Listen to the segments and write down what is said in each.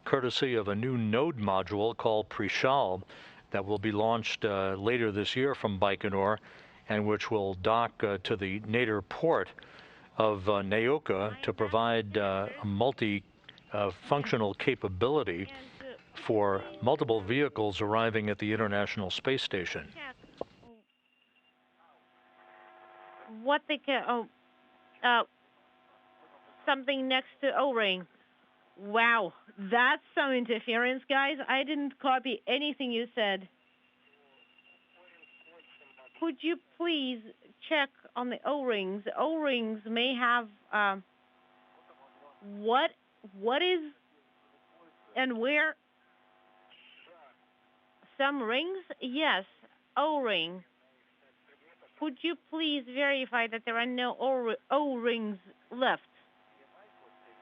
courtesy of a new node module called Prishal that will be launched later this year from Baikonur, and which will dock to the nadir port of Nauka to provide a multi-functional capability for multiple vehicles arriving at the International Space Station. What they can, something next to O-ring. Wow, that's some interference, guys. I didn't copy anything you said. Could you please check on the O-rings? The O-rings may have, what is and where? Some rings? Yes, O-ring. Could you please verify that there are no O-rings left?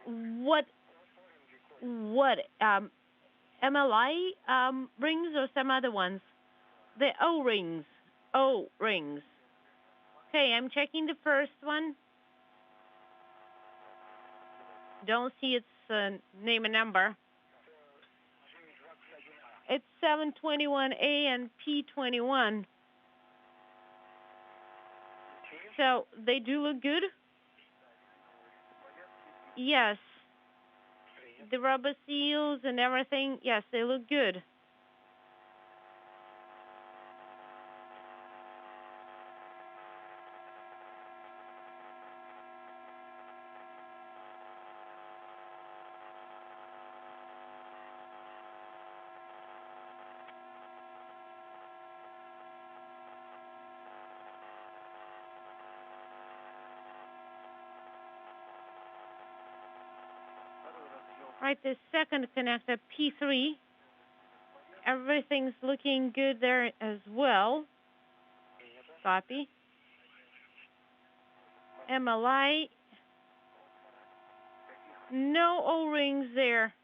What, MLI rings or some other ones? The O-rings. O-rings. Okay, I'm checking the first one. Don't see its name and number. It's 721A and P21. So they do look good? Yes. The rubber seals and everything, yes, they look good. Right, the second connector, P3, everything's looking good there as well. Copy. MLI, no O-rings there.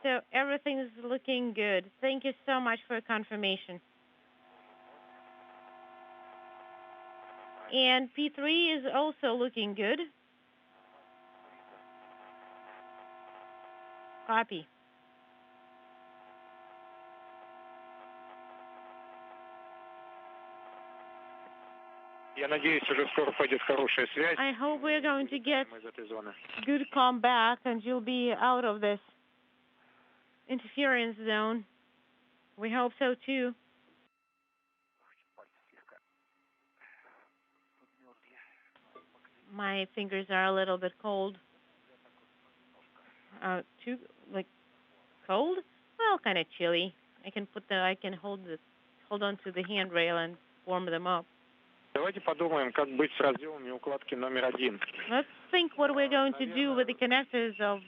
So everything's looking good. Thank you so much for confirmation. And P3 is also looking good. Copy. I hope we're going to get good comeback and you'll be out of this interference zone. We hope so too. My fingers are a little bit cold. Too cold? Well, kind of chilly. I can hold on to the handrail and warm them up. Let's think what we're going to do with the connectors of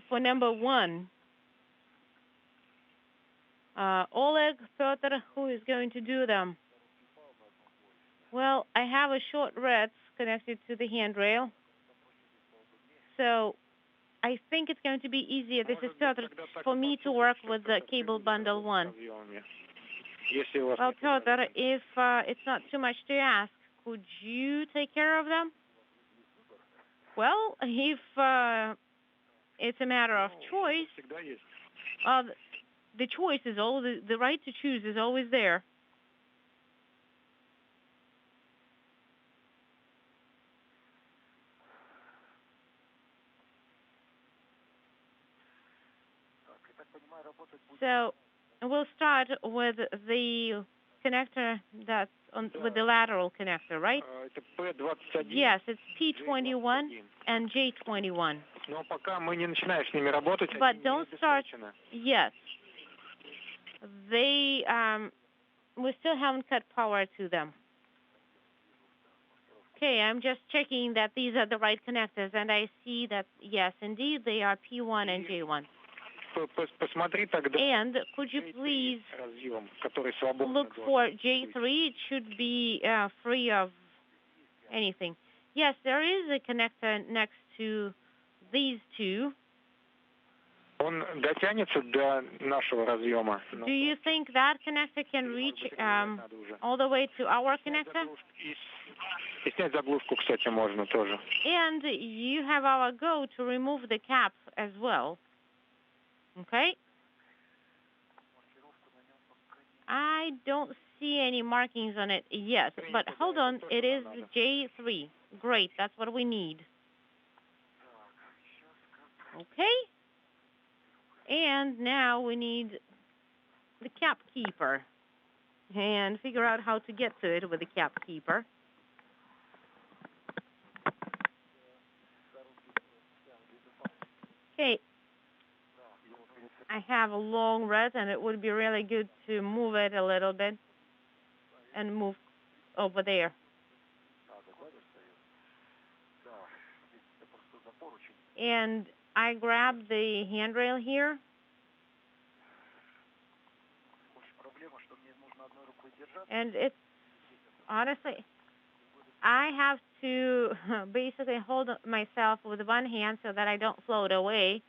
for number one. Oleg, Pyotr, who is going to do them? Well, I have a short red connected to the handrail. So I think it's going to be easier, this is Pyotr, for me to work with the cable bundle one. Well, Pyotr, if it's not too much to ask, could you take care of them? Well, if it's a matter of choice, the choice is always, the right to choose is always there. So we'll start with the connector that's with the lateral connector, right? Yes, it's P21 and J21. But don't start yet. We still haven't cut power to them. Okay, I'm just checking that these are the right connectors, and I see that, yes, indeed, they are P1 and J1. And could you please look for J3? It should be free of anything. Yes, there is a connector next to these two. Он дотянется до нашего разъема. Do you think that connector can reach all the way to our connector? И снять заглушку, кстати, можно тоже. And you have our go to remove the cap as well. Okay? I don't see any markings on it yet, but hold on, it is J3. Great, that's what we need. Okay? And now we need the cap keeper and figure out how to get to it with the cap keeper. Okay. I have a long red, and it would be really good to move it a little bit and move over there. And I grab the handrail here. And it's honestly, I have to basically hold myself with one hand so that I don't float away,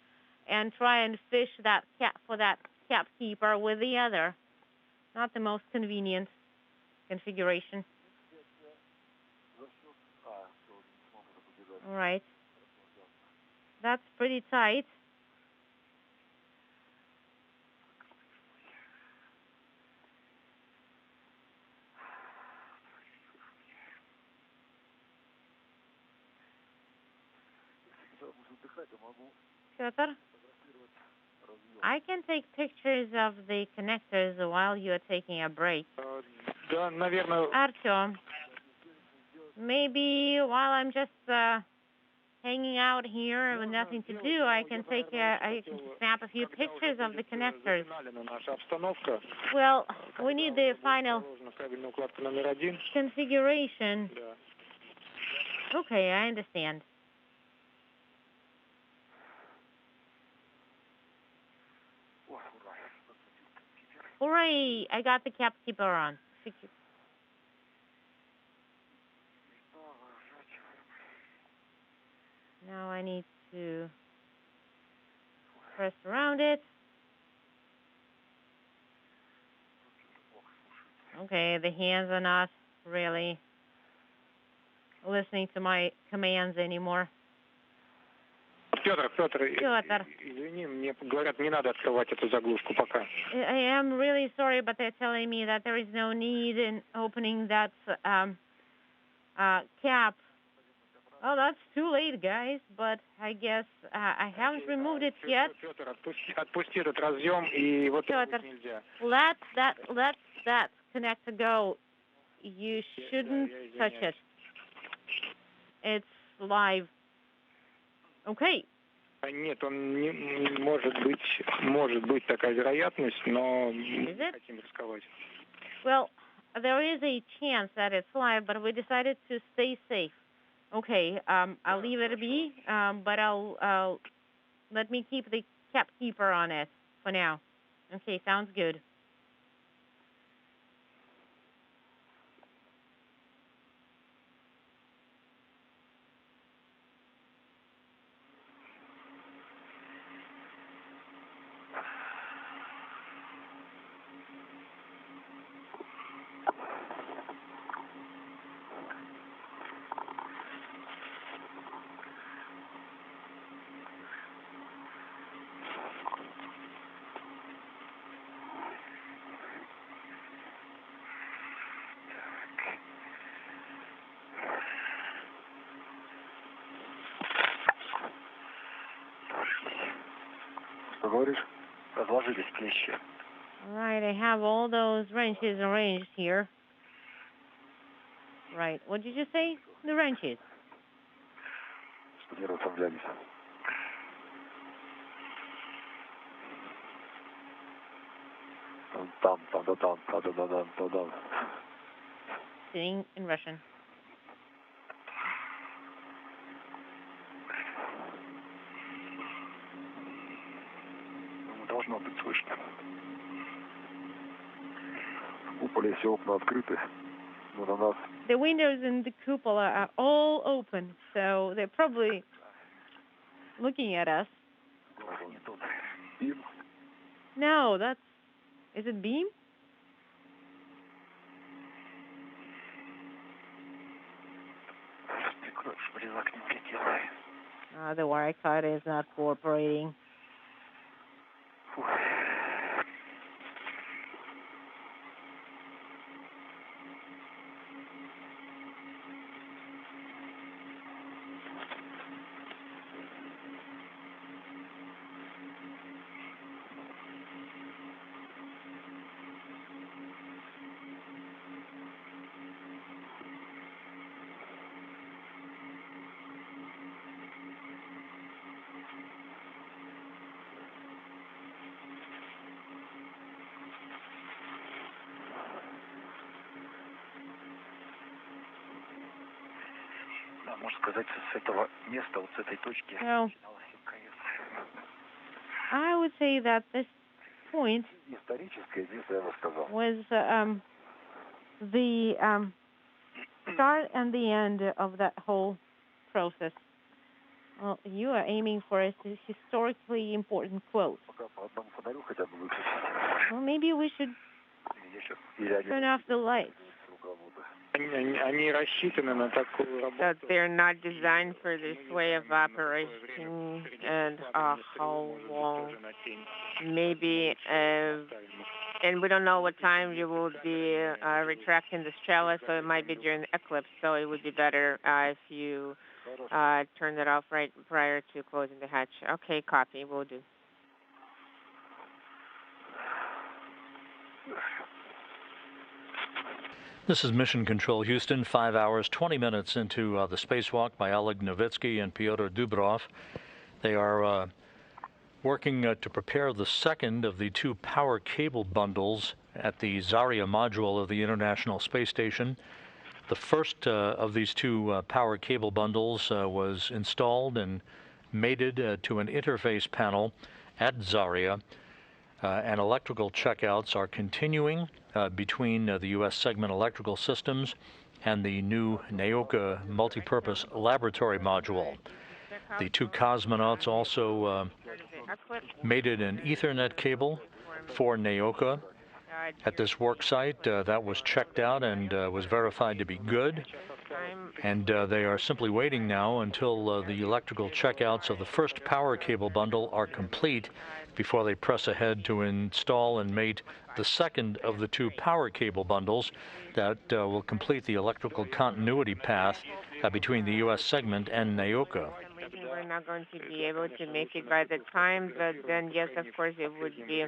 and try and fish that cap for that cap keeper with the other. Not the most convenient configuration. All right. That's pretty tight. Pyotr, I can take pictures of the connectors while you are taking a break. Да, наверное. Artyom, maybe while I'm just hanging out here with nothing to do, I can snap a few pictures of the connectors. Well, we need the final configuration. Okay, I understand. Hooray! I got the cap keeper on. Now I need to press around it. Okay, the hands are not really listening to my commands anymore. Pyotr, извини, мне говорят, не надо открывать эту заглушку пока. I am really sorry, but they're telling me that there is no need in opening that cap. Oh, that's too late, guys, but I guess I haven't removed it yet. Pyotr, отпусти этот разъем, и вот Pyotr, нельзя. let that connector go. You shouldn't touch it. It's live. Okay. Нет, он не может быть такая вероятность, но мы не хотим рисковать. Well, there is a chance that it's live, but we decided to stay safe. Okay, I'll leave it be, but I'll let me keep the cap keeper on it for now. Okay, sounds good. Говоришь, разложились клещи. All right, I have all those wrenches arranged here. Right, what did you say? The wrenches. Что не расслаблялись. Там. Sitting in Russian. Должно быть слышно. В куполе все окна открыты, но на нас. The windows in the cupola are all open, so they're probably looking at us. No, is it beam? The Wi-Fi is not cooperating. So, I would say that this point was the start and the end of that whole process. Well, you are aiming for a historically important quote. Well, maybe we should turn off the lights. That they're not designed for this way of operation, and how long? Maybe, and we don't know what time you will be retracting this trellis, so it might be during the eclipse. So it would be better if you turn it off right prior to closing the hatch. Okay, copy. We'll do. This is Mission Control Houston, 5 hours, 20 minutes into the spacewalk by Oleg Novitskiy and Pyotr Dubro. They are working to prepare the second of the two power cable bundles at the Zarya module of the International Space Station. The first of these two power cable bundles was installed and mated to an interface panel at Zarya, and electrical checkouts are continuing between the U.S. segment electrical systems and the new Nauka multipurpose laboratory module. The two cosmonauts also mated an Ethernet cable for Nauka at this work site. That was checked out and was verified to be good. And they are simply waiting now until the electrical checkouts of the first power cable bundle are complete before they press ahead to install and mate the second of the two power cable bundles that will complete the electrical continuity path between the U.S. segment and Nauka. We're not going to be able to make it by the time, but then yes, of course, it would be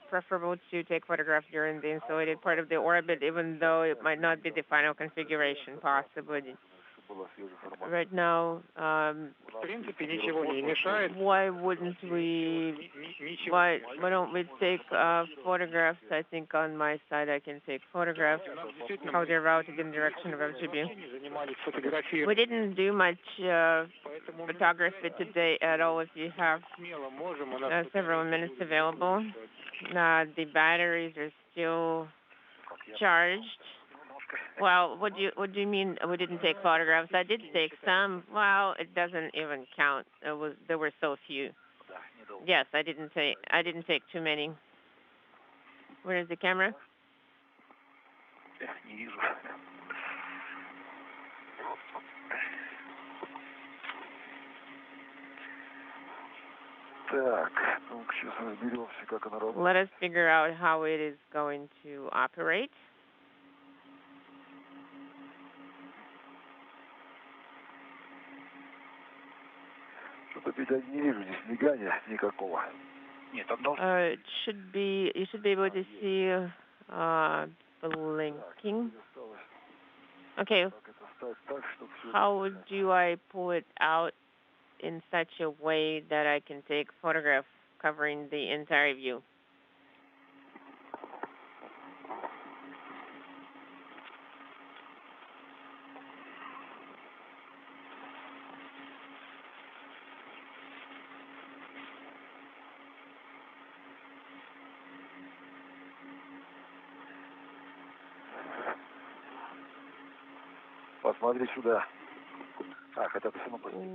preferable to take photographs during the insulated part of the orbit, even though it might not be the final configuration possibly. Right now, why wouldn't we, why don't we take photographs? I think on my side I can take photographs, how they're routed in the direction of MGB. We didn't do much photography today at all. If you have several minutes available, the batteries are still charged. Well, what do you mean we didn't take photographs? I did take some. Well, it doesn't even count. There were so few. Yes, I didn't take too many. Where is the camera? Let us figure out how it is going to operate. It should be. You should be able to see blinking. Okay. How do I pull it out in such a way that I can take photographs covering the entire view?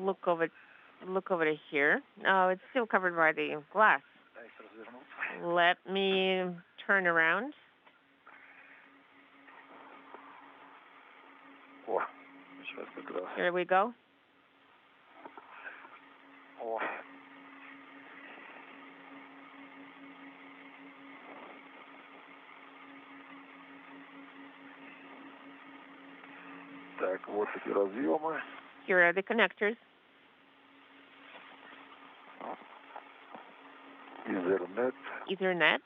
Look over look over to here. Oh, it's still covered by the glass. Let me turn around. Here we go. Here are the connectors. Ethernet.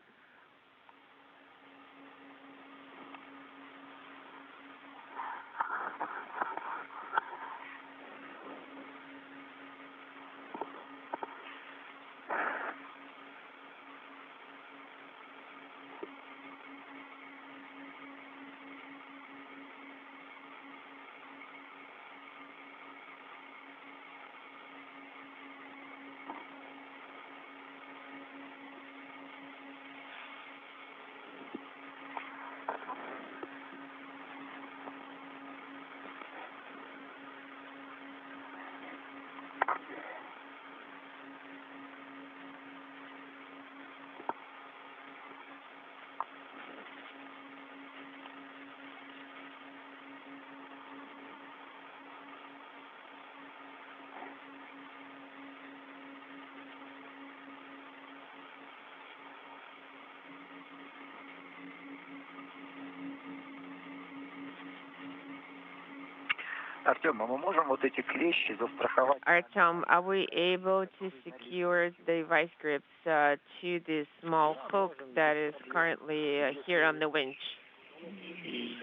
Артем, а мы можем вот эти клещи застраховать? Artem, are we able to secure the vice grips to the small hook that is currently here on the winch?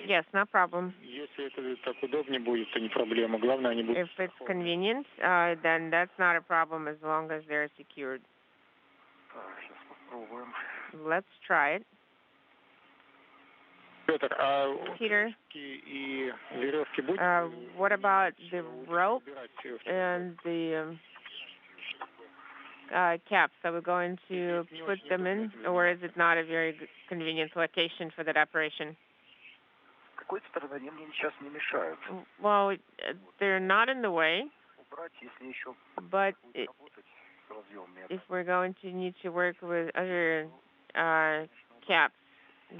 Yes, no problem. Если это так удобнее будет, то не проблема. Главное, они будут... If it's convenient, then that's not a problem as long as they're secured. Сейчас попробуем. Let's try it. Петр, а Peter, и веревки будут? What about the rope and the caps? Are we going to put them in, or is it not a very convenient location for that operation? С какой стороны они мне сейчас не мешают. Well, they're not in the way, Убрать, если еще but работать с разъемами. if we're going to need to work with other caps,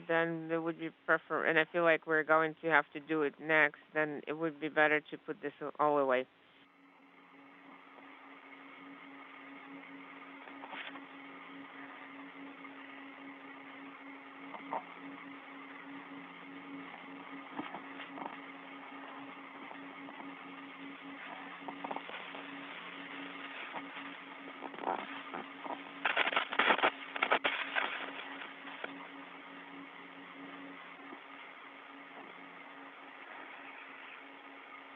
then it would be prefer. And I feel like we're going to have to do it next. Then it would be better to put this all away.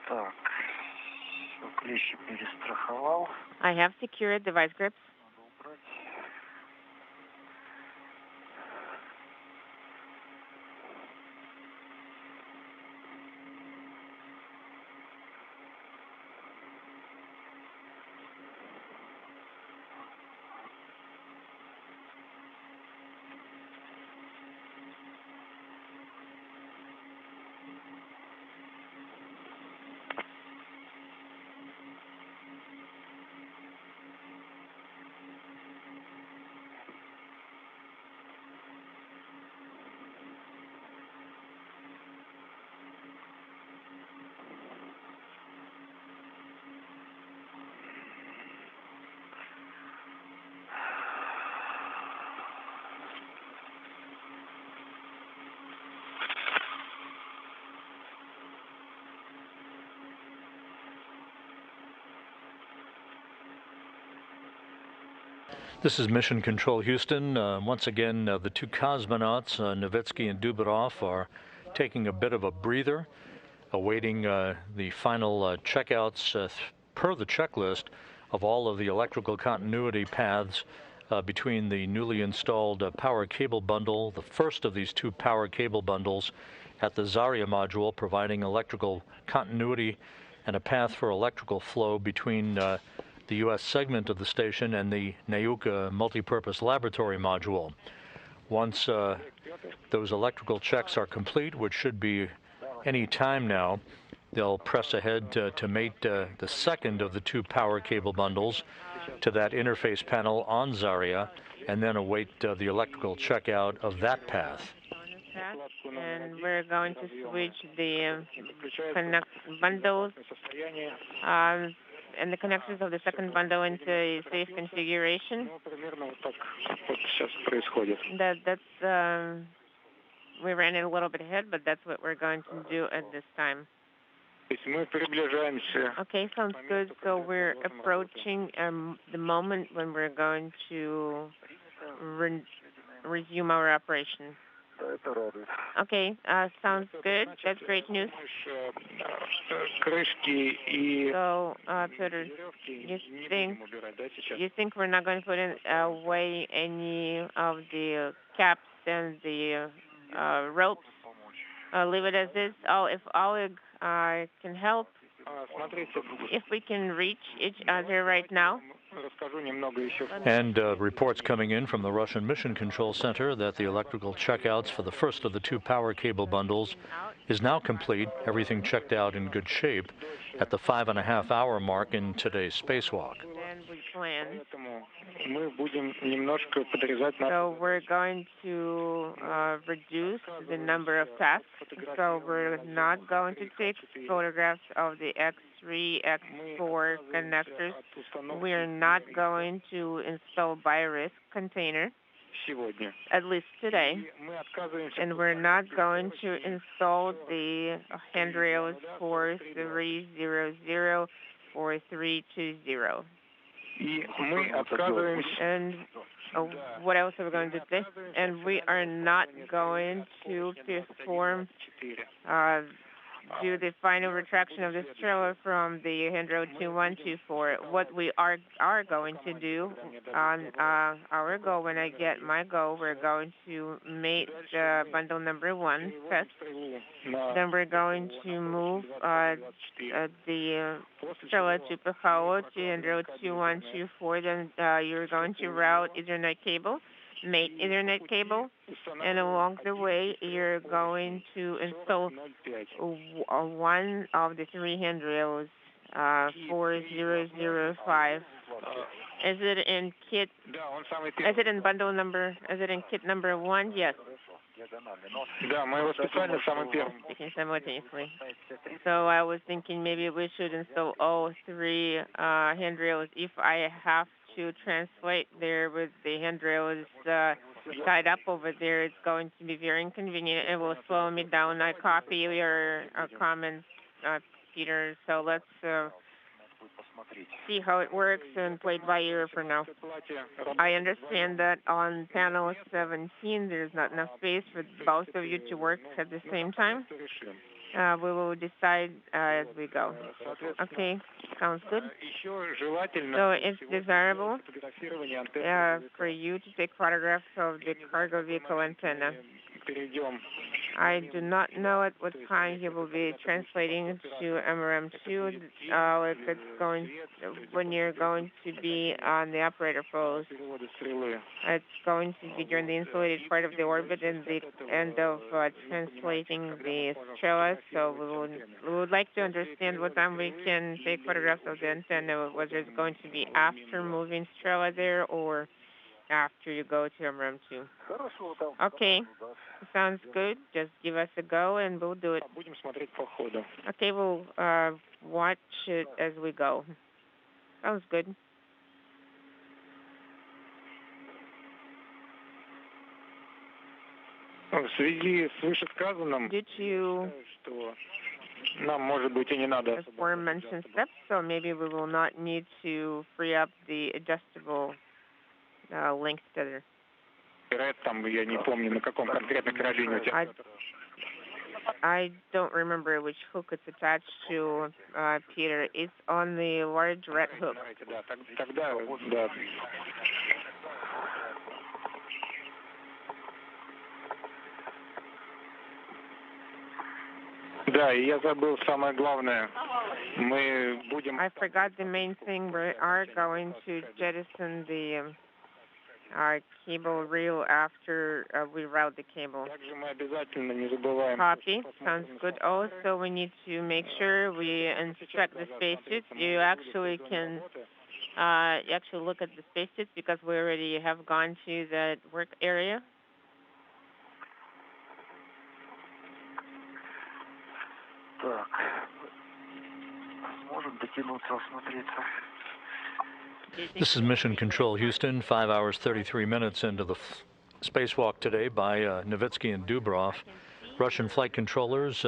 Так, все, клещи перестраховал. I have secured the vice grips. Надо убрать. This is Mission Control Houston. Once again, the two cosmonauts, Novitskiy and Dubro, are taking a bit of a breather, awaiting the final checkouts per the checklist of all of the electrical continuity paths between the newly installed power cable bundle, the first of these two power cable bundles at the Zarya module, providing electrical continuity and a path for electrical flow between the U.S. segment of the station and the Nauka multipurpose laboratory module. Once those electrical checks are complete, which should be any time now, they'll press ahead to mate the second of the two power cable bundles to that interface panel on Zarya, and then await the electrical checkout of that path. And we're going to switch the bundles and the connections of the second bundle into a safe configuration. That's we ran it a little bit ahead, but that's what we're going to do at this time. Okay, sounds good. So we're approaching the moment when we're going to resume our operation. Okay, sounds good. That's great news. So, Pyotr, you think we're not going to put away any of the caps and the ropes? Leave it as is. Oh, if Oleg can help, if we can reach each other right now. And reports coming in from the Russian Mission Control Center that the electrical checkouts for the first of the two power cable bundles is now complete, everything checked out in good shape at the 5.5-hour mark in today's spacewalk. And we plan. So we're going to reduce the number of tasks. So we're not going to take photographs of the X3, X4 connectors. We're not going to install BioRisk container, at least today. And we're not going to install the handrails for 300, 4320. And what else are we going to do? And we are not going to perform do the final retraction of this trailer from the handrail 2124. What we are going to do on our go, when I get my go, we're going to mate bundle number 1 test. Then we're going to move the trailer to Pahao to handrail 2124. Then you're going to route Ethernet cable, mate Ethernet cable, and along the way you're going to install one of the 3 handrails, 4005. Is it in kit? Is it in bundle number? Is it in kit number 1? Yes. Speaking simultaneously. So I was thinking maybe we should install all 3 handrails. If I have to translate there with the handrails tied up over there, it's going to be very inconvenient. It will slow me down. I copy your comments, Peter. So let's see how it works and play it by ear for now. I understand that on panel 17, there's not enough space for both of you to work at the same time. We will decide as we go. Okay, sounds good. So it's desirable for you to take photographs of the cargo vehicle antenna. I do not know at what time he will be translating to MRM2. It's going when you're going to be on the operator post. It's going to be during the insulated part of the orbit and the end of translating the Strela. So we would like to understand what time we can take photographs of the antenna, whether it's going to be after moving Strela there or after you go to MRM2. Okay, sounds good. Just give us a go and we'll do it. Okay, we'll watch it as we go. Sounds good. Did you aforementioned steps, so maybe we will not need to free up the adjustable length tether. I don't remember which hook it's attached to, Peter. It's on the large red hook. I forgot the main thing. We are going to jettison the our cable reel after we route the cable. Также мы обязательно не забываем. Copy. Sounds good. Also, we need to make sure we inspect the spacesuits. You actually can actually look at the spacesuits because we already have gone to the work area. Так. Сможет дотянуться, осмотреться. This is Mission Control Houston, 5 hours 33 minutes into the spacewalk today by Novitskiy and Dubro. Russian flight controllers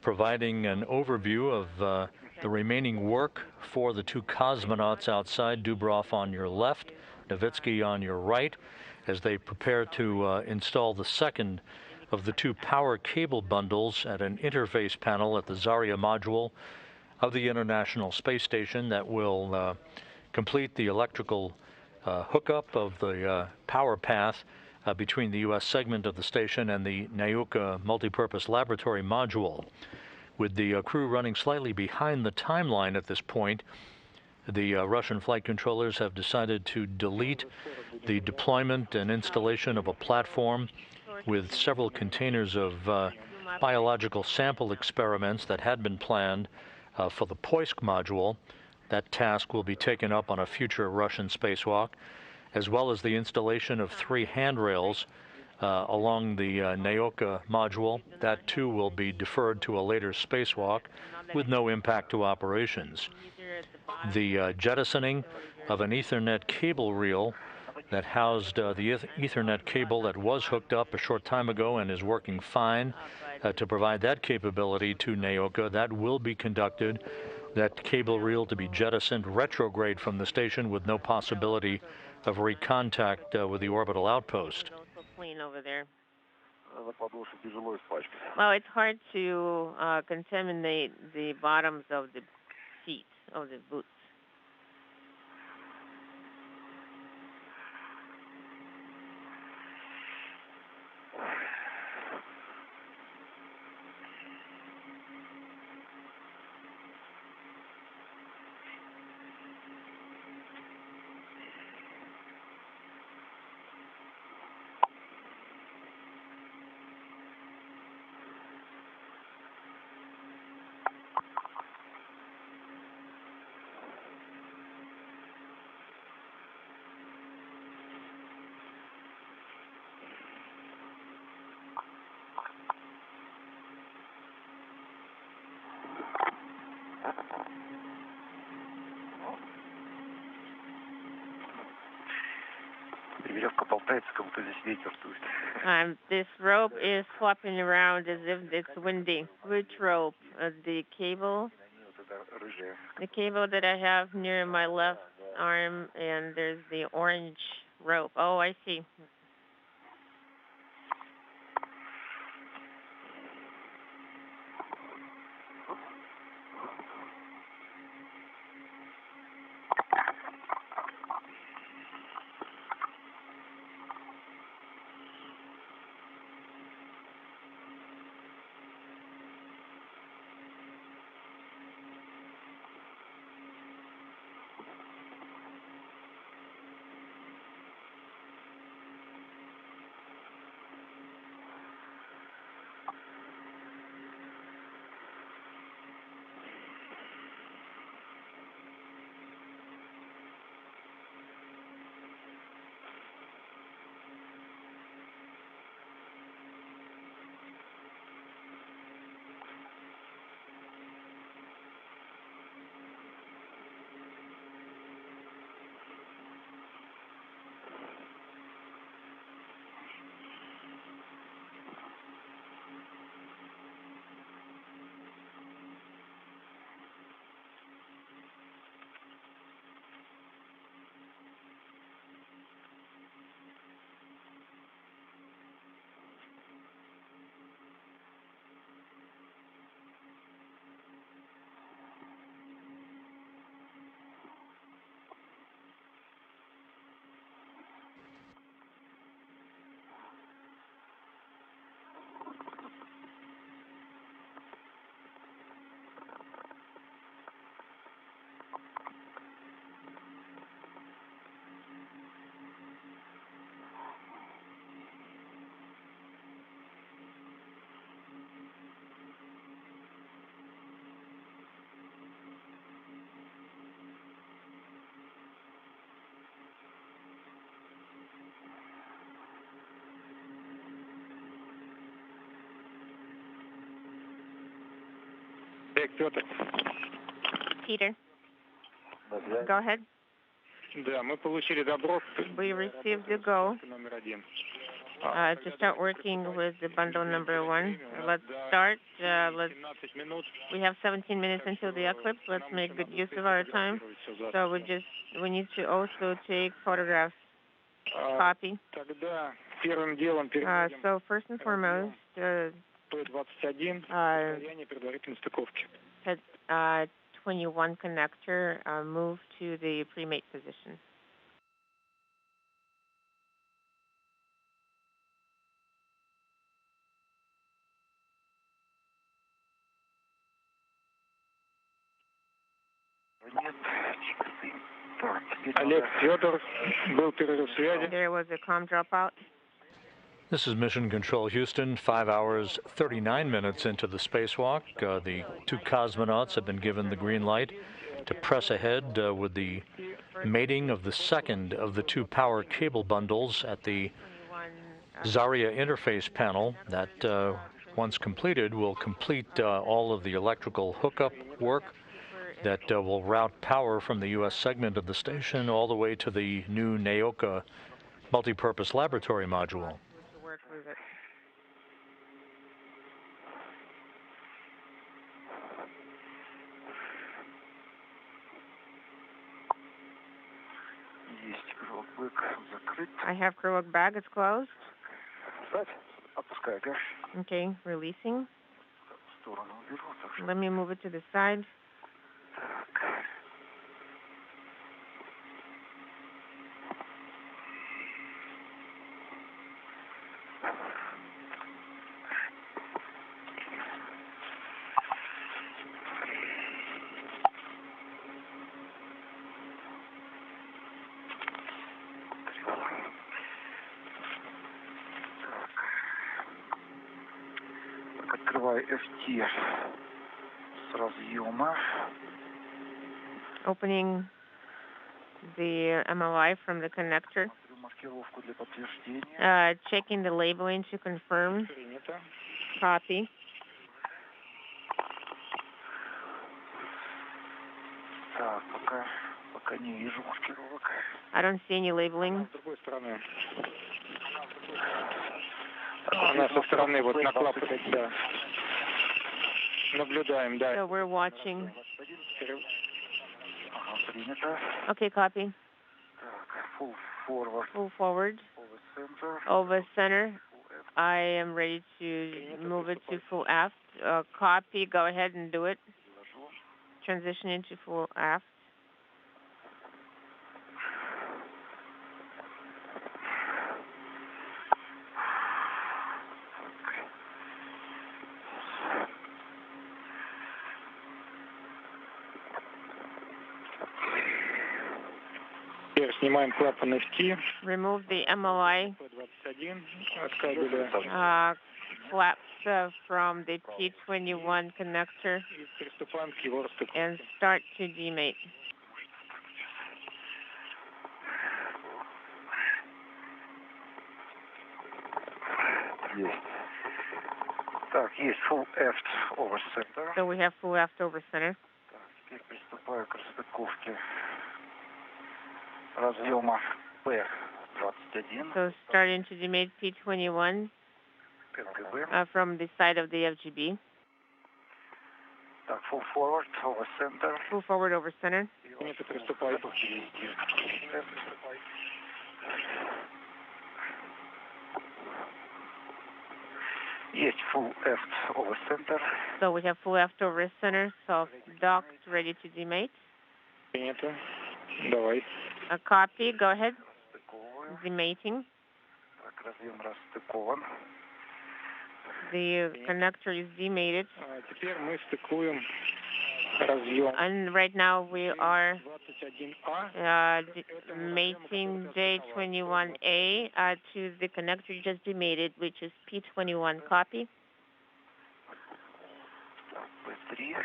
providing an overview of the remaining work for the two cosmonauts outside, Dubro on your left, Novitskiy on your right, as they prepare to install the second of the two power cable bundles at an interface panel at the Zarya module of the International Space Station that will complete the electrical hookup of the power path between the U.S. segment of the station and the Nauka multipurpose laboratory module. With the crew running slightly behind the timeline at this point, the Russian flight controllers have decided to delete the deployment and installation of a platform with several containers of biological sample experiments that had been planned for the Poisk module. That task will be taken up on a future Russian spacewalk, as well as the installation of 3 handrails along the Nauka module. That too will be deferred to a later spacewalk with no impact to operations. The jettisoning of an Ethernet cable reel that housed the Ethernet cable that was hooked up a short time ago and is working fine to provide that capability to Nauka, that will be conducted. That cable reel to be jettisoned retrograde from the station with no possibility of recontact with the orbital outpost. Over there. Well, it's hard to contaminate the bottoms of the seats, of the boots. This rope is flopping around as if it's windy. Which rope? The cable that I have near my left arm, and there's the orange rope. Oh, I see. Pyotr. Peter, go ahead. Да, мы получили добро We received the go номер 1. to start working with the bundle number 1. Let's start. We have 17 minutes until the eclipse. Let's make good use of our time. So we need to also take photographs. Copy. Тогда первым делом So first and foremost, P-21 состояние предварительной стыковки. 21 connector move to the pre-mate position. Oleg, Pyotr, был перерыв связи. There was a comm dropout. This is Mission Control Houston, 5 hours, 39 minutes into the spacewalk. The two cosmonauts have been given the green light to press ahead with the mating of the second of the two power cable bundles at the Zarya interface panel that, once completed, will complete all of the electrical hookup work that will route power from the U.S. segment of the station all the way to the new Nauka multipurpose laboratory module. I have Kruak bag. It's closed. Okay, releasing. Let me move it to the side. Opening the MLI from the connector. Checking the labeling to confirm. Copy. I don't see any labeling. Она со стороны вот на клапане, да. Наблюдаем, да. So we're watching. Okay, copy. Full forward. Over center. I am ready to move it to full aft. Copy. Go ahead and do it. Transition into full aft. Теперь снимаем клапаны СТИ. Remove the MLI P-21 от кабеля. Flaps from the P-21 connector И приступаем к его расстыковке. and start to demate. Так, есть full aft over center. So we have full aft over center. Так, теперь приступаю к расстыковке разъема P-21. So starting to demate P-21 from the side of the FGB. Так, full forward over center. Full forward over center. Это приступает. Есть full aft over center. So we have full aft over center. So docked, ready to demate. Принято. Давай. A copy. Go ahead. Расстыковываю. Demating. Так, разъем расстыкован. The connector is demated. Теперь мы стыкуем разъем. And right now we are 21А. mating J21A to the connector you just demated, which is P21. Copy. Так, P3.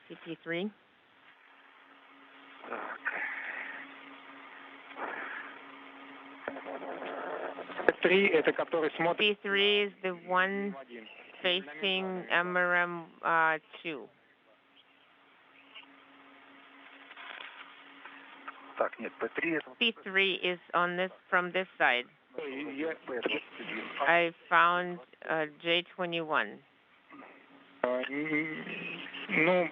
CP3. Так. P3 это который смотрит. P3 is the one facing MRM 2. Так, нет, P3 это... P3 is on this from this side. P21. I found J21. Ну,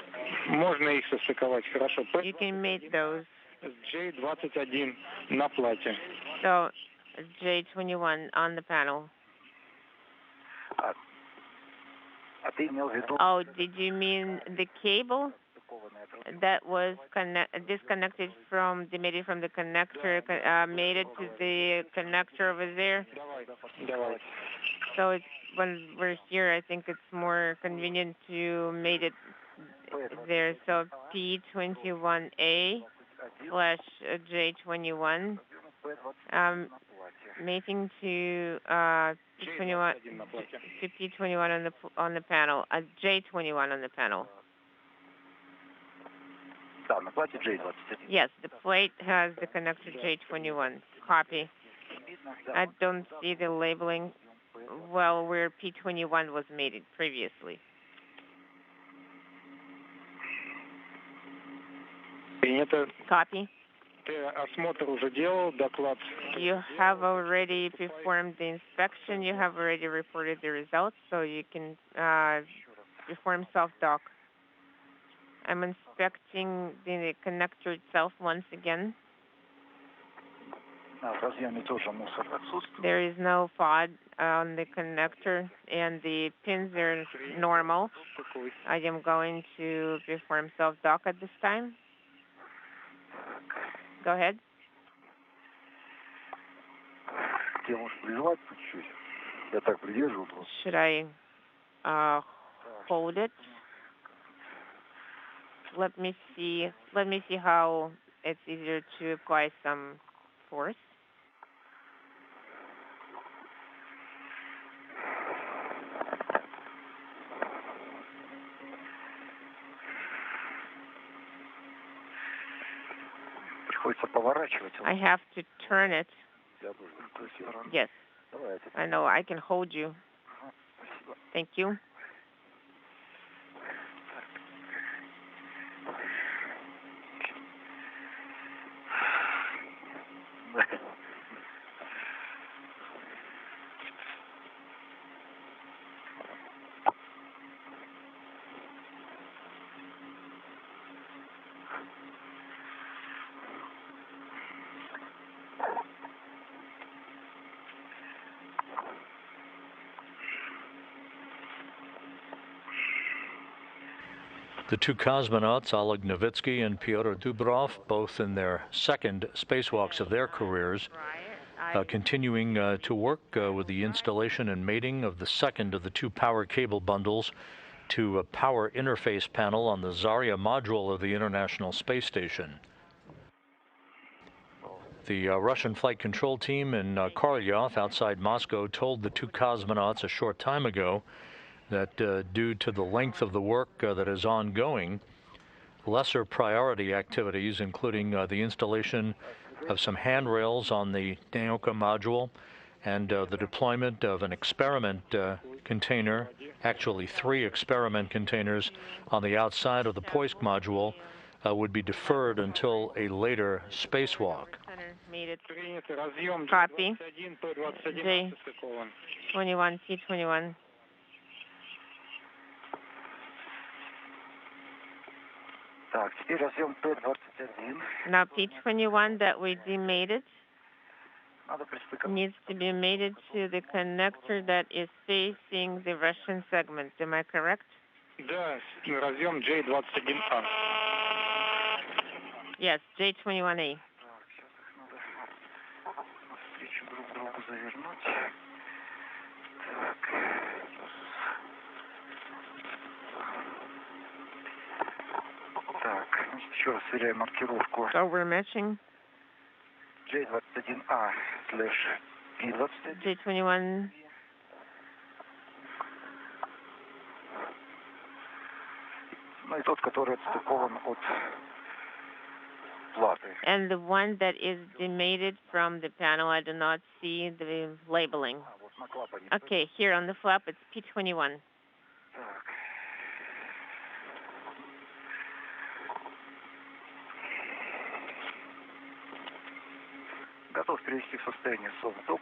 можно их состыковать, хорошо. You can make those. J21 на плате. So, J21 on the panel. А ты имел в виду... Oh, did you mean the cable that was disconnected from the connector, made it to the connector over there? Давай. So it's, when we're here, I think it's more convenient to make it there. So P21A / J21, mating to P21 on the panel, J21 on the panel. Да, на плате J21. Yes, the plate has the connector J21. Copy. I don't see the labeling well where P21 was mated previously. Принято. Copy. Ты осмотр уже делал, доклад? You have already performed the inspection. You have already reported the results, so you can perform self-dock. I'm inspecting the connector itself once again. There is no FOD on the connector, and the pins are normal. I am going to perform self-dock at this time. Go ahead. Should I hold it? Let me see how it's easier to apply some force. I have to turn it. Yes. I know. I can hold you. Thank you. The two cosmonauts, Oleg Novitskiy and Pyotr Dubro, both in their second spacewalks of their careers, continuing to work with the installation and mating of the second of the two power cable bundles to a power interface panel on the Zarya module of the International Space Station. The Russian flight control team in Korolyov outside Moscow told the two cosmonauts a short time ago that due to the length of the work that is ongoing, lesser priority activities, including the installation of some handrails on the Nauka module and the deployment of an experiment container, actually 3 experiment containers on the outside of the Poisk module, would be deferred until a later spacewalk. Copy. J21, P21. Now P21 that we demated needs to be mated to the connector that is facing the Russian segment. Am I correct? Да, разъем J21A. Yes, J21A. So we're matching J21A / P20. J21. Ну и тот, который отстыкован от платы. And the one that is demated from the panel, I do not see the labeling. Okay, here on the flap, it's P21. Готов перевести в состояние soft-dock.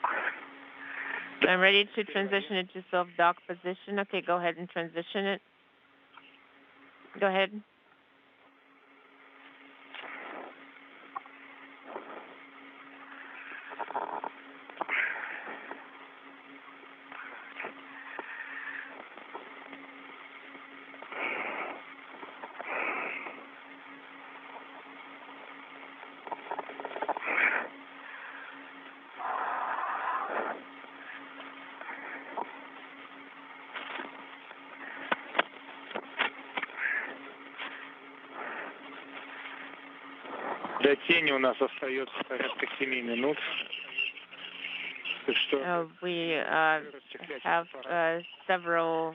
I'm ready to transition it to soft-dock position. Okay, go ahead and transition it. Go ahead. До тени у нас остается порядка 7 минут. We have several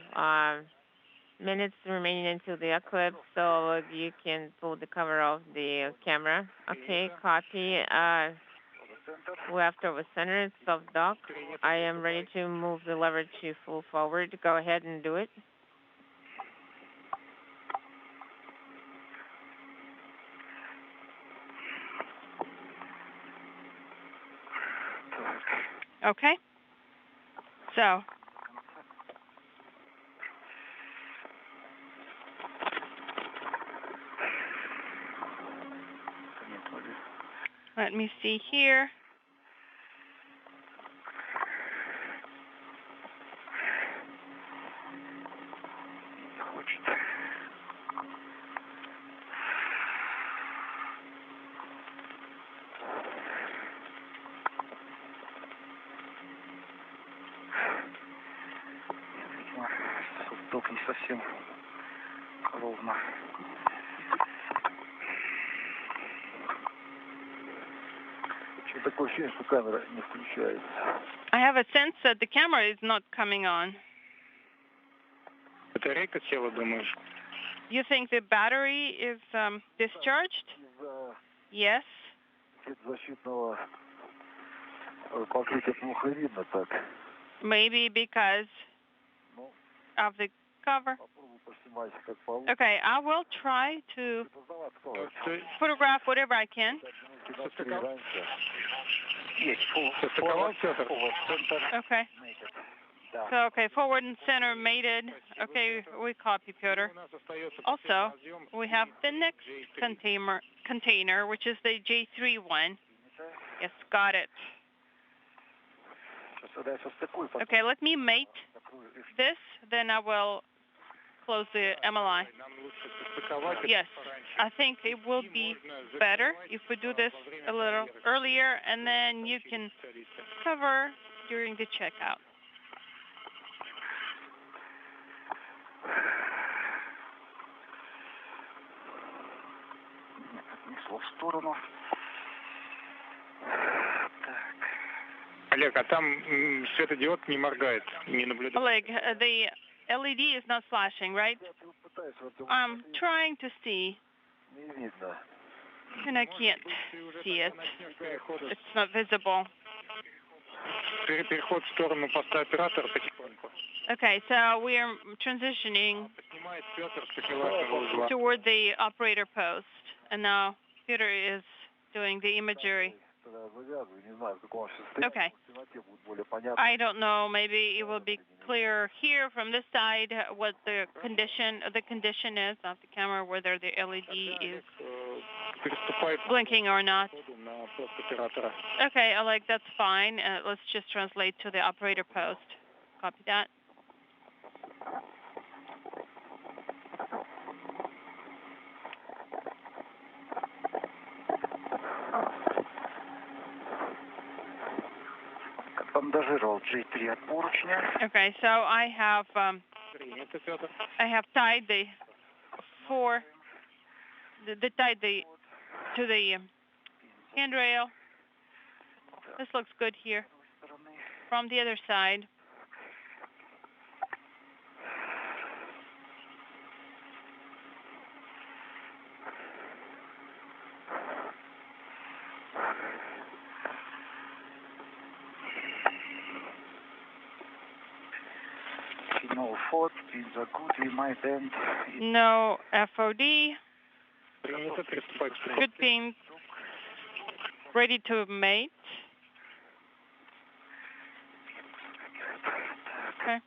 minutes remaining until the eclipse, so you can pull the cover off the camera. Okay, copy. We're after the center, it's soft dock. I am ready to move the lever to full forward. Go ahead and do it. Okay. So. Let me see here. Док не совсем ровно. Такое ощущение, что камера не включается. I have a sense that the camera is not coming on. Батарейка села, думаешь? You think the battery is discharged? Yes. Защитного покрытия плохо видно так. Maybe because of the cover. Okay, I will try to photograph whatever I can. Okay. So, okay, forward and center mated. Okay, we copy, Pyotr. Also, we have the next container, which is the J3 one. Yes, got it. Okay, let me mate this, then I will close the MLI. Yes, I think it will be better if we do this a little earlier, and then you can cover during the checkout. Олег, а там светодиод не моргает, не наблюдает. Oleg, the LED is not flashing, right? I'm trying to see, and I can't see it. It's not visible. Переход в сторону поста оператора потихоньку. Okay, so we are transitioning toward the operator post, and now Pyotr is doing the imagery. Okay. I don't know, maybe it will be clear here from this side what the condition is of the camera, whether the LED is blinking or not. Okay, Oleg, that's fine. Let's just translate to the operator post. Copy that. Okay, so I have tied the to the handrail. This looks good here. From the other side. No fault, is a good, we might end. No FOD. Good beam. Ready to mate. Okay.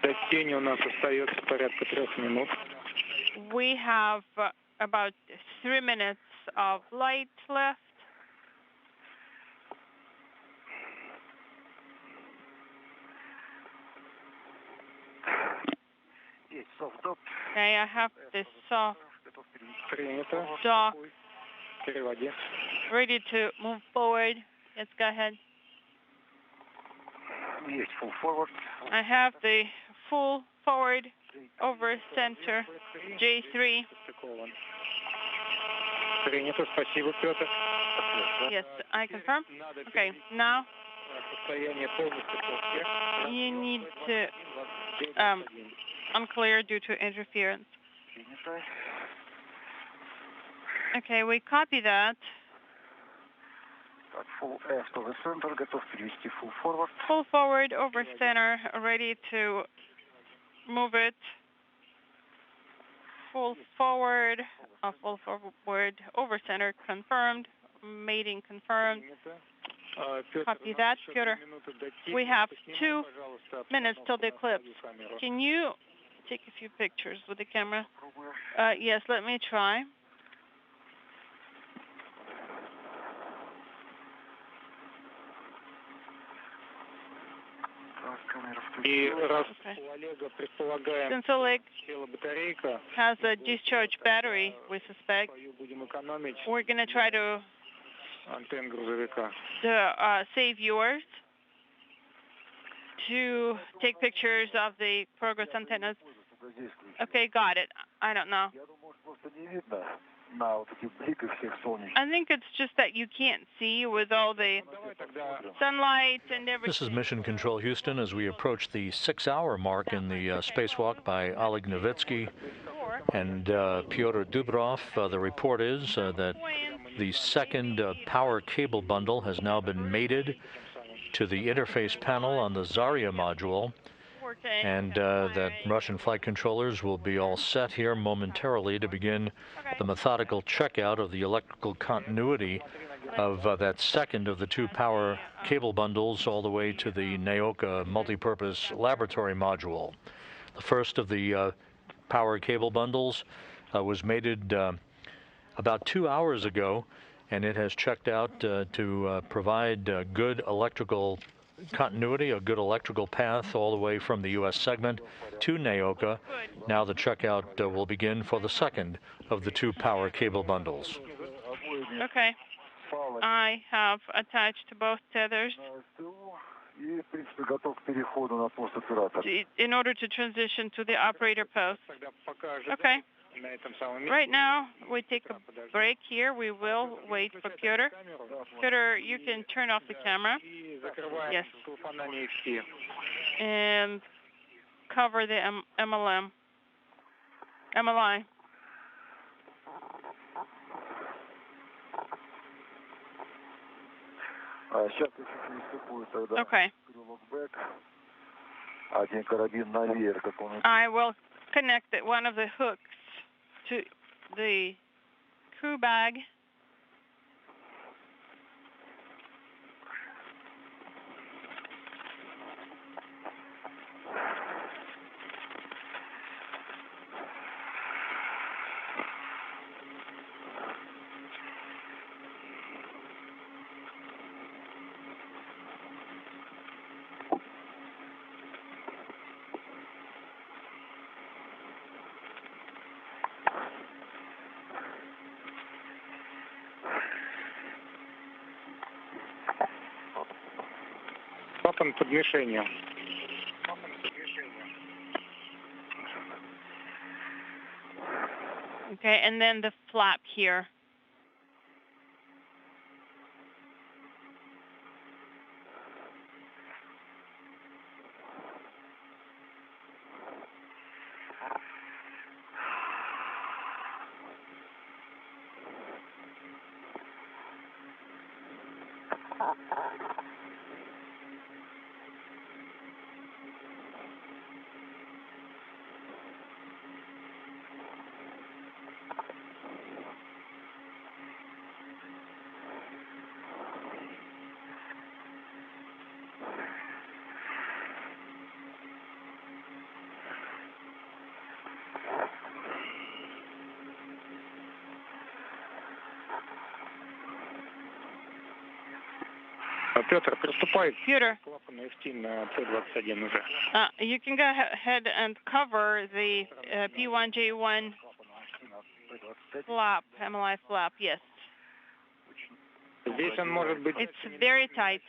До тени у нас остается порядка 3 минут. We have about 3 minutes of light left. Okay, I have this soft dock ready to move forward. Yes, go ahead. Yes, full forward. I have the full forward over center J3. Принято, спасибо, Петр. Yes, I confirm. Okay, now Состояние полностью плоское. you need to unclear due to interference. Okay, we copy that. Full left over center, готов перевести full forward. Full forward over center, ready to move it. Full forward over center confirmed. Mating confirmed. Copy that, Pyotr. We have 2 minutes till the eclipse. Can you take a few pictures with the camera? Yes, let me try. Since Oleg has a discharge battery, we suspect, we're going to try to save yours to take pictures of the progress antennas. Okay, got it. I don't know. I think it's just that you can't see with all the sunlight and everything. This is Mission Control Houston as we approach the 6-hour mark in the spacewalk by Oleg Novitskiy and Pyotr Dubro. The report is that the second power cable bundle has now been mated to the interface panel on the Zarya module, and that Russian flight controllers will be all set here momentarily to begin the methodical checkout of the electrical continuity of that second of the 2 power cable bundles all the way to the Nauka multipurpose laboratory module. The first of the power cable bundles was mated about 2 hours ago, and it has checked out to provide good electrical continuity, a good electrical path all the way from the U.S. segment to Nauka. Now the checkout will begin for the second of the 2 power cable bundles. Okay. I have attached both tethers in order to transition to the operator post. Okay. Right now, we take a break here. We will wait for Pyotr. Pyotr, you can turn off the camera. Yes. And cover the MLI. Okay. I will connect one of the hooks to the crew bag. Клапан подмешения. Okay, and then the flap here. Pyotr, приступай. Pyotr, Клапаны FT на P21 уже. you can go ahead and cover the P1J1 flap, MLI flap, yes. Здесь он может быть... It's very tight.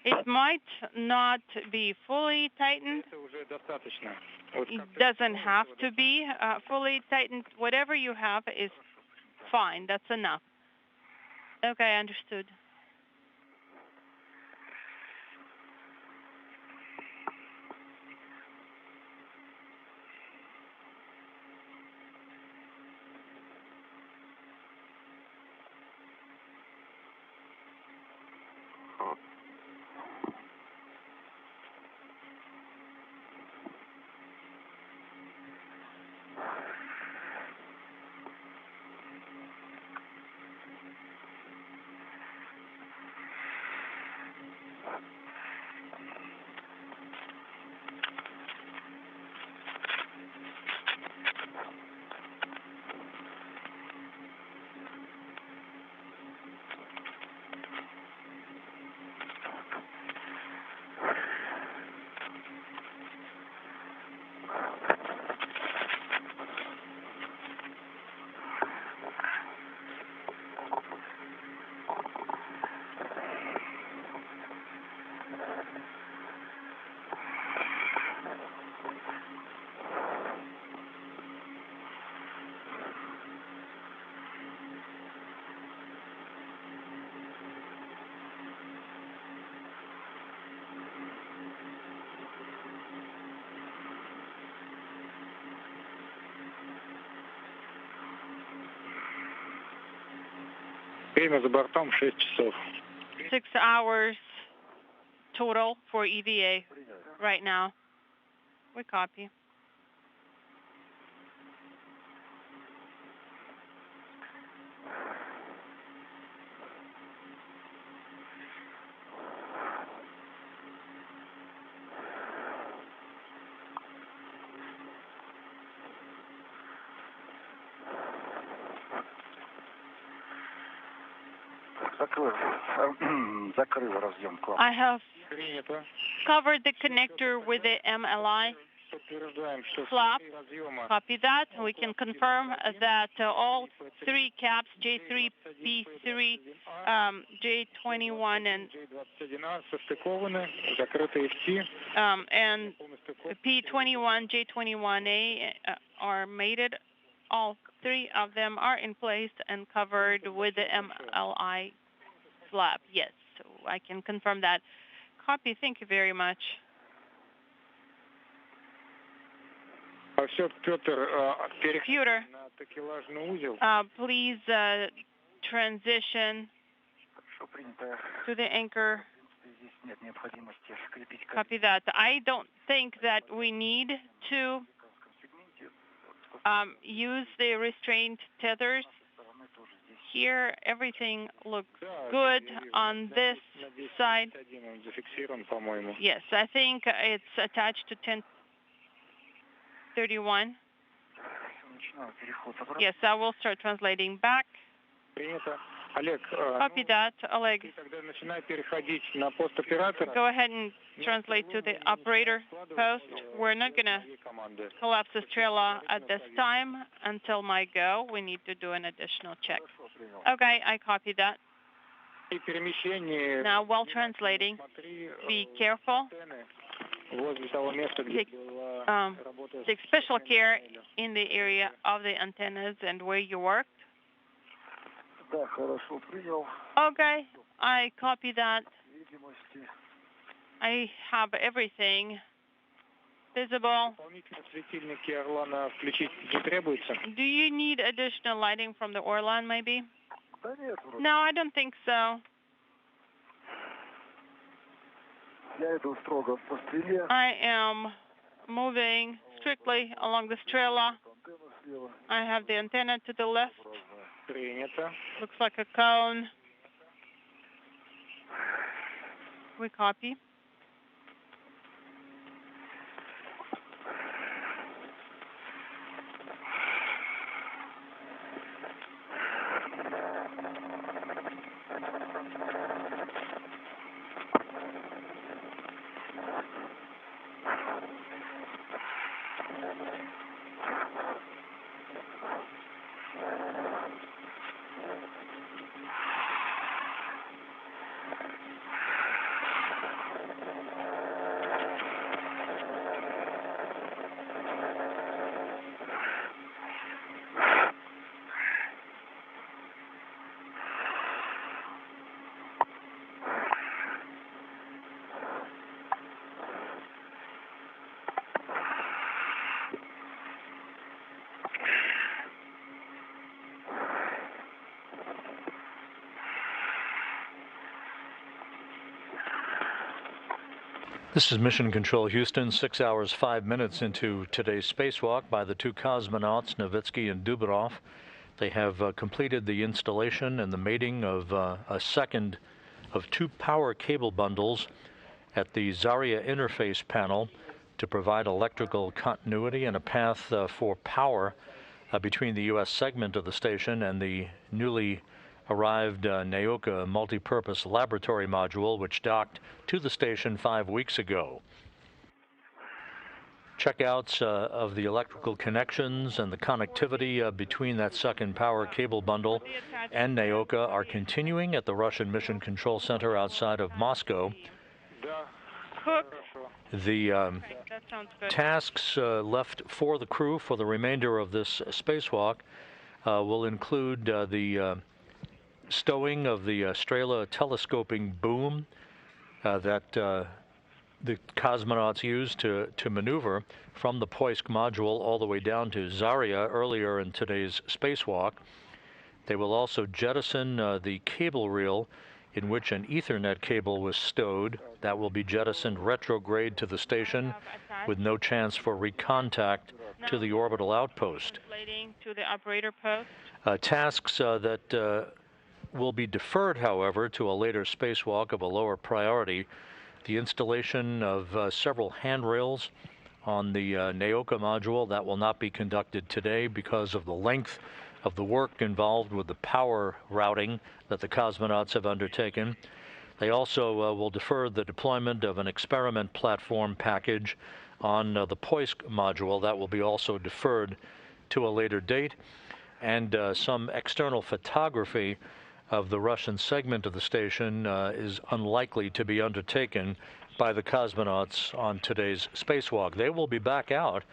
It might not be fully tightened. Это уже достаточно. It doesn't have to be fully tightened. Whatever you have is fine. That's enough. Okay, understood. Время за бортом 6 часов. 6 hours total for EVA right now. We copy. Закрыл разъем клапана. I have Принято. covered the connector with the MLI Подтверждаем, что flap. все разъема Copy that. We can confirm that all three caps, J3, P3, J21, and J21А состыкованы, закрыты FT. And P21, J21A are mated. All three of them are in place and covered with the MLI flap. Yes, so I can confirm that. Copy. Thank you very much. Все, Петр, Pyotr, на такелажный узел. Please transition to the anchor. Здесь нет необходимости крепить Copy that. I don't think that we need to use the restraint tethers. Here, everything looks good on this side. Зафиксирован, по-моему. Yes, I think it's attached to 1031. Yes, I will start translating back. Принято. Олег, Copy that, Oleg. ты тогда начинай переходить на пост оператора. Go ahead and translate to the operator post. We're not going to collapse the Strela at this time until my go. We need to do an additional check. Okay, I copy that. И перемещение. Now, while translating, be careful. Возле того места, где была работа. Take special care in the area of the antennas and where you worked. Да, хорошо, принял. Okay, I copy that. Видимости. I have everything visible. Дополнительные светильники Орлана включить не требуется? Do you need additional lighting from the Orlan, maybe? No, I don't think so. I am moving strictly along the strela. I have the antenna to the left. Looks like a cone. We copy. This is Mission Control Houston, 6 hours, 5 minutes into today's spacewalk by the two cosmonauts, Novitskiy and Dubro. They have completed the installation and the mating of a second of two power cable bundles at the Zarya interface panel to provide electrical continuity and a path for power between the U.S. segment of the station and the newly arrived Nauka multi-purpose laboratory module, which docked to the station 5 weeks ago. Checkouts of the electrical connections and the connectivity between that second power cable bundle and Nauka are continuing at the Russian Mission Control Center outside of Moscow. The tasks left for the crew for the remainder of this spacewalk will include the stowing of the Strela telescoping boom that the cosmonauts used to maneuver from the Poisk module all the way down to Zarya earlier in today's spacewalk. They will also jettison the cable reel in which an Ethernet cable was stowed. That will be jettisoned retrograde to the station with no chance for recontact to the orbital outpost. To the operator post. Tasks that will be deferred, however, to a later spacewalk of a lower priority. The installation of several handrails on the Nauka module, that will not be conducted today because of the length of the work involved with the power routing that the cosmonauts have undertaken. They also will defer the deployment of an experiment platform package on the Poisk module. That will be also deferred to a later date. And some external photography of the Russian segment of the station is unlikely to be undertaken by the cosmonauts on today's spacewalk. They will be back out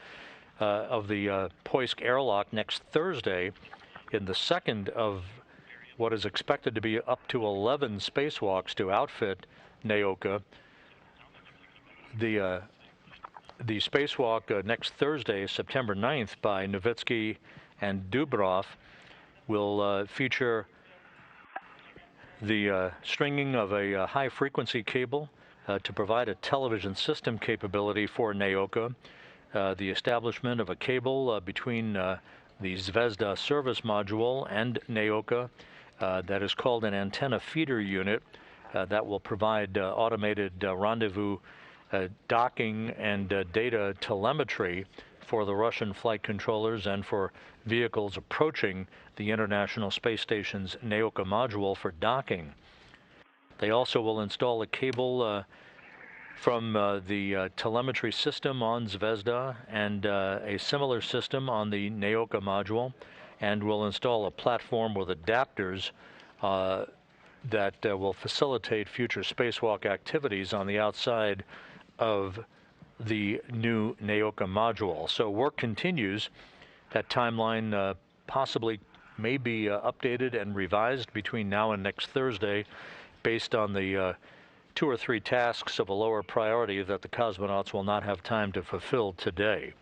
of the Poisk airlock next Thursday in the second of what is expected to be up to 11 spacewalks to outfit Nauka. The spacewalk next Thursday, September 9th, by Novitskiy and Dubro will feature the stringing of a high-frequency cable to provide a television system capability for Nauka, the establishment of a cable between the Zvezda service module and Nauka that is called an antenna feeder unit that will provide automated rendezvous docking and data telemetry for the Russian flight controllers and for vehicles approaching the International Space Station's Nauka module for docking. They also will install a cable from the telemetry system on Zvezda and a similar system on the Nauka module, and will install a platform with adapters that will facilitate future spacewalk activities on the outside of the new Nauka module. So work continues. That timeline possibly may be updated and revised between now and next Thursday based on the 2 or 3 tasks of a lower priority that the cosmonauts will not have time to fulfill today.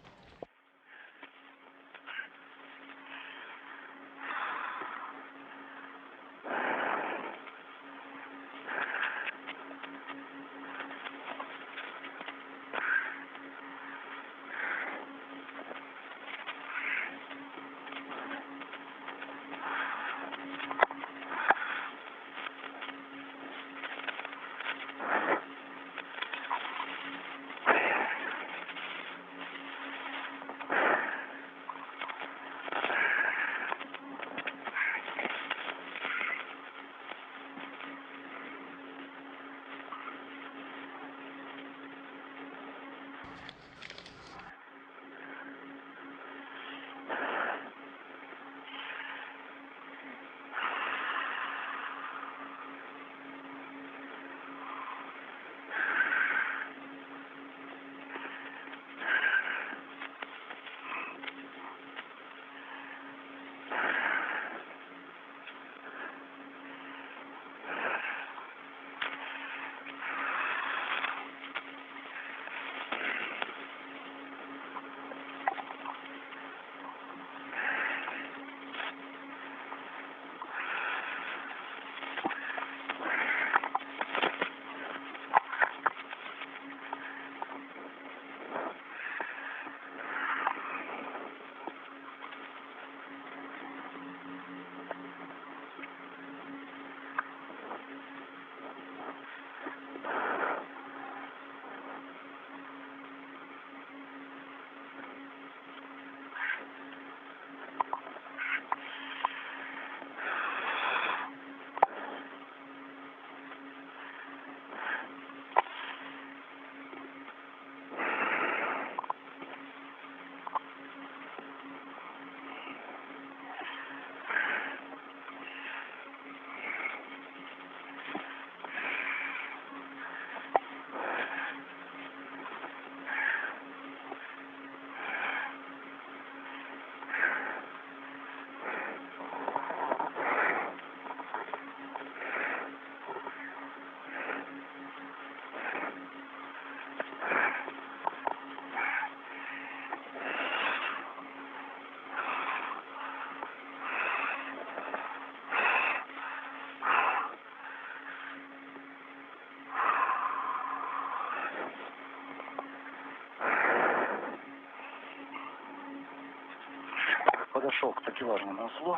Подошел к такелажному узлу.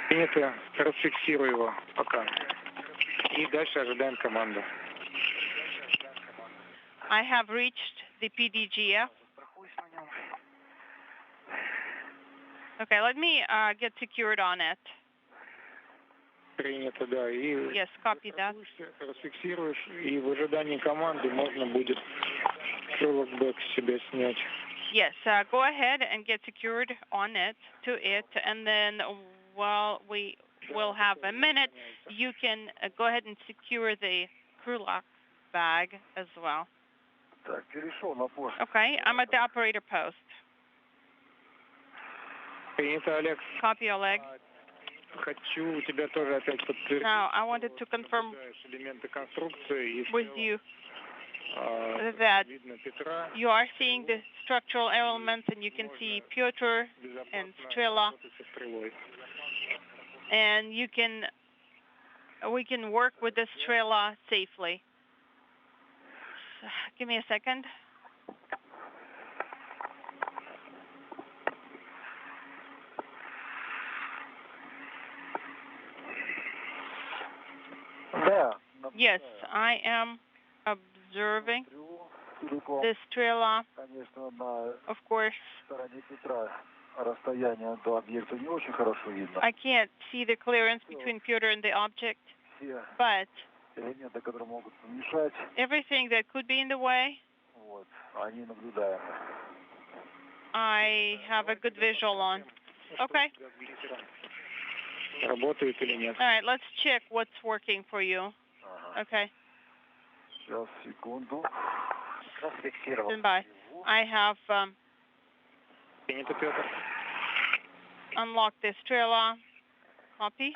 Принято. Расфиксируй его пока. И дальше ожидаем команду. I have reached the PDGF. Okay, let me get secured on it. Принято, да. И Yes, copy that. расфиксируешь, и в ожидании команды можно будет фрилокбэк с себя снять. Yes, go ahead and get secured on it, to it, and then while we will have a minute, you can go ahead and secure the crew lock bag as well. Так, перешел на пост. Okay, I'm at the operator post. Принято, Олег. Copy, Oleg. Хочу у тебя тоже опять подтвердить. Now, I wanted to confirm элементы конструкции. with you that Видно Петра. you are seeing the structural elements, and you can see Pyotr and Strela, and we can work with the Strela safely. Give me a second. Да. Yes, I am observing the Strela. Конечно, на Of course, стороне Петра расстояние до объекта не очень хорошо видно. I can't see the clearance between Pyotr and the object, Все but элементы, которые могут помешать, everything that could be in the way, вот, они наблюдаемы. I have a good visual on. Okay. Работает или нет? All right, let's check what's working for you. Ага. Okay. Сейчас, секунду. Stand by. I have Принято, Петр. unlocked the Strela. Copy.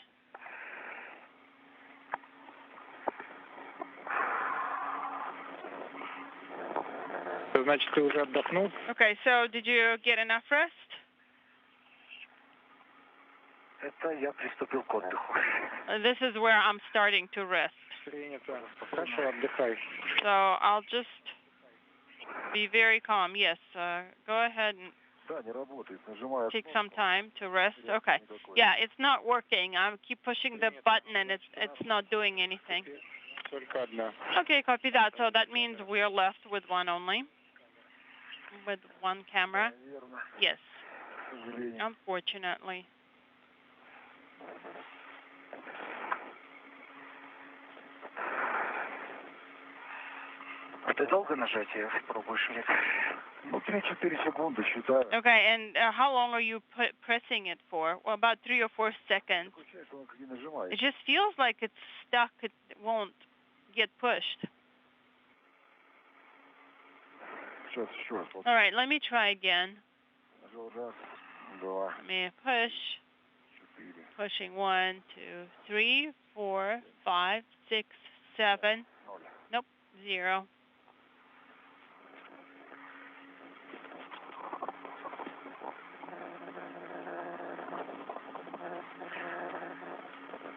Значит, ты уже отдохнул? Okay, so did you get enough rest? Это я приступил к отдыху. This is where I'm starting to rest. Принято. Хорошо, отдыхай. So I'll just be very calm. Yes, go ahead and Да, не работает. Нажимаю. take some time to rest. Okay. Yeah, it's not working. I keep pushing the button and it's not doing anything. Только одна. Okay, copy that. So that means we're left with one only. With one camera. Наверное, Yes, к сожалению. unfortunately. А ты долго нажатие пробуешь, Олег? Ну, 3-4 секунды считаю. Okay, and how long are you pressing it for? Well, about 3 or 4 seconds. Получается, он не нажимает. It just feels like it's stuck. It won't get pushed. Сейчас еще раз. Вот. All right, let me try again. Нажал раз, два, Let me push. 4. Pushing 1, 2, 3, 4, 5, 6, 7. Ноль. Nope, 0.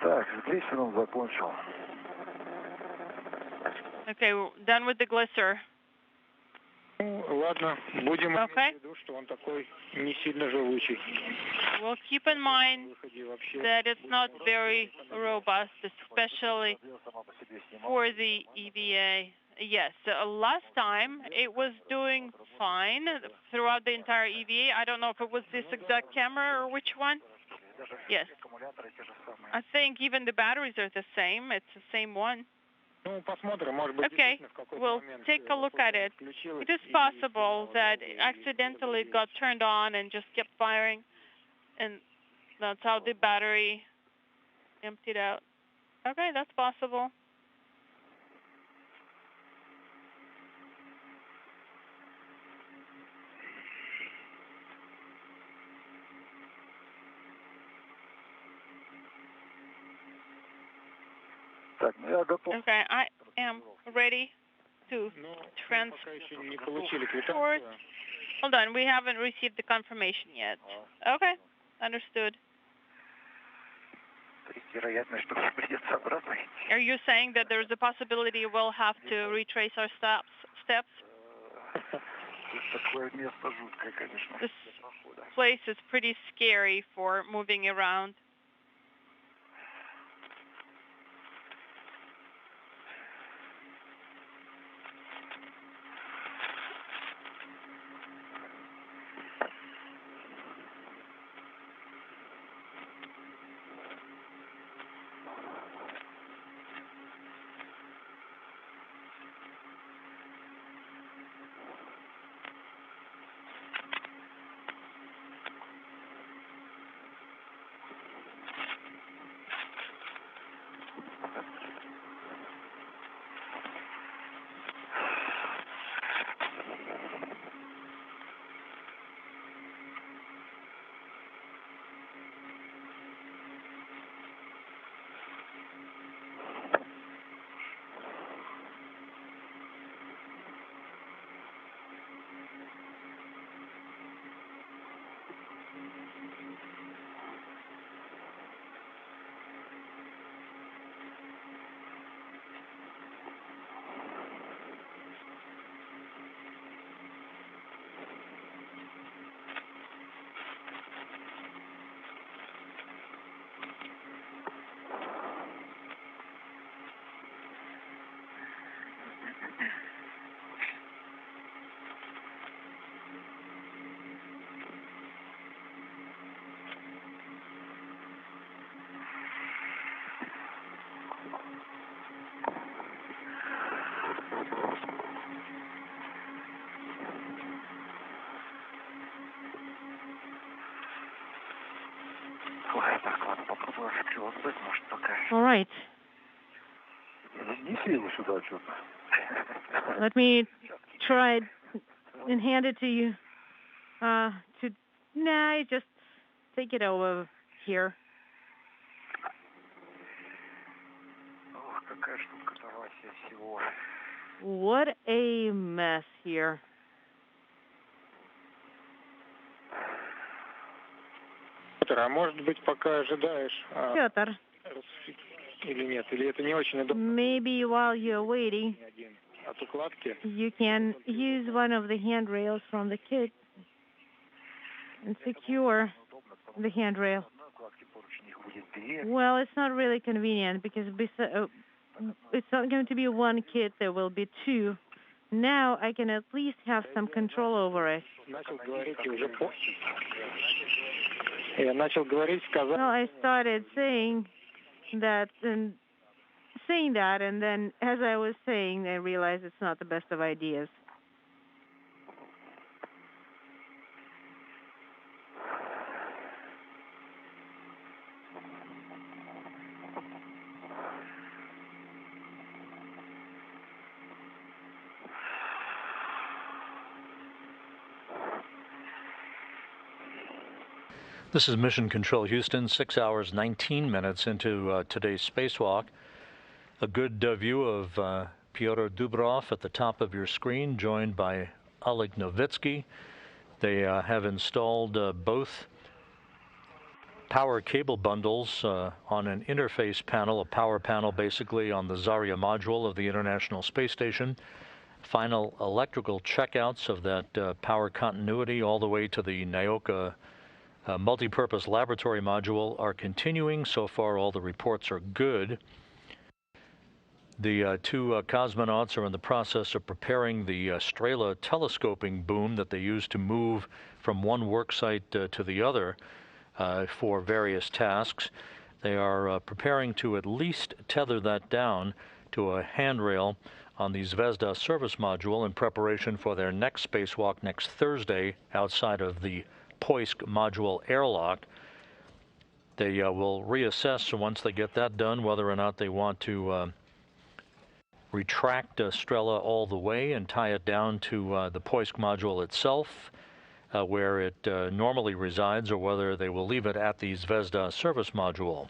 Так, с глиссером закончил. Okay, we're done with the glisser. Ну, ладно, будем иметь Okay. в виду, что он такой не сильно живучий. We'll keep in mind Выходе вообще. that it's not very robust, especially Сама по себе снимал. for the EVA. Yes, last time it was doing fine throughout the entire EVA. I don't know if it was this exact camera or which one. Даже Yes. аккумуляторы те же самые. I think even the batteries are the same. It's the same one. Ну, посмотрим, может быть, Okay, действительно в какой-то we'll момент take a look at it. включилось It is и possible сигнал that дало, it и accidentally было got turned on and just kept firing, and that's how the battery emptied out. Okay, that's possible. Так, ну я готов. Okay, I am ready to Ну, trans. пока еще не получили квитанцию. Hold on, we haven't received the confirmation yet. Okay, understood. Есть вероятность, что мне придется обратно идти. Are you saying that there's a possibility we'll have to retrace our steps? This place is pretty scary for moving around. All right. Let me try and hand it to you. Just take it over here. What a mess here. А может быть, пока ожидаешь, Pyotr, или нет, или это не очень удобно. maybe while you're waiting, От укладки. you can use one of the handrails from the kit and secure the handrail. Well, it's not really convenient because it's not going to be one kit, there will be two. Now I can at least have some control over it. Well, I started saying that, and then as I was saying, I realized it's not the best of ideas. This is Mission Control Houston, 6 hours, 19 minutes into today's spacewalk. A good view of Pyotr Dubro at the top of your screen, joined by Oleg Novitskiy. They have installed both power cable bundles on an interface panel, a power panel basically on the Zarya module of the International Space Station. Final electrical checkouts of that power continuity all the way to the Nauka multi-purpose laboratory module are continuing. So far, all the reports are good. The two cosmonauts are in the process of preparing the Strela telescoping boom that they use to move from one worksite to the other for various tasks. They are preparing to at least tether that down to a handrail on the Zvezda service module in preparation for their next spacewalk next Thursday outside of the Poisk module airlock. They will reassess once they get that done whether or not they want to retract Strela all the way and tie it down to the Poisk module itself, where it normally resides, or whether they will leave it at the Zvezda service module.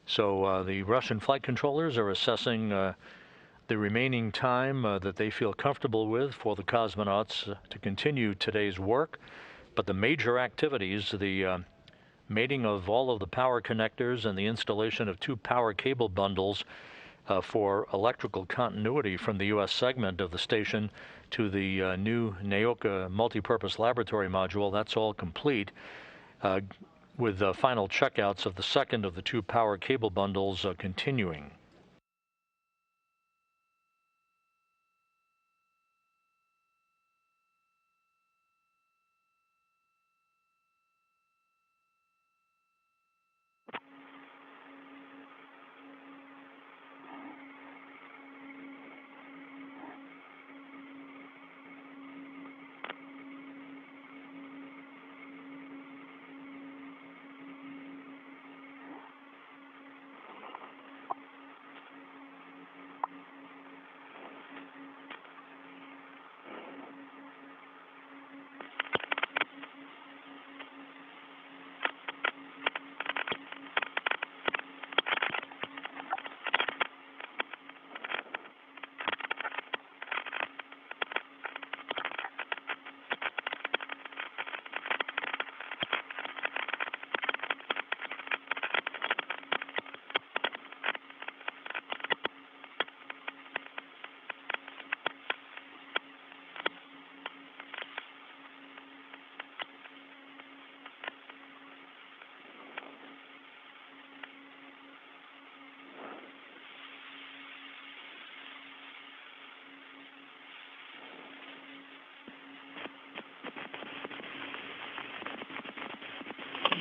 So the Russian flight controllers are assessing the remaining time that they feel comfortable with for the cosmonauts to continue today's work. But the major activities, the mating of all of the power connectors and the installation of two power cable bundles for electrical continuity from the U.S. segment of the station to the new Nauka multipurpose laboratory module. That's all complete, with the final checkouts of the second of the two power cable bundles continuing.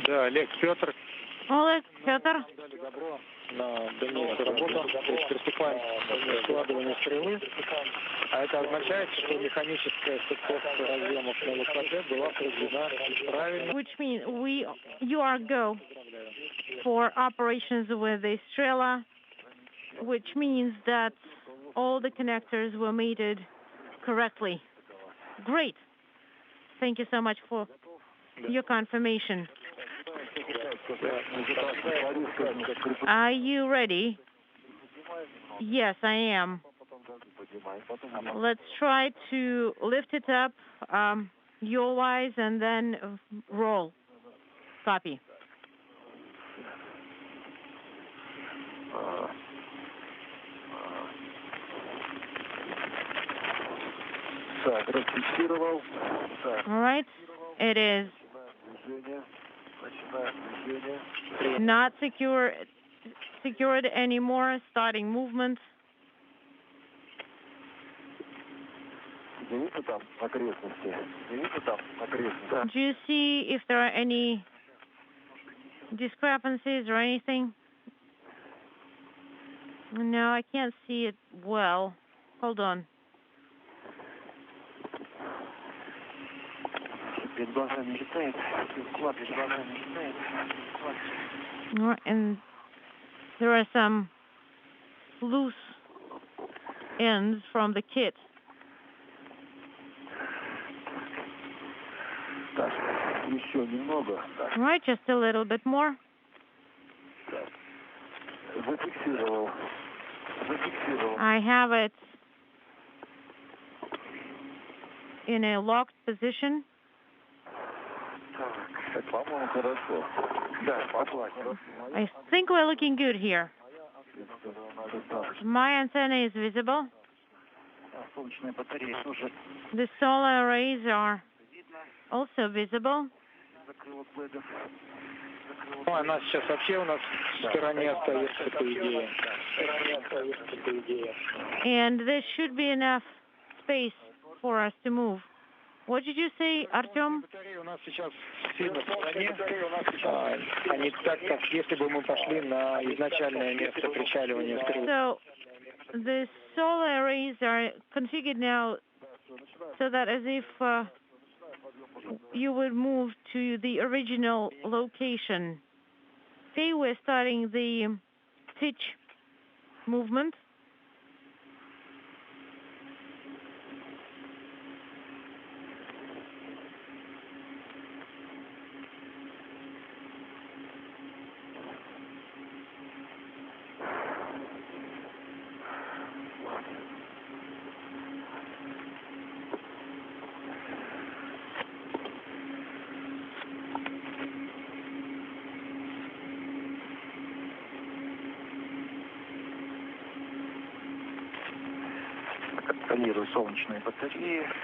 Да, Олег, Pyotr. Oleg, Pyotr. Дали добро на дальнейшую работу. То есть приступаем к складыванию стрелы. А это означает, что механическая стыковка разъемов на высоте была произведена правильно. Which means you are go for operations with the Strela, which means that all the connectors were mated correctly. Great. Thank you so much for your confirmation. Are you ready? Yes, I am. Let's try to lift it up yaw-wise and then roll. Copy. All right. It is not secured anymore. Starting movement. Do you see if there are any discrepancies or anything? No, I can't see it well. Hold on. And there are some loose ends from the kit. All right, just a little bit more. I have it in a locked position. I think we're looking good here. My antenna is visible. The solar arrays are also visible. Она сейчас вообще у нас в стороне остается, по идее. And there should be enough space for us to move. What did you say, Artyom? Батареи у нас сейчас сильно в стороне. Они так, как если бы мы пошли на изначальное место причаливания стрелы. So the solar arrays are configured now so that as if you would move to the original location. Okay, we're starting the pitch movement.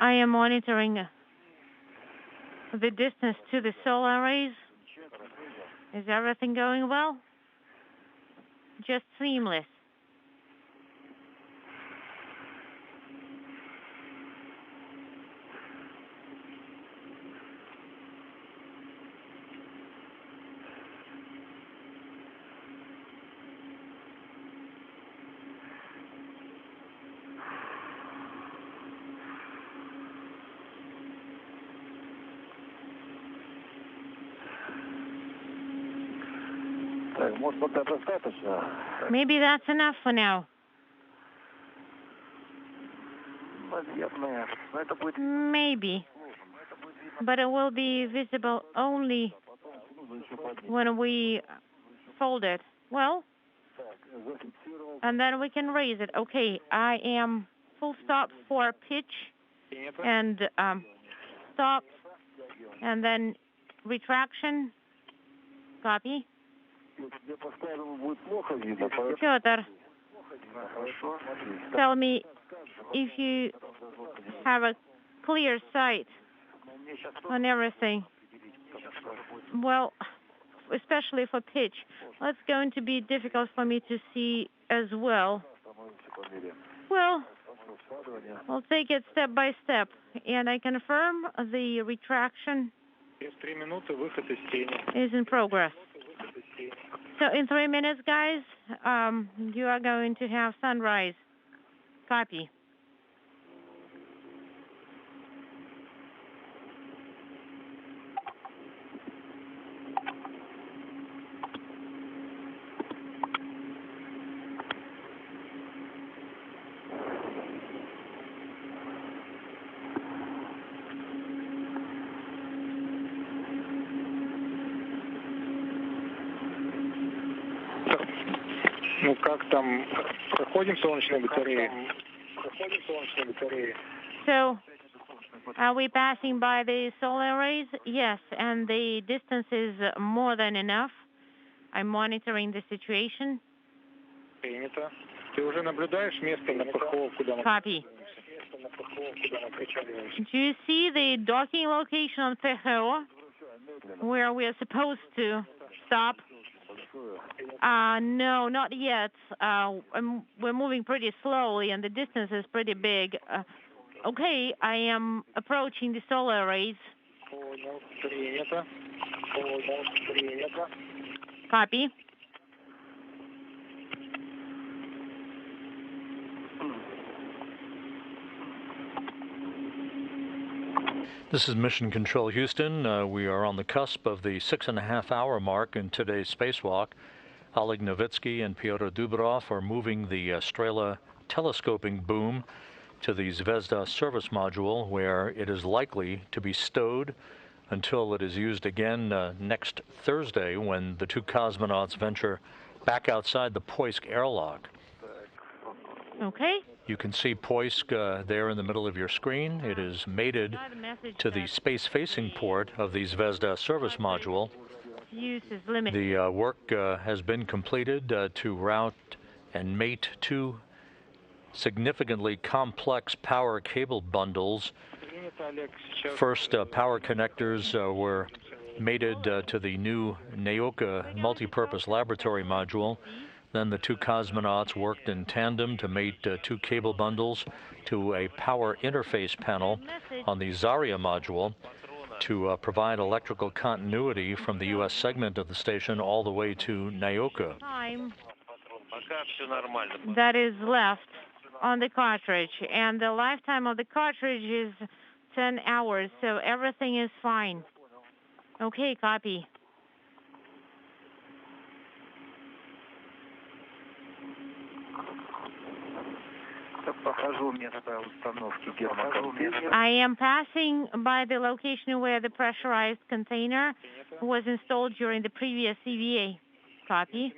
I am monitoring the distance to the solar arrays. Is everything going well? Just seamless. Maybe that's enough for now. Maybe. But it will be visible only when we fold it. Well, and then we can raise it. Okay, I am full stop for pitch and stop, and then retraction. Copy. Pyotr, tell me if you have a clear sight on everything. Well, especially for pitch. That's going to be difficult for me to see as well. Well, we'll take it step by step. And I confirm the retraction is in progress. So in 3 minutes, guys, you are going to have sunrise. Copy. Ну как там, проходим солнечные батареи? So, are we passing by the solar arrays? Yes, and the distance is more than enough. I'm monitoring the situation. Принято. Ты уже наблюдаешь место на ПХО, куда мы... Copy. Do you see the docking location on PHO, where we are supposed to stop? No, not yet. We're moving pretty slowly, and the distance is pretty big. Okay, I am approaching the solar arrays. Copy. This is Mission Control Houston. We are on the cusp of the 6.5-hour mark in today's spacewalk. Oleg Novitskiy and Pyotr Dubro are moving the Strela telescoping boom to the Zvezda service module, where it is likely to be stowed until it is used again next Thursday, when the two cosmonauts venture back outside the Poisk airlock. Okay. You can see Poisk there in the middle of your screen. It is mated to the space-facing port of the Zvezda service module. Use is limited. The work has been completed to route and mate two significantly complex power cable bundles. First, power connectors were mated to the new Nauka multipurpose laboratory module. Then the two cosmonauts worked in tandem to mate two cable bundles to a power interface panel on the Zarya module to provide electrical continuity from the U.S. segment of the station all the way to Nauka. Time that is left on the cartridge, and the lifetime of the cartridge is 10 hours, so everything is fine. Okay, copy. I am passing by the location where the pressurized container was installed during the previous CVA. Copy.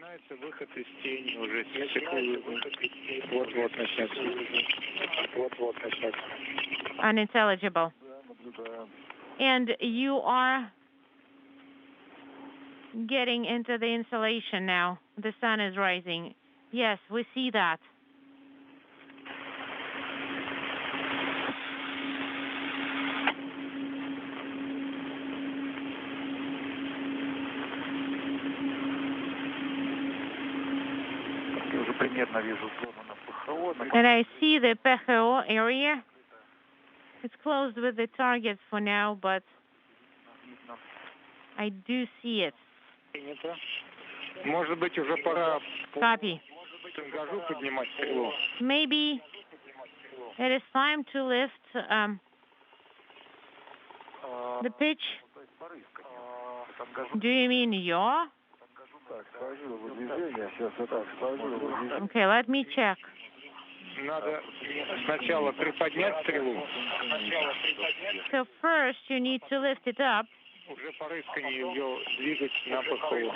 Unintelligible. And you are getting into the installation now. The sun is rising. Yes, we see that. And I see the PHO area. It's closed with the targets for now, but I do see it. Может быть, уже пора Copy. тангажу поднимать стрелу. Maybe it is time to lift the pitch. Do you mean yaw? Okay, let me check. Надо сначала приподнять стрелу. So first you need to lift it up. Уже по рысканию ее двигать на ПХО.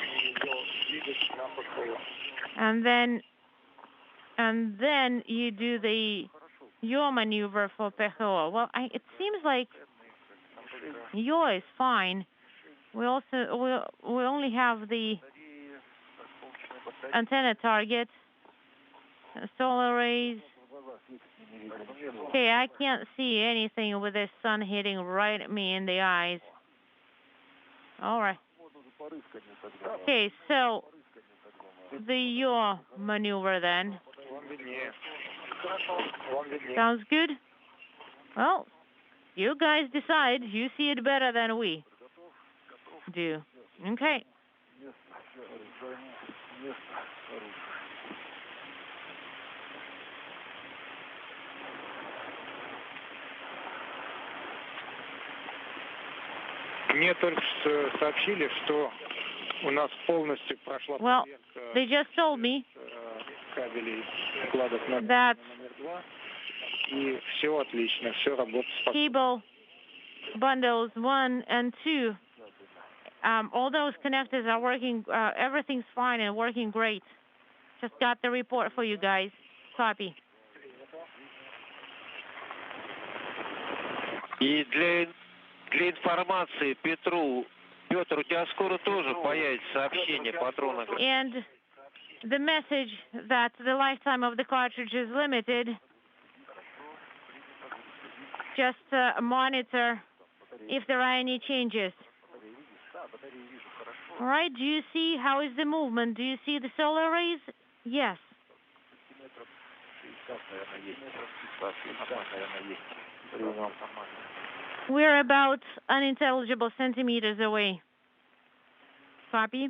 And then you do the yaw maneuver for PHO. Well, it seems like yaw is fine. We only have the antenna target, solar rays. Okay, I can't see anything with the sun hitting right at me in the eyes. All right. Okay, so the yaw maneuver then. Sounds good? Well, you guys decide. You see it better than we do. Okay. Мне только сообщили, что у нас полностью прошла проверка they just told me кабелей складов номер that 2, и все отлично, все работает спокойно. Cable bundles 1 and 2, all those connectors are working, everything's fine and working great. Just got the report for you guys. Copy. И для информации Петру, Петр, у тебя скоро тоже появится сообщение патрона. And the message that the lifetime of the cartridge is limited. Just monitor if there are any changes. All right, do you see how is the movement? Do you see the solar rays? Yes. We're about unintelligible centimeters away. Copy.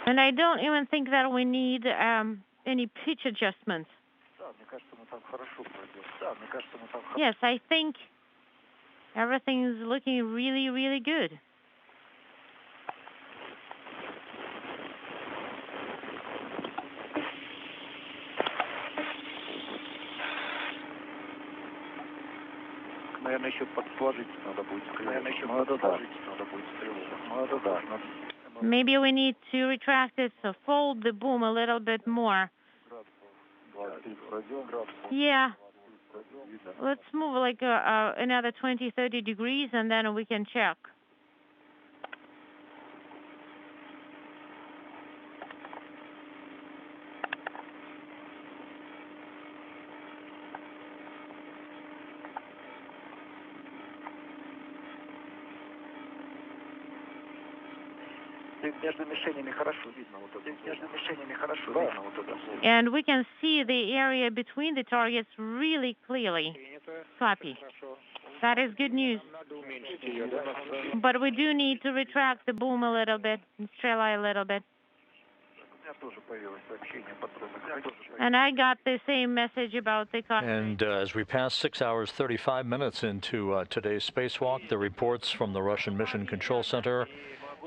And I don't even think that we need any pitch adjustments. Yes, I think everything is looking really, really good. Наверное, еще подложить надо будет. Maybe we need to retract it, so fold the boom a little bit more. Yeah. Let's move like another 20, 30 degrees, and then we can check. And we can see the area between the targets really clearly. Copy. That is good news. But we do need to retract the boom a little bit and strela a little bit. And I got the same message about the car. And as we pass 6 hours, 35 minutes into today's spacewalk, the reports from the Russian Mission Control Center,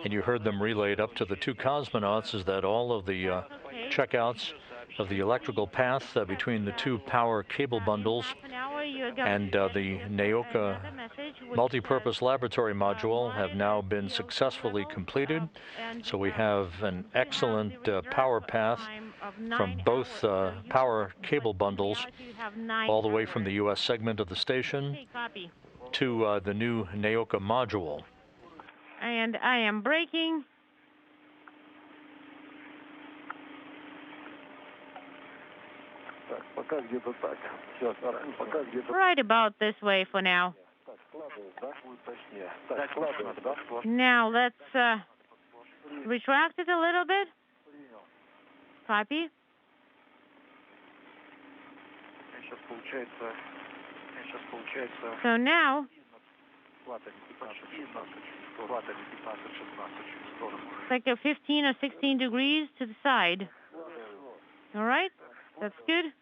and you heard them relayed up to the two cosmonauts, is that all of the checkouts of the electrical path between the two power cable bundles and the Nauka multipurpose laboratory module have now been successfully completed. So we have an excellent power path from both power cable bundles all the way from the U.S. segment of the station to the new Nauka module. And I am braking. Right about this way for now. Now let's retract it a little bit. Copy. So now, it's like a 15 or 16 degrees to the side. All right, that's good.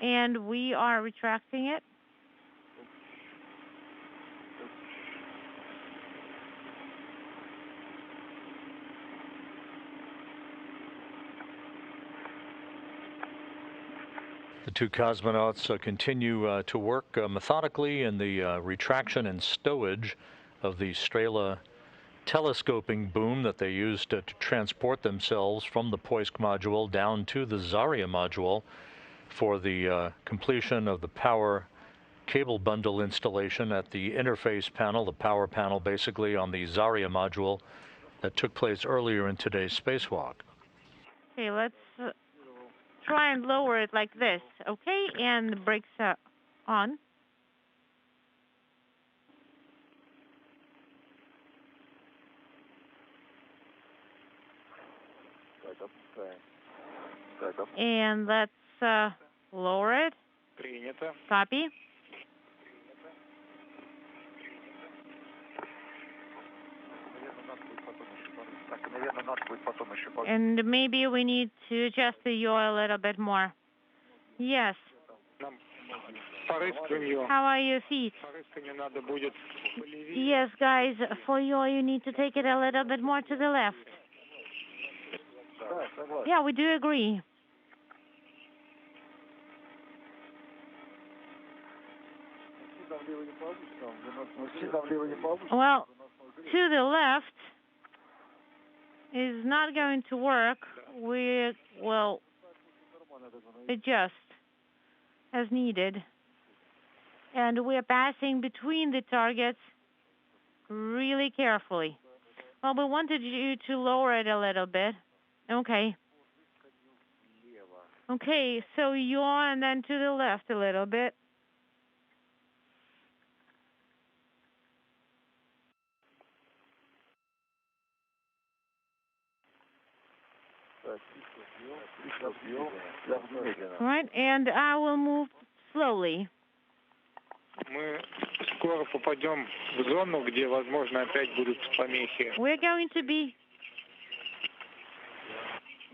And we are retracting it. The two cosmonauts continue to work methodically in the retraction and stowage of the Strela telescoping boom that they used to transport themselves from the Poisk module down to the Zarya module for the completion of the power cable bundle installation at the interface panel, the power panel basically on the Zarya module that took place earlier in today's spacewalk. Okay, let's try and lower it like this, okay? And the brakes are on. And let's lower it. Copy. And maybe we need to adjust the yaw a little bit more. Yes. How are your feet? Yes, guys, for yaw you need to take it a little bit more to the left. Yeah, we do agree. Well, to the left is not going to work. We will adjust as needed. And we're passing between the targets really carefully. Well, we wanted you to lower it a little bit. Okay. Okay, so yaw and then to the left a little bit. All right, and I will move slowly. We're going to be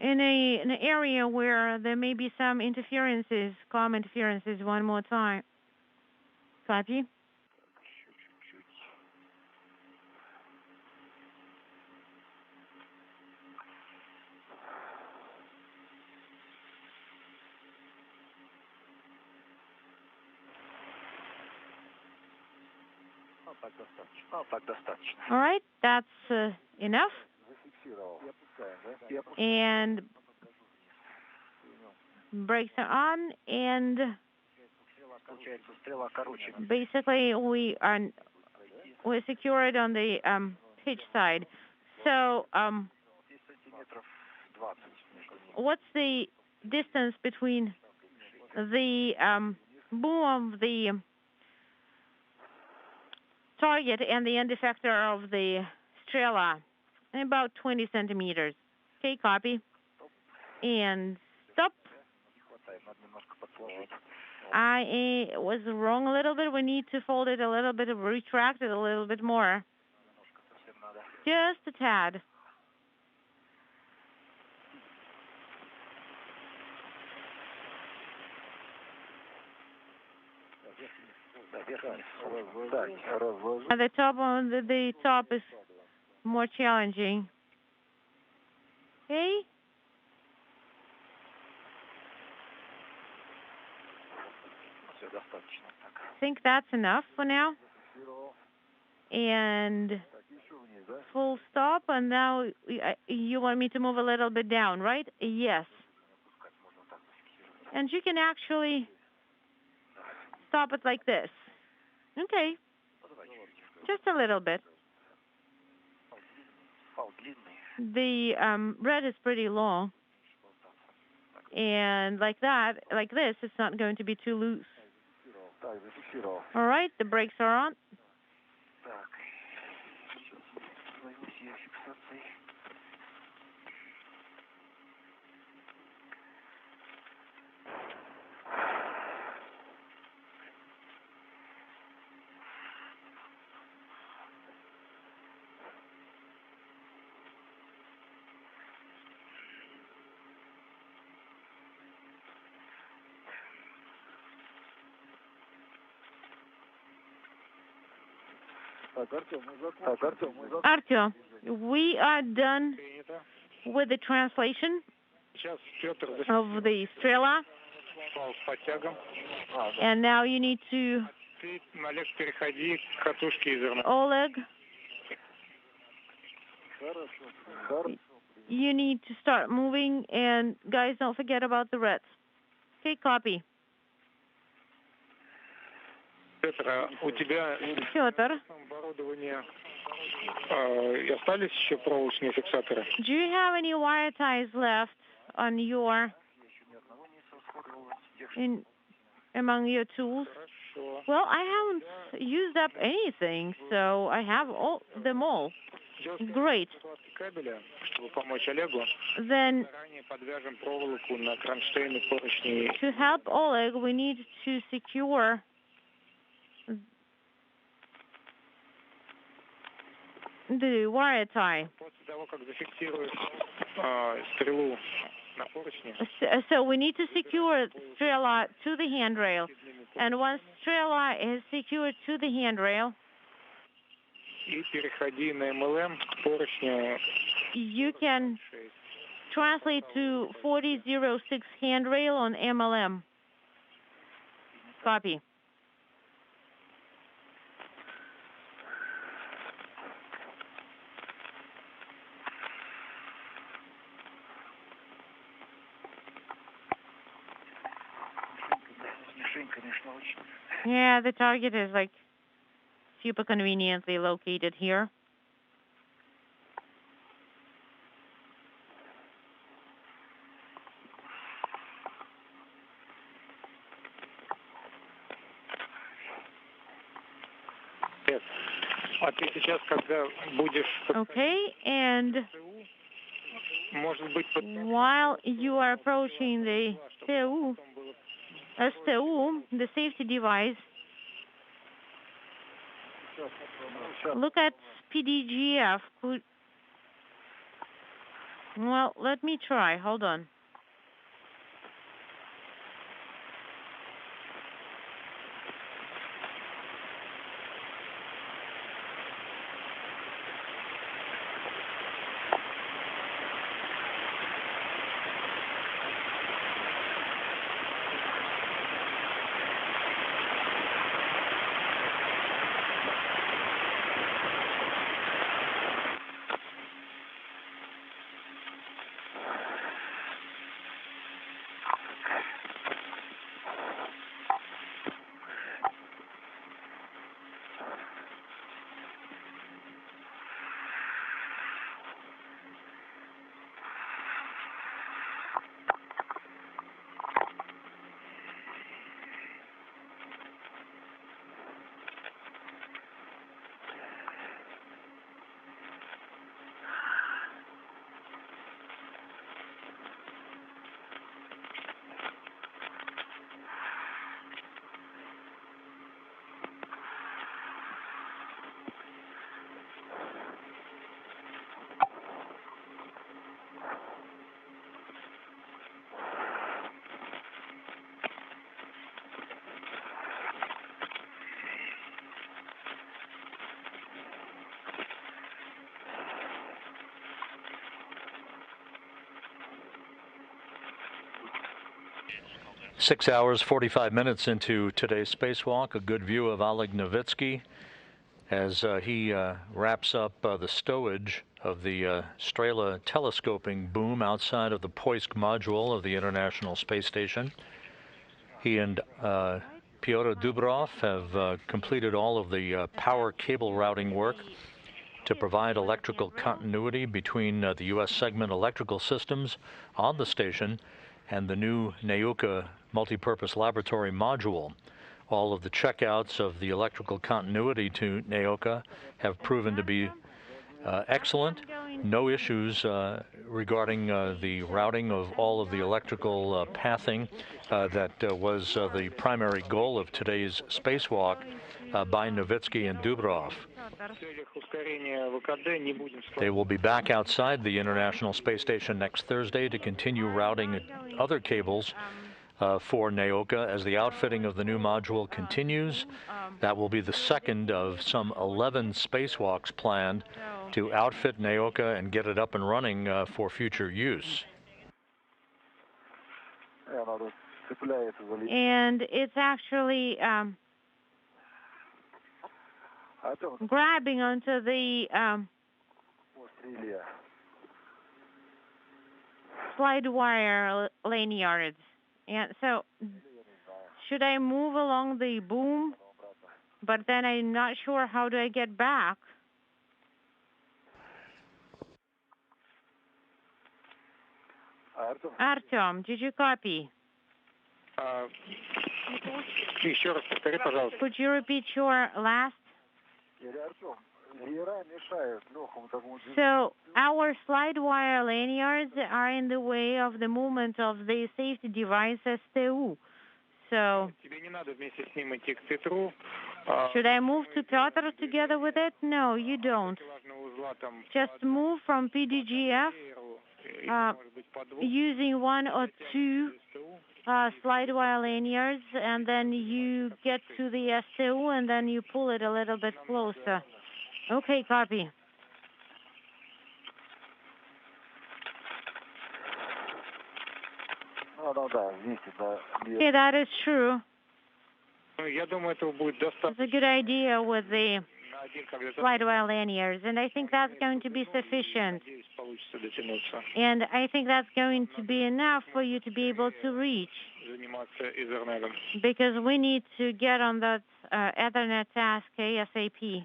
in an area where there may be some interferences, comm interferences, one more time. Copy. All right, that's enough. And brakes are on, and basically we're secured on the pitch side. So what's the distance between the boom of the target and the end effector of the Strela? About 20 centimeters. Okay, copy. And stop. I was wrong a little bit. We need to fold it a little bit, retract it a little bit more. Just a tad. At the top, the top is more challenging. Okay. I think that's enough for now. And full stop. And now you want me to move a little bit down, right? Yes. And you can actually stop it like this. Okay. Just a little bit. The red is pretty long. And like that, like this, it's not going to be too loose. All right, the brakes are on. Artyom, we are done with the translation of the Strela. And now you need to... Oleg, you need to start moving, and guys, don't forget about the reds. Okay, copy. Pyotr, do you have any wire ties left on your, among your tools? Well, I haven't used up anything, so I have them all. Great. Then, to help Oleg, we need to secure the wire tie. So we need to secure Strela to the handrail. And once Strela is secured to the handrail, you can translate to 4006 handrail on MLM. Copy. Yeah, the target is like super conveniently located here. Okay, and while you are approaching the STU, the safety device, look at PDGF. Well, let me try. Hold on. Six hours, 45 minutes into today's spacewalk, a good view of Oleg Novitskiy as he wraps up the stowage of the Strela telescoping boom outside of the Poisk module of the International Space Station. He and Pyotr Dubro have completed all of the power cable routing work to provide electrical continuity between the U.S. segment electrical systems on the station and the new Nauka multipurpose laboratory module. All of the checkouts of the electrical continuity to Nauka have proven to be excellent. No issues regarding the routing of all of the electrical pathing that was the primary goal of today's spacewalk by Novitskiy and Dubro. They will be back outside the International Space Station next Thursday to continue routing other cables for Nauka as the outfitting of the new module continues. That will be the second of some 11 spacewalks planned to outfit Nauka and get it up and running for future use. And it's actually grabbing onto the slide wire lanyards. And so should I move along the boom? But then I'm not sure how do I get back. Artem, did you copy? Could you repeat your last? So our slide wire lanyards are in the way of the movement of the safety device STU. So should I move to Pyotr together with it? No, you don't. Just move from PDGF using one or two slide wire lanyards, and then you get to the STU, and then you pull it a little bit closer. Okay, copy. Yeah, that is true. It's a good idea with the slide wire lanyards, and I think that's going to be sufficient. And I think that's going to be enough for you to be able to reach, because we need to get on that Ethernet task ASAP.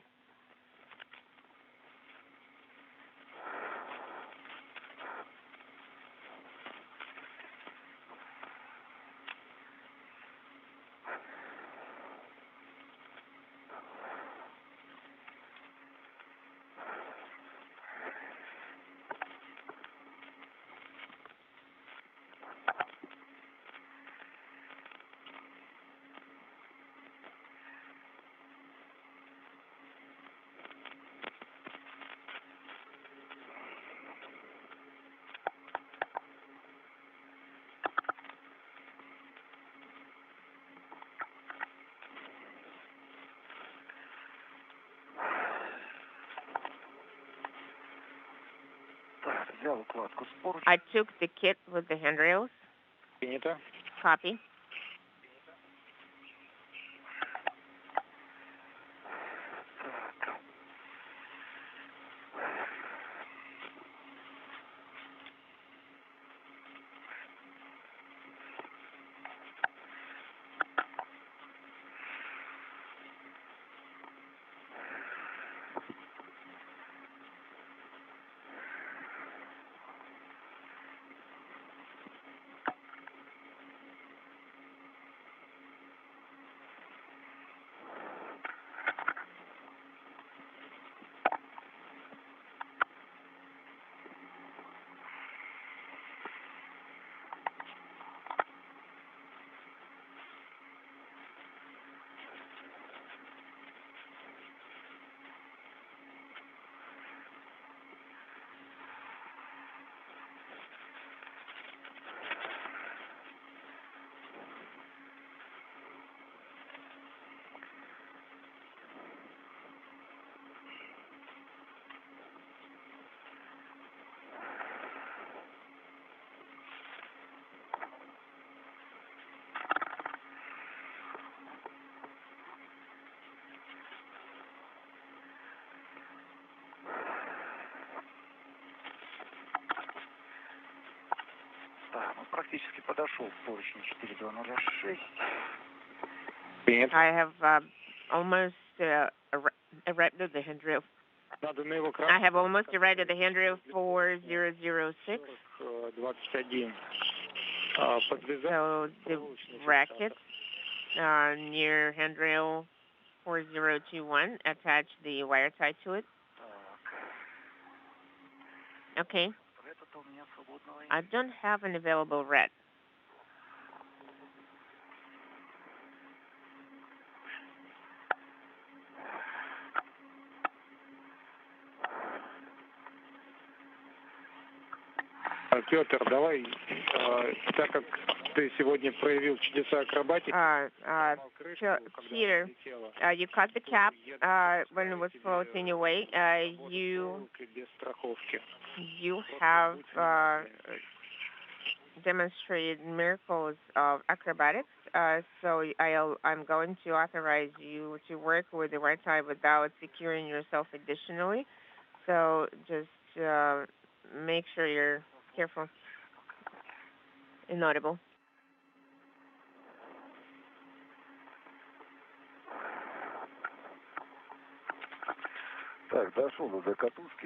I took the kit with the handrails. Copy. Практически подошел к поручню 4206. I have almost arrived at the handrail. I have almost arrived at the handrail 4006. So the bracket near handrail 4021, attach the wire tie to it. Okay. I don't have an available red. Петр, давай, так как ты сегодня проявил чудеса акробатики. Peter, you cut the cap when it was floating away. You have demonstrated miracles of acrobatics. So I'm going to authorize you to work with the right side without securing yourself additionally. So just make sure you're careful. Inaudible.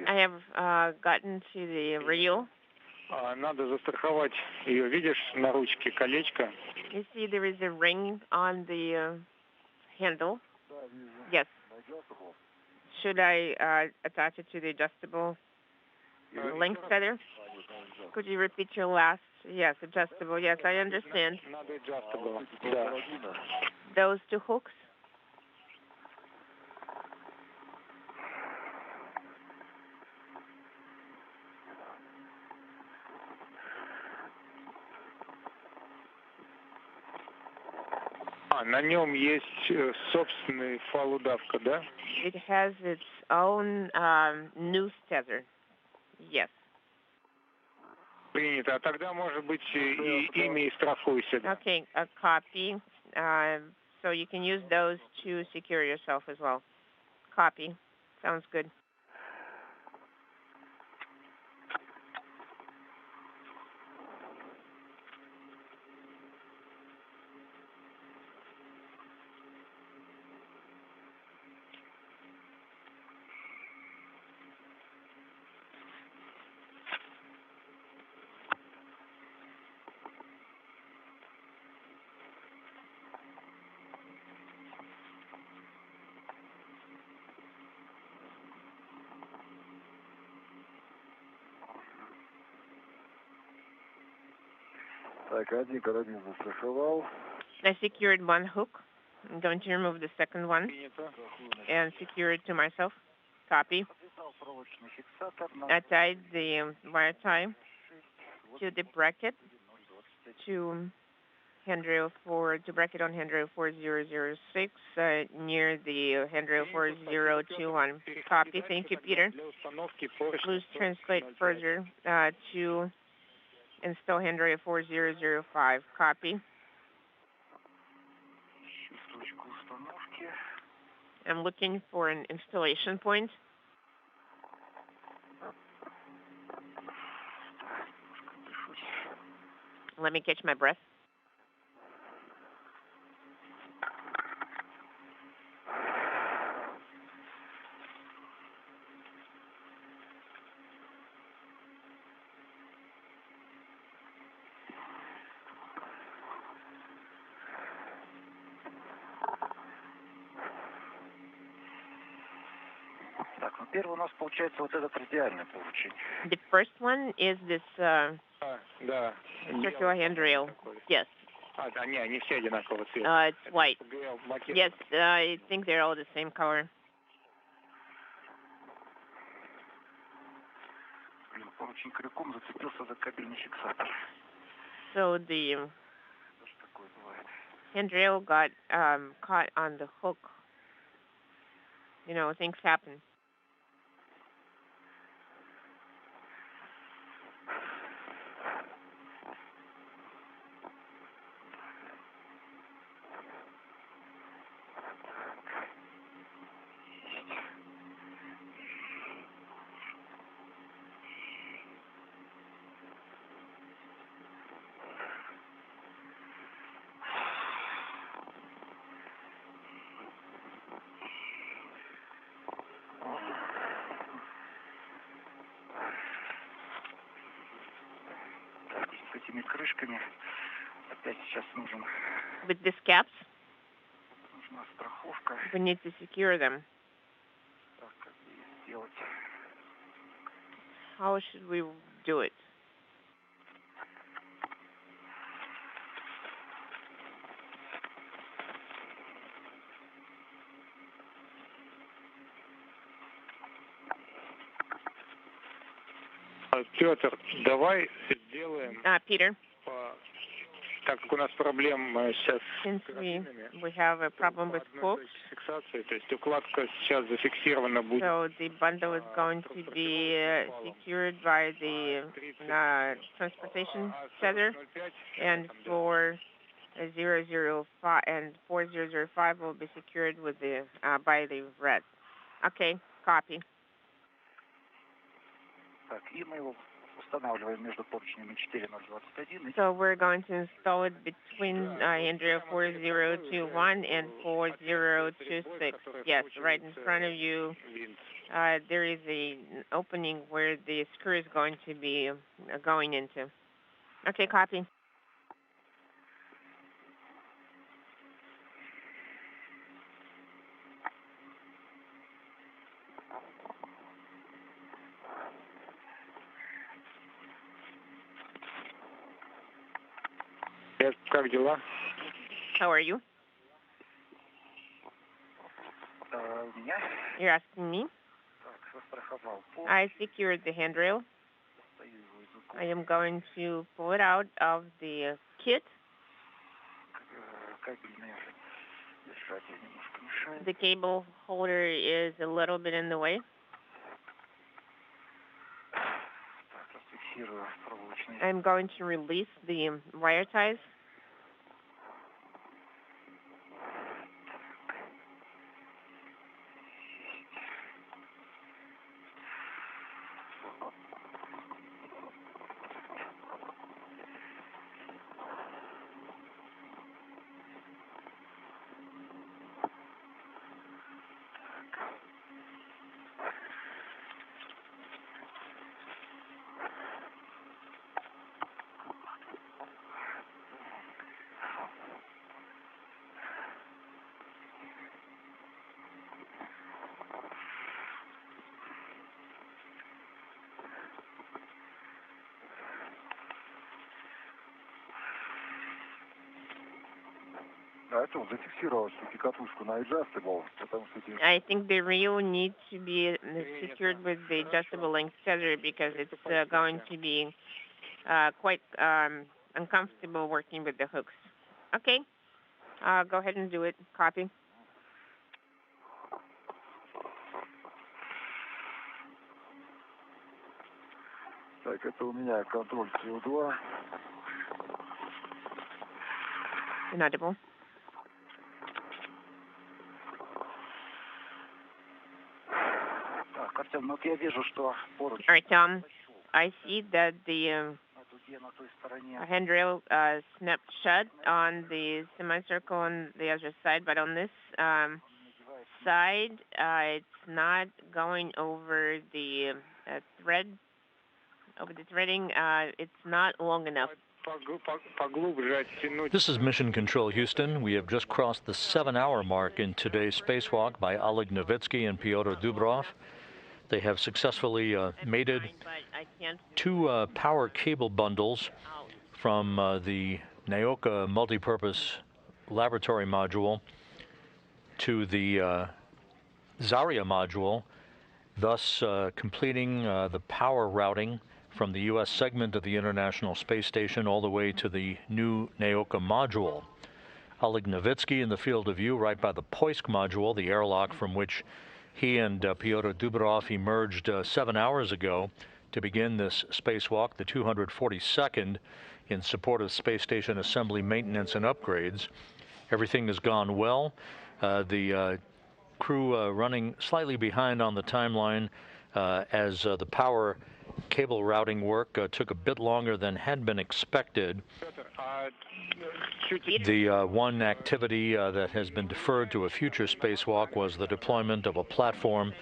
I have gotten to the reel. Надо застраховать ее. Видишь, на ручке колечко? You see there is a ring on the handle? Yes. Should I attach it to the adjustable link feather? Could you repeat your last? Yes, adjustable. Yes, I understand. Надо adjustable. Да. Those two hooks? На нем есть собственный фал-удавка, да? It has its own noose tether. Yes. Принято. А тогда, может быть, и ими и страхуйся. Okay, a copy. So you can use those to secure yourself as well. Copy. Sounds good. I secured one hook. I'm going to remove the second one and secure it to myself. Copy. I tied the wire tie to the bracket to bracket on handrail 4006 near the handrail 4021. Copy. Thank you, Peter. Please translate further to install handrail 4005. Copy. I'm looking for an installation point. Let me catch my breath. The first one is this circular handrail. Yes. It's white. Yes, I think they're all the same color. So the handrail got caught on the hook. You know, things happen. этими крышками. Опять сейчас нужен. With these caps, Нужна страховка. we need to secure them. Так, как ее сделать? How should we do it? Петр, давай сделаем, Peter, так как у нас проблема сейчас since с we карабинами, have a problem with по одной hooks, точке фиксации, то есть укладка сейчас зафиксирована будет. so the bundle is going to be secured by the transportation tether, and 4005 and 4005 will be secured with the by the red. Okay, copy. Так, и мы его устанавливаем между поручнями 4021 и So we're going to install it between handrail 4021 and 4026. Yes, right in front of you. There is an opening where the screw is going to be going into. Okay, copy. Как дела? How are you? у меня. You're asking me? Так, застраховал пол. I secured the handrail. Достаю его из узла. I am going to pull it out of the kit. Кабельное держатель немножко мешает. The cable holder is a little bit in the way. Так, расфиксирую проволочные. I'm going to release the wire ties. Да, это он зафиксировал все-таки катушку на adjustable, потому что эти... I think the reel needs to be secured with the adjustable length tether because it's going to be quite uncomfortable working with the hooks. Okay, go ahead and do it. Copy. Так, это у меня контроль CO2. Inaudible. Так, Артем, ну вот я вижу, что поруч... All right, I see that the на той стороне. handrail snapped shut on the semicircle on the other side, but on this side, it's not going over the thread, over the threading. It's not long enough. This is Mission Control Houston. We have just crossed the 7-hour mark in today's spacewalk by Oleg Novitskiy and Pyotr Dubro. They have successfully mated 2 power cable bundles from the Nauka multipurpose laboratory module to the Zarya module, thus completing the power routing from the U.S. segment of the International Space Station all the way to the new Nauka module. Oleg Novitskiy in the field of view right by the Poisk module, the airlock from which he and Pyotr Dubro emerged 7 hours ago to begin this spacewalk, the 242nd, in support of space station assembly, maintenance, and upgrades. Everything has gone well. The crew running slightly behind on the timeline as the power cable routing work took a bit longer than had been expected. The one activity that has been deferred to a future spacewalk was the deployment of a platform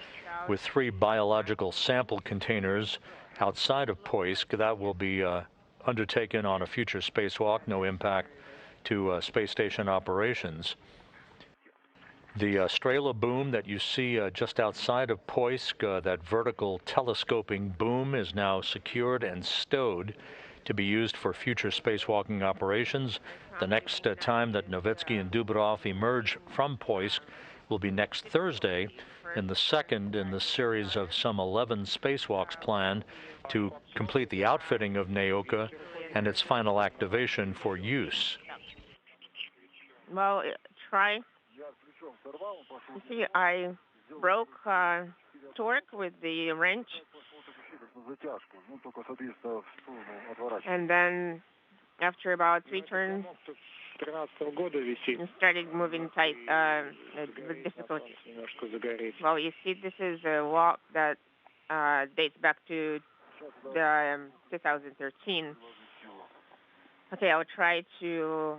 with 3 biological sample containers outside of Poisk. That will be undertaken on a future spacewalk, no impact to space station operations. The Strela boom that you see just outside of Poisk, that vertical telescoping boom, is now secured and stowed to be used for future spacewalking operations. The next time that Novitskiy and Dubro emerge from Poisk will be next Thursday, in the second in the series of some 11 spacewalks planned to complete the outfitting of Nauka and its final activation for use. Well, try. You see, I broke torque with the wrench, and then after about 3 turns, it started moving tight with difficulty. Well, you see, this is a walk that dates back to the 2013. Okay, I'll try to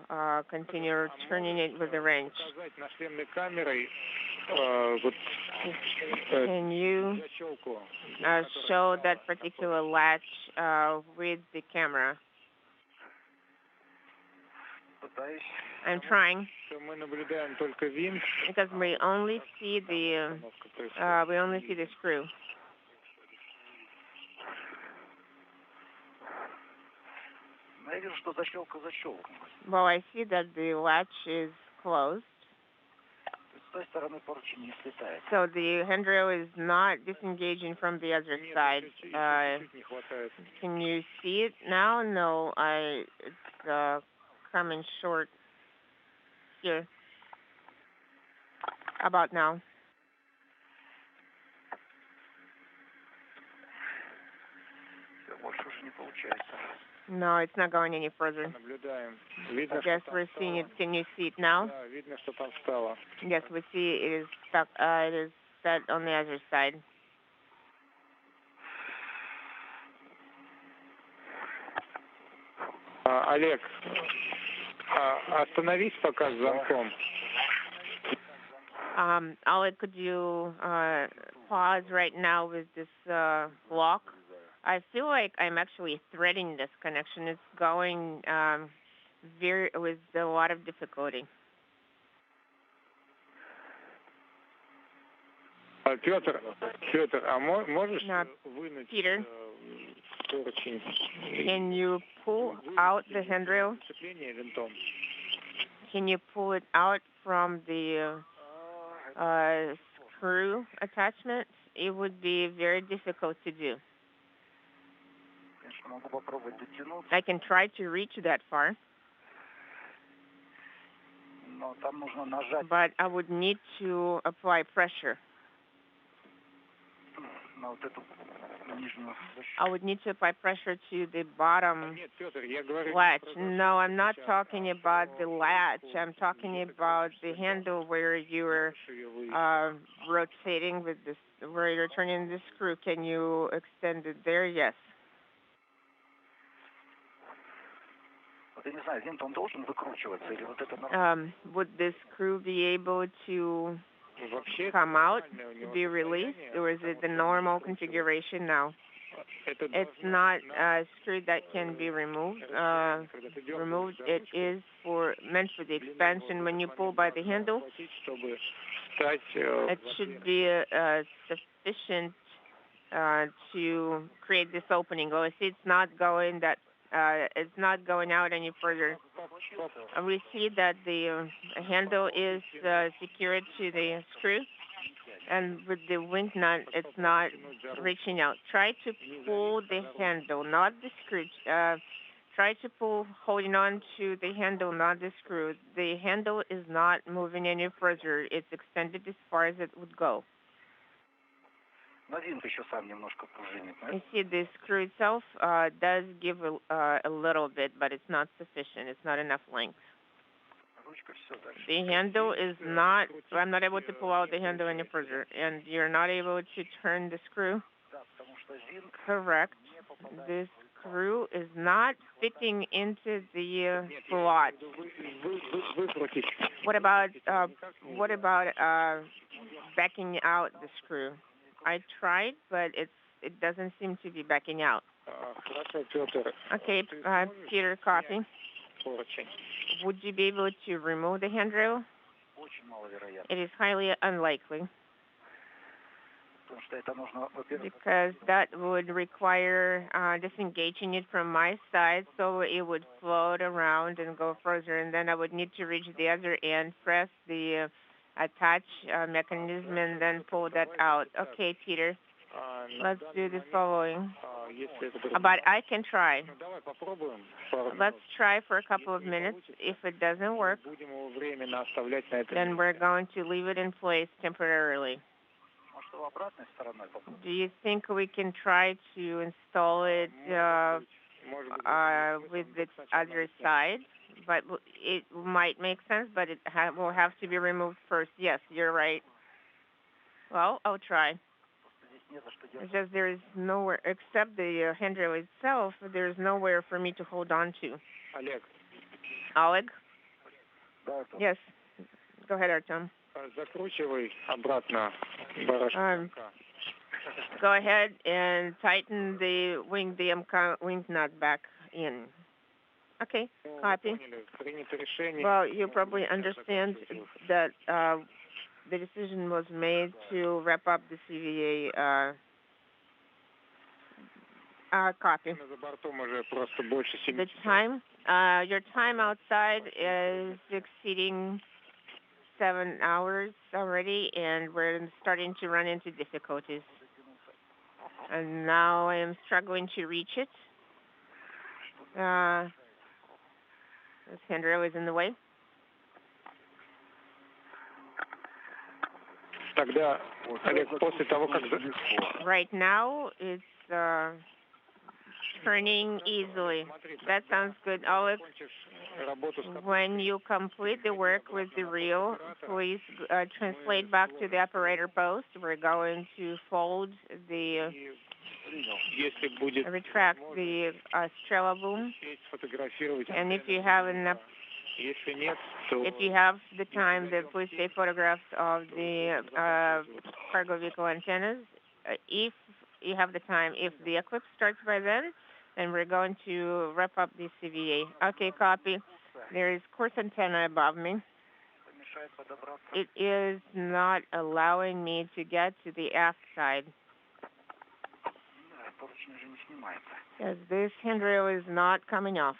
continue turning it with the wrench. Can you show that particular latch with the camera? I'm trying, because we only see the screw. Well, I see that the latch is closed. So the handrail is not disengaging from the other side. Can you see it now? No, it's coming short here. How about now? No, it's not going any further. I guess we're seeing it. Can you see it now? Yes, we see it is stuck. It is set on the other side. Oleg, остановись пока с замком. Oleg, could you pause right now with this lock? I feel like I'm actually threading this connection. It's going with a lot of difficulty. Pyotr, можешь вынуть Peter, can you pull out the handrail? Can you pull it out from the screw attachment? It would be very difficult to do. I can try to reach that far, but I would need to apply pressure. I would need to apply pressure to the bottom latch. No, I'm not talking about the latch. I'm talking about the handle where you're rotating with this, where you're turning the screw. Can you extend it there? Yes. Would the screw be able to come out, be released, or is it the normal configuration now? It's not a screw that can be removed. It is meant for the expansion. When you pull by the handle, it should be sufficient to create this opening. Oh, I see it's not going out any further. We see that the handle is secured to the screw, and with the wing nut, it's not reaching out. Try to pull the handle, not the screw. Try to pull, holding on to the handle, not the screw. The handle is not moving any further. It's extended as far as it would go. You see, the screw itself does give a little bit, but it's not sufficient. It's not enough length. The handle is not, I'm not able to pull out the handle any further, and you're not able to turn the screw. Correct. The screw is not fitting into the slot. What about backing out the screw? I tried, but it's it doesn't seem to be backing out. Хорошо, Петр. Okay, Peter, copy. Would you be able to remove the handrail? It is highly unlikely, because that would require disengaging it from my side, so it would float around and go further, and then I would need to reach the other end, press the attach mechanism, and then pull that out. Okay, Peter, let's do the following. But I can try. Let's try for a couple of minutes. If it doesn't work, then we're going to leave it in place temporarily. Do you think we can try to install it with the other side? But it might make sense, but it will have to be removed first. Yes, you're right. Well, I'll try. It's just there is nowhere, except the handrail itself, there's nowhere for me to hold on to. Oleg? Yes. Go ahead, Artem. Go ahead and tighten the wing nut back in. Okay, copy. Well, you probably understand that the decision was made to wrap up the CVA copy. The time, your time outside is exceeding 7 hours already, and we're starting to run into difficulties. And now I am struggling to reach it. This handrail is in the way. Right now, it's turning easily. That sounds good, Oleg. When you complete the work with the reel, please translate back to the operator post. We're going to fold the, retract the Strela boom. And if you have enough, if you have the time, then please take photographs of the cargo vehicle antennas. If you have the time, if the eclipse starts by then we're going to wrap up the CVA. Okay, copy. There is course antenna above me. It is not allowing me to get to the aft side. Yes, this handrail is not coming off.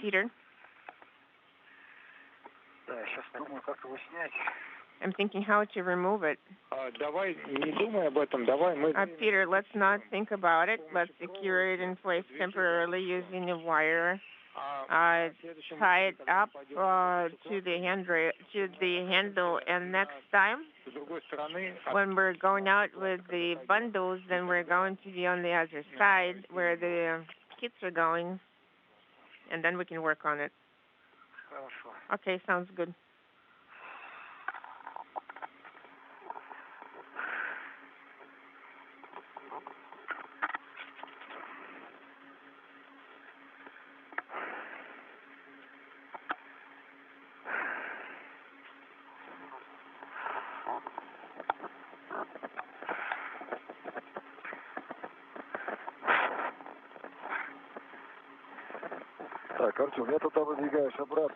Peter? I'm thinking how to remove it. Peter, let's not think about it. Let's secure it in place temporarily using a wire. Tie it up to the handle, and next time, when we're going out with the bundles, then we're going to be on the other side where the kits are going, and then we can work on it. Okay, sounds good.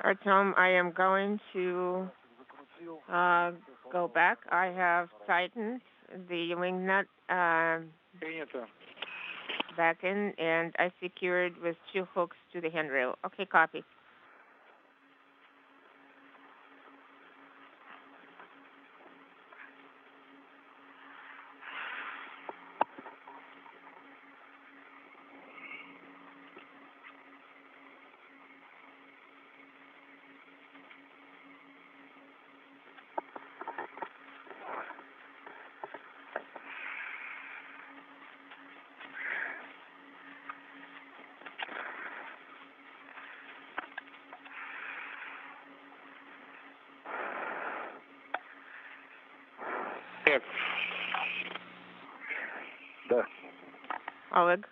Artem, I am going to go back. I have tightened the wing nut back in, and I secured with 2 hooks to the handrail. Okay, copy. Oleg?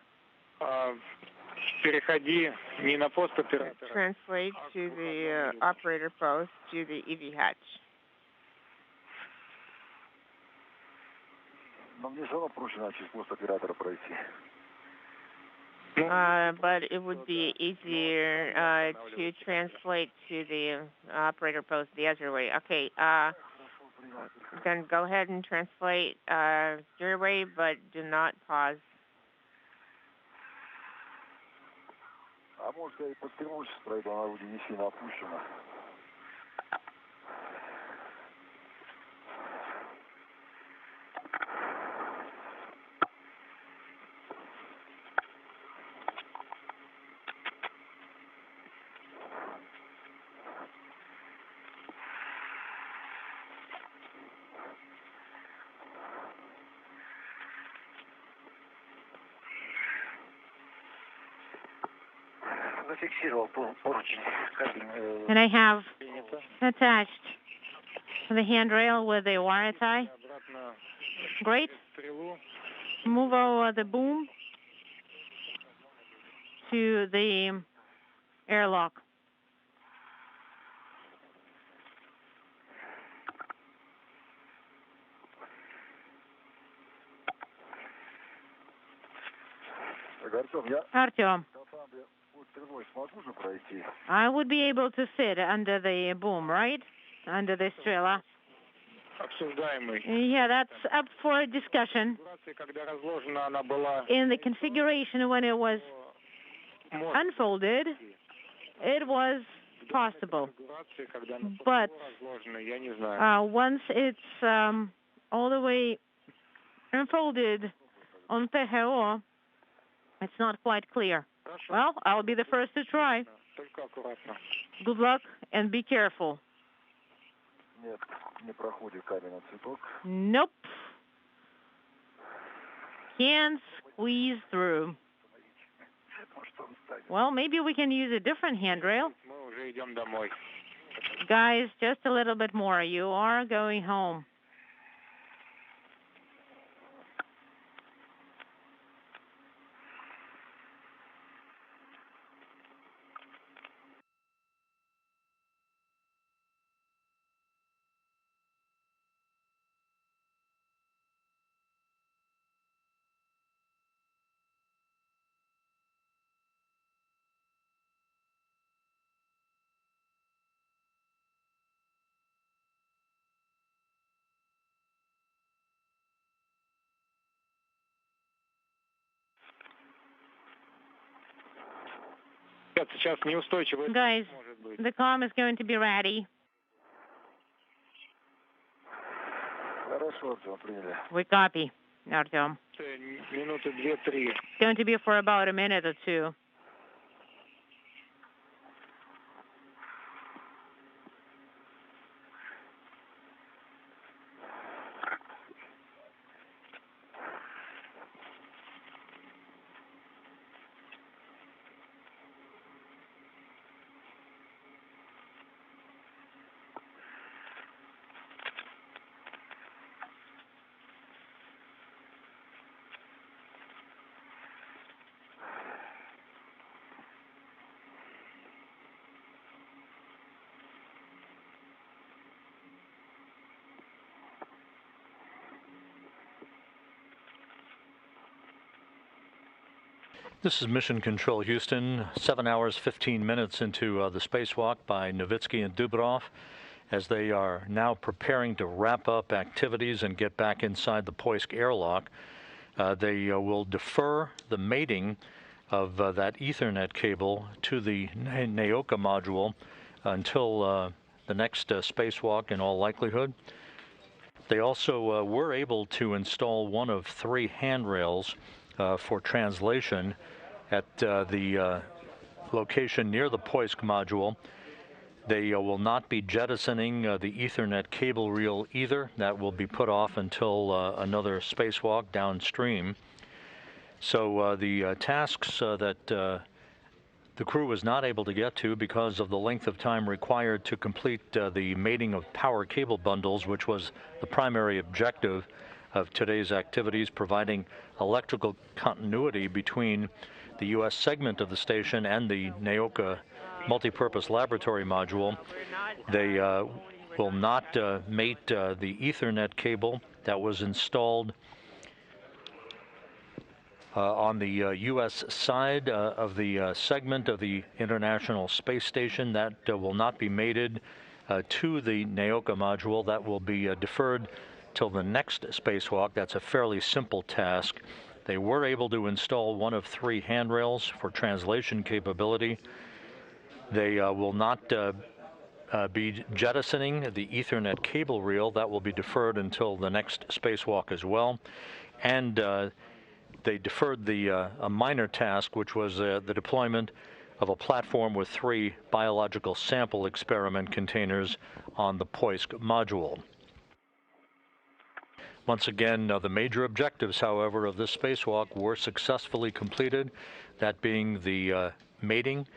Translate to the operator post to the EV hatch. But it would be easier to translate to the operator post the other way. Okay, then go ahead and translate your way, but do not pause. And I have attached the handrail with a wire tie. Great. Move over the boom to the airlock. Artyom, I would be able to sit under the boom, right? Under the strela. Yeah, that's up for discussion. In the configuration when it was unfolded, it was possible. But once it's all the way unfolded on PHO, it's not quite clear. Well, I'll be the first to try. Good luck and be careful. Nope. Can't squeeze through. Well, maybe we can use a different handrail. Guys, just a little bit more. You are going home. Guys, the comm is going to be ready. We copy, Artyom. It's going to be for about a minute or two. This is Mission Control Houston, 7 hours, 15 minutes into the spacewalk by Novitskiy and Dubro, as they are now preparing to wrap up activities and get back inside the Poisk airlock. They will defer the mating of that Ethernet cable to the Nauka module until the next spacewalk in all likelihood. They also were able to install one of 3 handrails for translation at the location near the Poisk module. They will not be jettisoning the Ethernet cable reel either. That will be put off until another spacewalk downstream. So the tasks that the crew was not able to get to because of the length of time required to complete the mating of power cable bundles, which was the primary objective of today's activities, providing electrical continuity between the U.S. segment of the station and the Nauka multipurpose laboratory module. They will not mate the Ethernet cable that was installed on the U.S. side of the segment of the International Space Station. That will not be mated to the Nauka module. That will be deferred till the next spacewalk. That's a fairly simple task. They were able to install one of 3 handrails for translation capability. They will not be jettisoning the Ethernet cable reel. That will be deferred until the next spacewalk as well. And they deferred a minor task, which was the deployment of a platform with 3 biological sample experiment containers on the Poisk module. Once again, the major objectives, however, of this spacewalk were successfully completed, that being the mating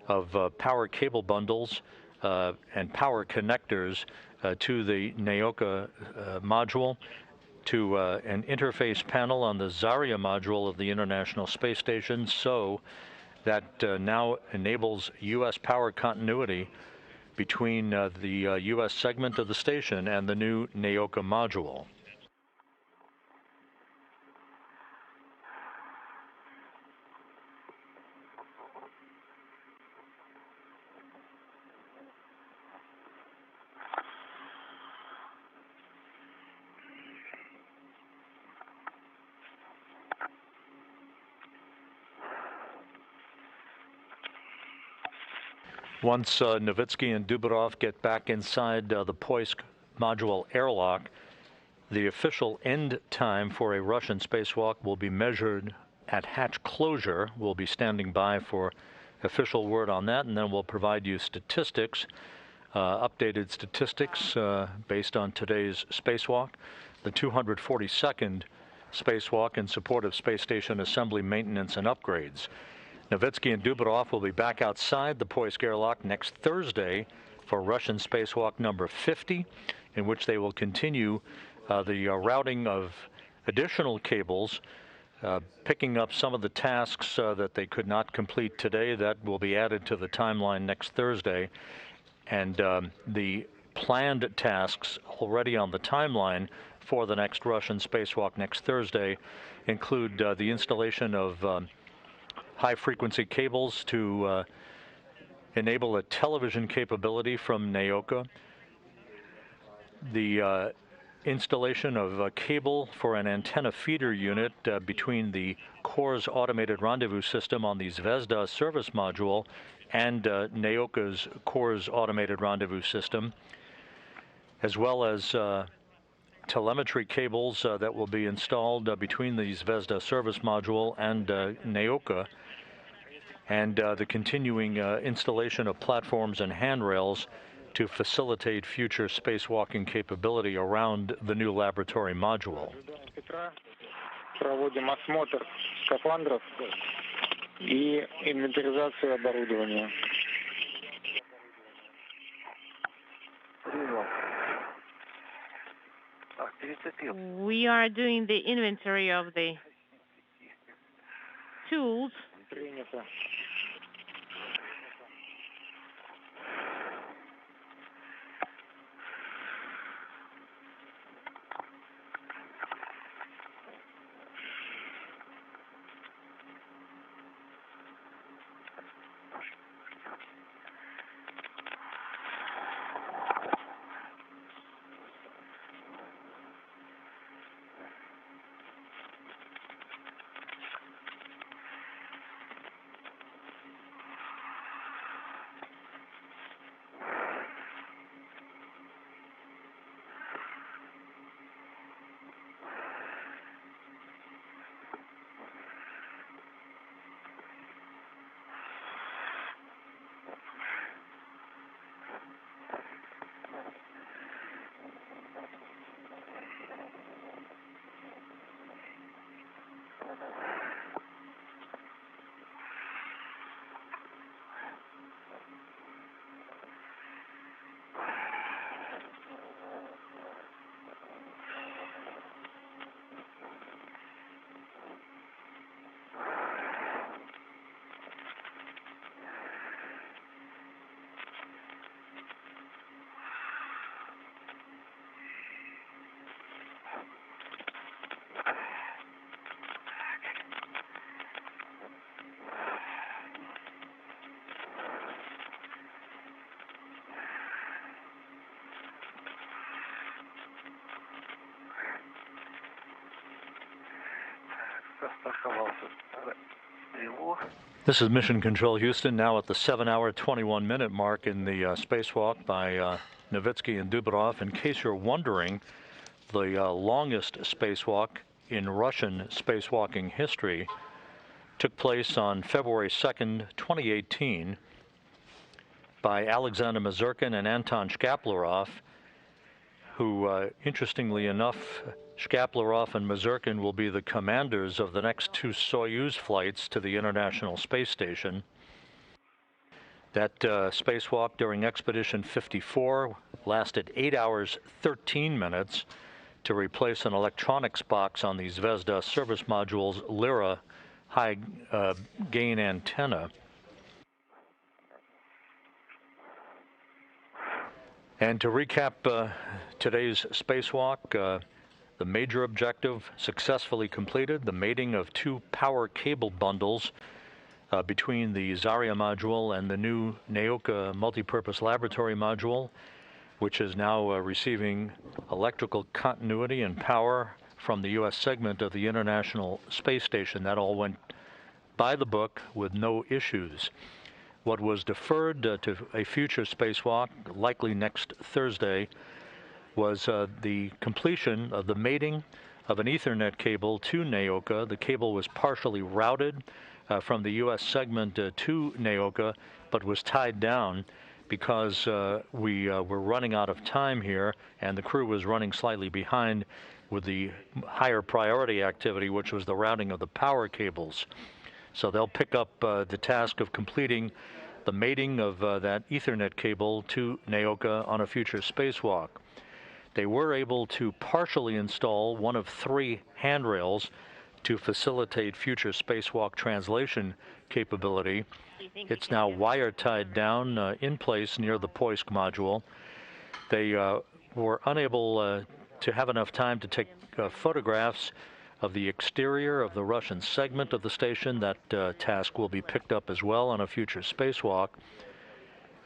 of power cable bundles and power connectors to the Nauka module, to an interface panel on the Zarya module of the International Space Station, so that now enables U.S. power continuity between the U.S. segment of the station and the new Nauka module. Once Novitskiy and Dubro get back inside the Poisk module airlock, the official end time for a Russian spacewalk will be measured at hatch closure. We'll be standing by for official word on that, and then we'll provide you statistics, updated statistics based on today's spacewalk. The 242nd spacewalk in support of space station assembly, maintenance, and upgrades. Novitskiy and Dubro will be back outside the Poisk airlock next Thursday for Russian spacewalk number 50, in which they will continue the routing of additional cables, picking up some of the tasks that they could not complete today. That will be added to the timeline next Thursday. And the planned tasks already on the timeline for the next Russian spacewalk next Thursday include the installation of high-frequency cables to enable a television capability from Nauka, the installation of a cable for an antenna feeder unit between the Core's automated rendezvous system on the Zvezda service module and Nauka's Core's automated rendezvous system, as well as telemetry cables that will be installed between the Zvezda service module and Nauka, and the continuing installation of platforms and handrails to facilitate future spacewalking capability around the new laboratory module. Проводим осмотр скафандров и инвентаризацию оборудования. We are doing the inventory of the tools. Принято. This is Mission Control Houston, now at the 7-hour, 21-minute mark in the spacewalk by Novitskiy and Dubro. In case you're wondering, the longest spacewalk in Russian spacewalking history took place on February 2nd, 2018 by Alexander Mazurkin and Anton Shkaplerov, who, interestingly enough, Shkaplerov and Mazurkin will be the commanders of the next 2 Soyuz flights to the International Space Station. That spacewalk during Expedition 54 lasted 8 hours, 13 minutes to replace an electronics box on the Zvezda service module's Lyra high gain antenna. And to recap today's spacewalk, the major objective successfully completed, the mating of 2 power cable bundles between the Zarya module and the new Nauka multipurpose laboratory module, which is now receiving electrical continuity and power from the U.S. segment of the International Space Station. That all went by the book with no issues. What was deferred to a future spacewalk, likely next Thursday, was the completion of the mating of an Ethernet cable to Nauka. The cable was partially routed from the U.S. segment to Nauka, but was tied down because we were running out of time here, and the crew was running slightly behind with the higher priority activity, which was the routing of the power cables. So they'll pick up the task of completing the mating of that Ethernet cable to Nauka on a future spacewalk. They were able to partially install one of 3 handrails to facilitate future spacewalk translation capability. It's now wire tied down in place near the Poisk module. They were unable to have enough time to take photographs of the exterior of the Russian segment of the station. That task will be picked up as well on a future spacewalk.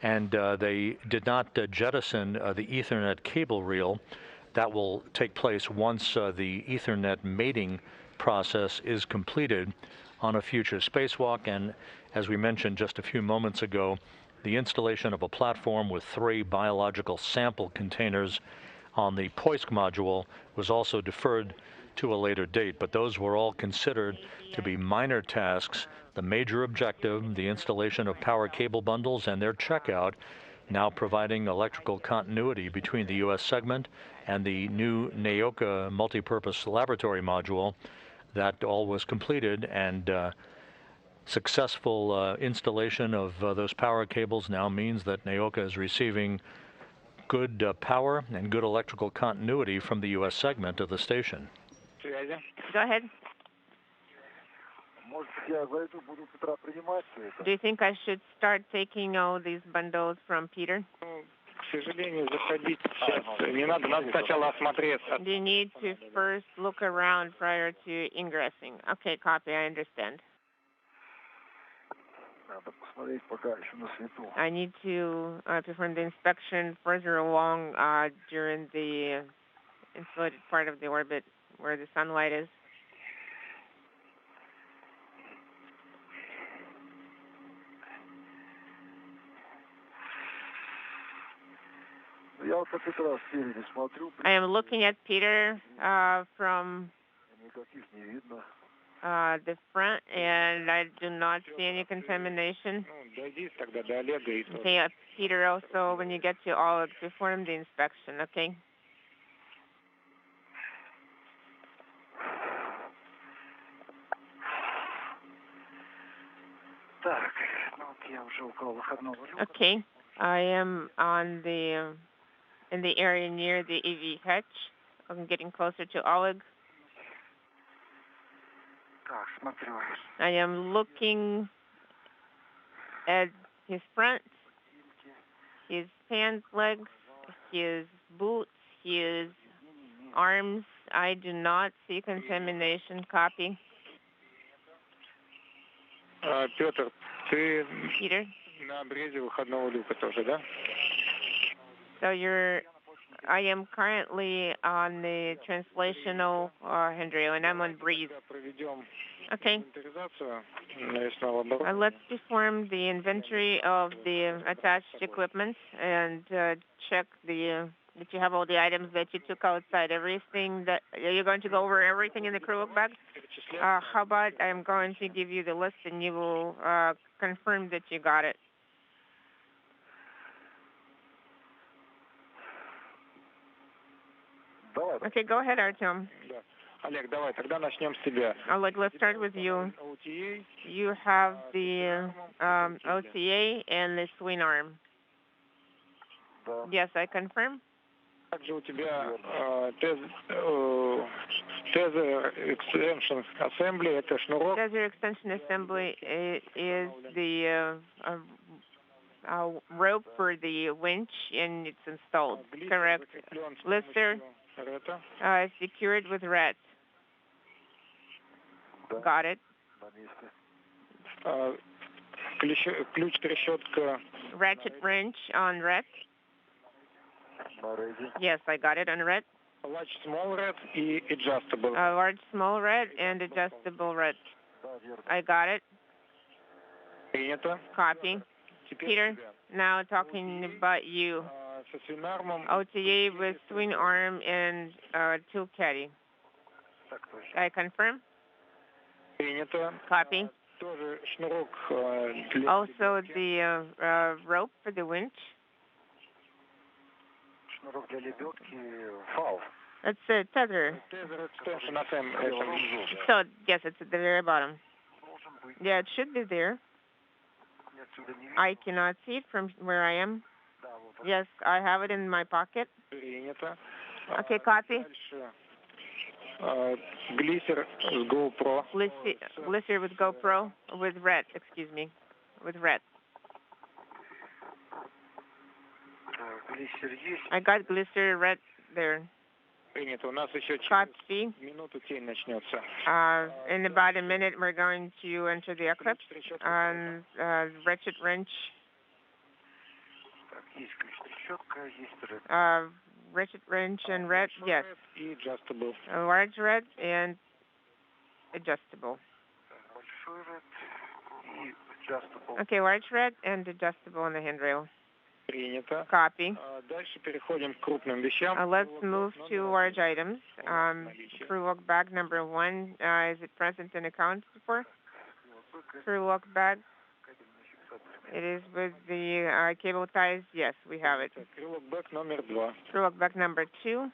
And they did not jettison the Ethernet cable reel. That will take place once the Ethernet mating process is completed on a future spacewalk. And as we mentioned just a few moments ago, the installation of a platform with 3 biological sample containers on the Poisk module was also deferred to a later date, but those were all considered to be minor tasks. The major objective, the installation of power cable bundles and their checkout, now providing electrical continuity between the U.S. segment and the new Nauka multipurpose laboratory module. That all was completed, and successful installation of those power cables now means that Nauka is receiving good power and good electrical continuity from the U.S. segment of the station. Go ahead. Do you think I should start taking all these bundles from Peter? You need to first look around prior to ingressing. Okay, copy, I understand. I need to perform the inspection further along during the insulated part of the orbit where the sunlight is. I am looking at Peter from the front, and I do not see any contamination. Okay, Peter, also, when you get to Oleg, perform the inspection, okay? Okay, I am on the in the area near the AV hatch. I'm getting closer to Oleg. I am looking at his front, his pants, legs, his boots, his arms. I do not see contamination. Copy. Pyotr, ты Peter? на обрезе выходного люка тоже, да? So I am currently on the translational handrail, and I'm on breathe. Okay. Let's perform the inventory of the attached equipment and check that you have all the items that you took outside. Everything that you're going to go over everything in the crew look bag. How about I'm going to give you the list and you will confirm that you got it. Okay, go ahead, Artyom. Oleg, давай, тогда начнем с тебя. Oleg, let's start with you. You have the OTA and the swing arm. Yes, I confirm. Также у тебя tether extension assembly, это шнурок. Tether extension assembly is the rope for the winch, and it's installed. Correct. Lister secured with red. Got it. Ключ-трещотка. Ratchet wrench on red. Yes, I got it on red. Large, small red и adjustable. Large, small red and adjustable red. I got it. Принято. Copy. Peter, now talking about you. OTA with swing arm and tool caddy. I confirm. Принято. Copy. Тоже шнурок. Also the rope for the winch. Шнурок для лебедки, valve. It's a tether. Tether extension assembly. So, yes, it's at the very bottom. Yeah, it should be there. I cannot see it from where I am. Yes, I have it in my pocket. Принято. Okay, copy. Глиссер с GoPro. Glisser with GoPro, with red, excuse me, with red. I got glisser red there. Принято. У нас еще Copy. минуту тень начнется. In about a minute, we're going to enter the eclipse on ratchet wrench. Ratchet wrench and red, yes. Adjustable. Large red and adjustable. Okay, large red and adjustable on the handrail. Принято. Copy. Дальше переходим к крупным вещам. Let's move to large items. Crew look bag number 1, is it present and accounted for? Crew look bag. It is with the cable ties. Yes, we have it. Crew look bag номер 2. Crew look bag number 2.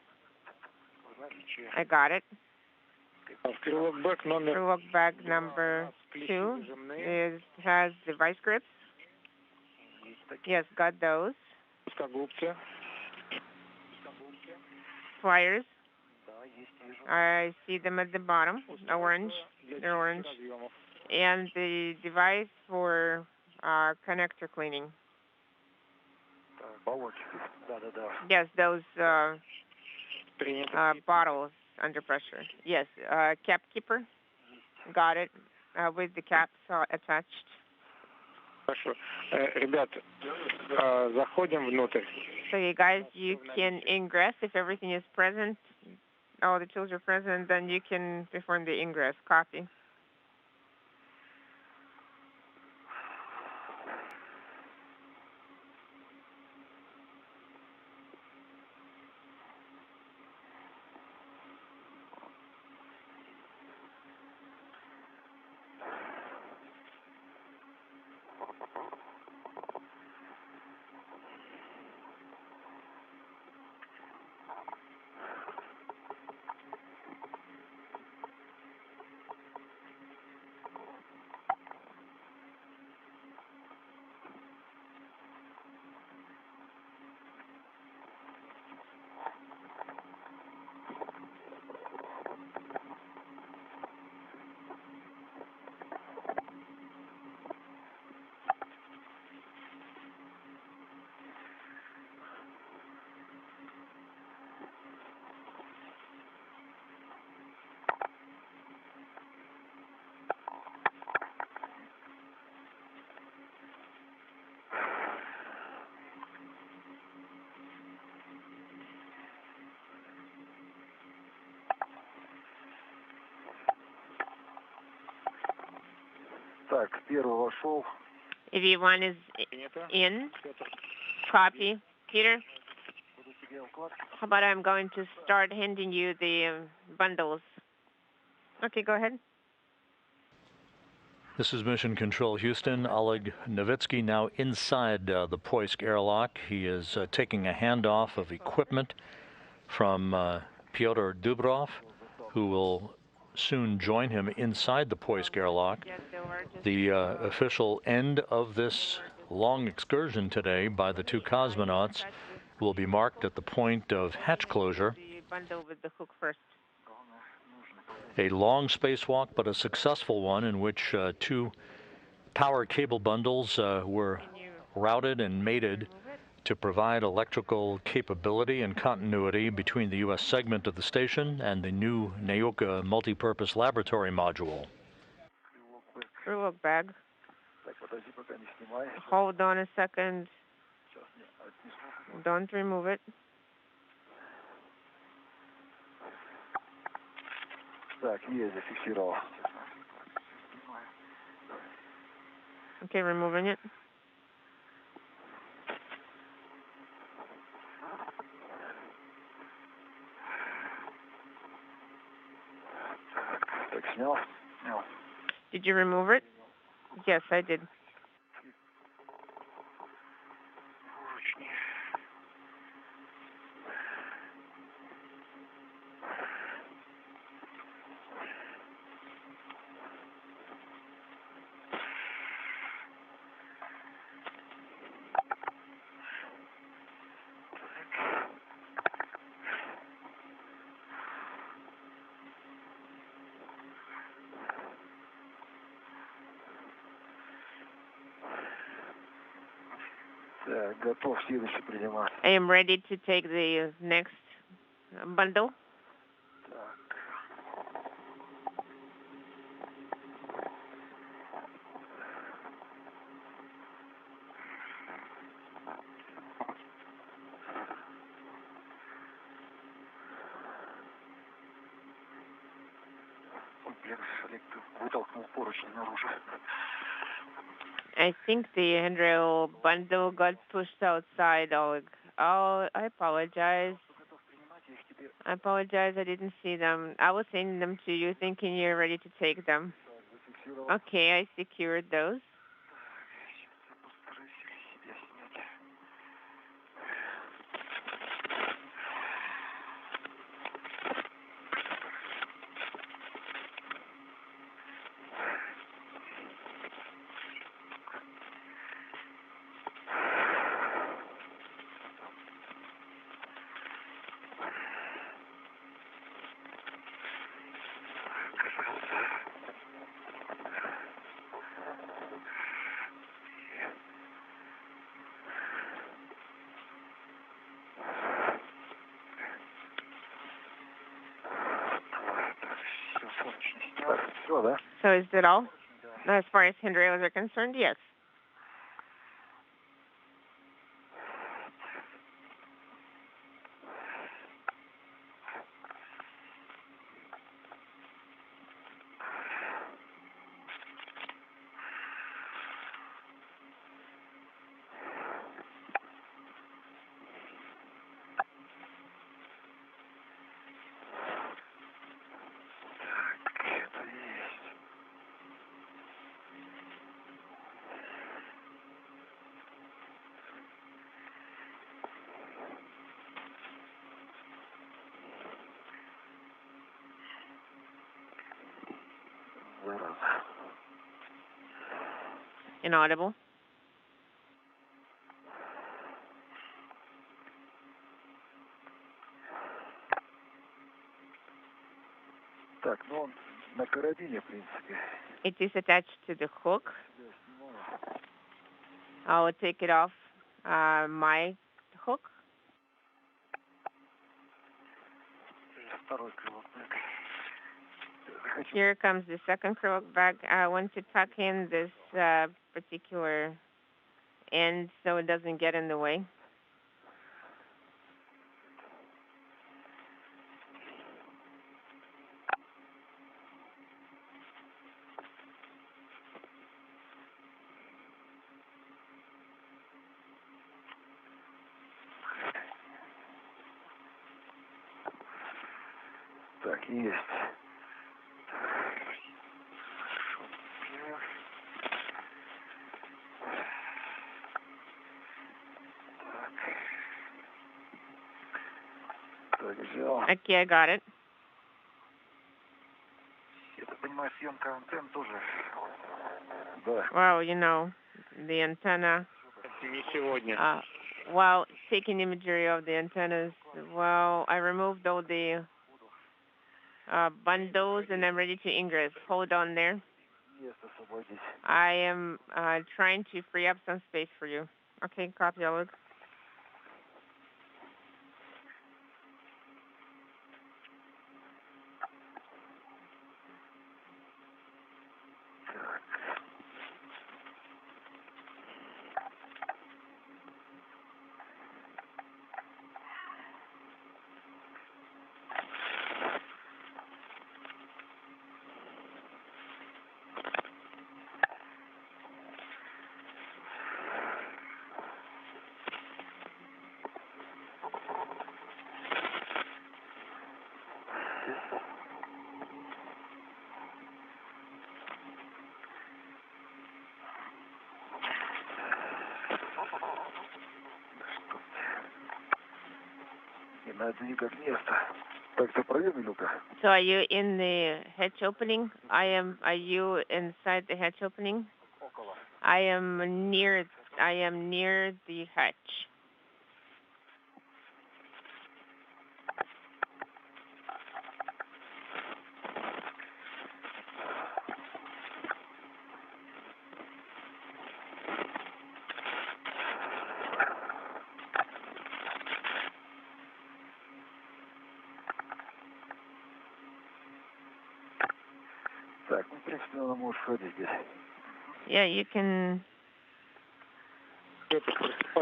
I got it. Crew look bag номер Crew look bag number 2 has the vice grips. Yes, got those. Pliers. I see them at the bottom. Orange. They're orange. And the device for connector cleaning. Yes, those bottles under pressure. Yes, cap keeper. Got it. With the caps attached. Хорошо. Ребят, заходим внутрь. So you guys, you can ingress if everything is present. All the tools are present, then you can perform the ingress. Copy. If you one is in, copy. Peter, how about I'm going to start handing you the bundles. Okay, go ahead. This is Mission Control Houston. Oleg Novitskiy now inside the Poisk airlock. He is taking a handoff of equipment from Pyotr Dubro, who will soon join him inside the Poisk airlock. The official end of this long excursion today by the two cosmonauts will be marked at the point of hatch closure. Bundle with the hook first. A long spacewalk, but a successful one in which two power cable bundles were routed and mated to provide electrical capability and continuity between the U.S. segment of the station and the new Nauka multipurpose laboratory module. Crew look bag. Hold on a second. Don't remove it. Okay, removing it. Did you remove it? Yes, I did. I am ready to take the next bundle. I think the handrail bundle got pushed outside, Oleg. Oh, I apologize. I didn't see them. I was sending them to you thinking you're ready to take them. Okay, I secured those. So is that all? As far as handrails are concerned, yes. Inaudible. It is attached to the hook. I will take it off my hook. Here comes the second crook bag. I want to tuck in this particular end so it doesn't get in the way. Так, есть. Так, взял. Okay, I got it. Я так понимаю, съемка антенн тоже. Да. Wow, you know, the antenna. Не сегодня. While taking imagery of the antennas, well, I removed all the bundles and I'm ready to ingress. Hold on there. I am trying to free up some space for you. Okay, copy, Oleg. Это никак место. Так, ты проверил, Люка? So are you in the hatch opening? Are you inside the hatch opening? I am near the hatch. Так, ну, в принципе, она может ходить здесь. Yeah, you can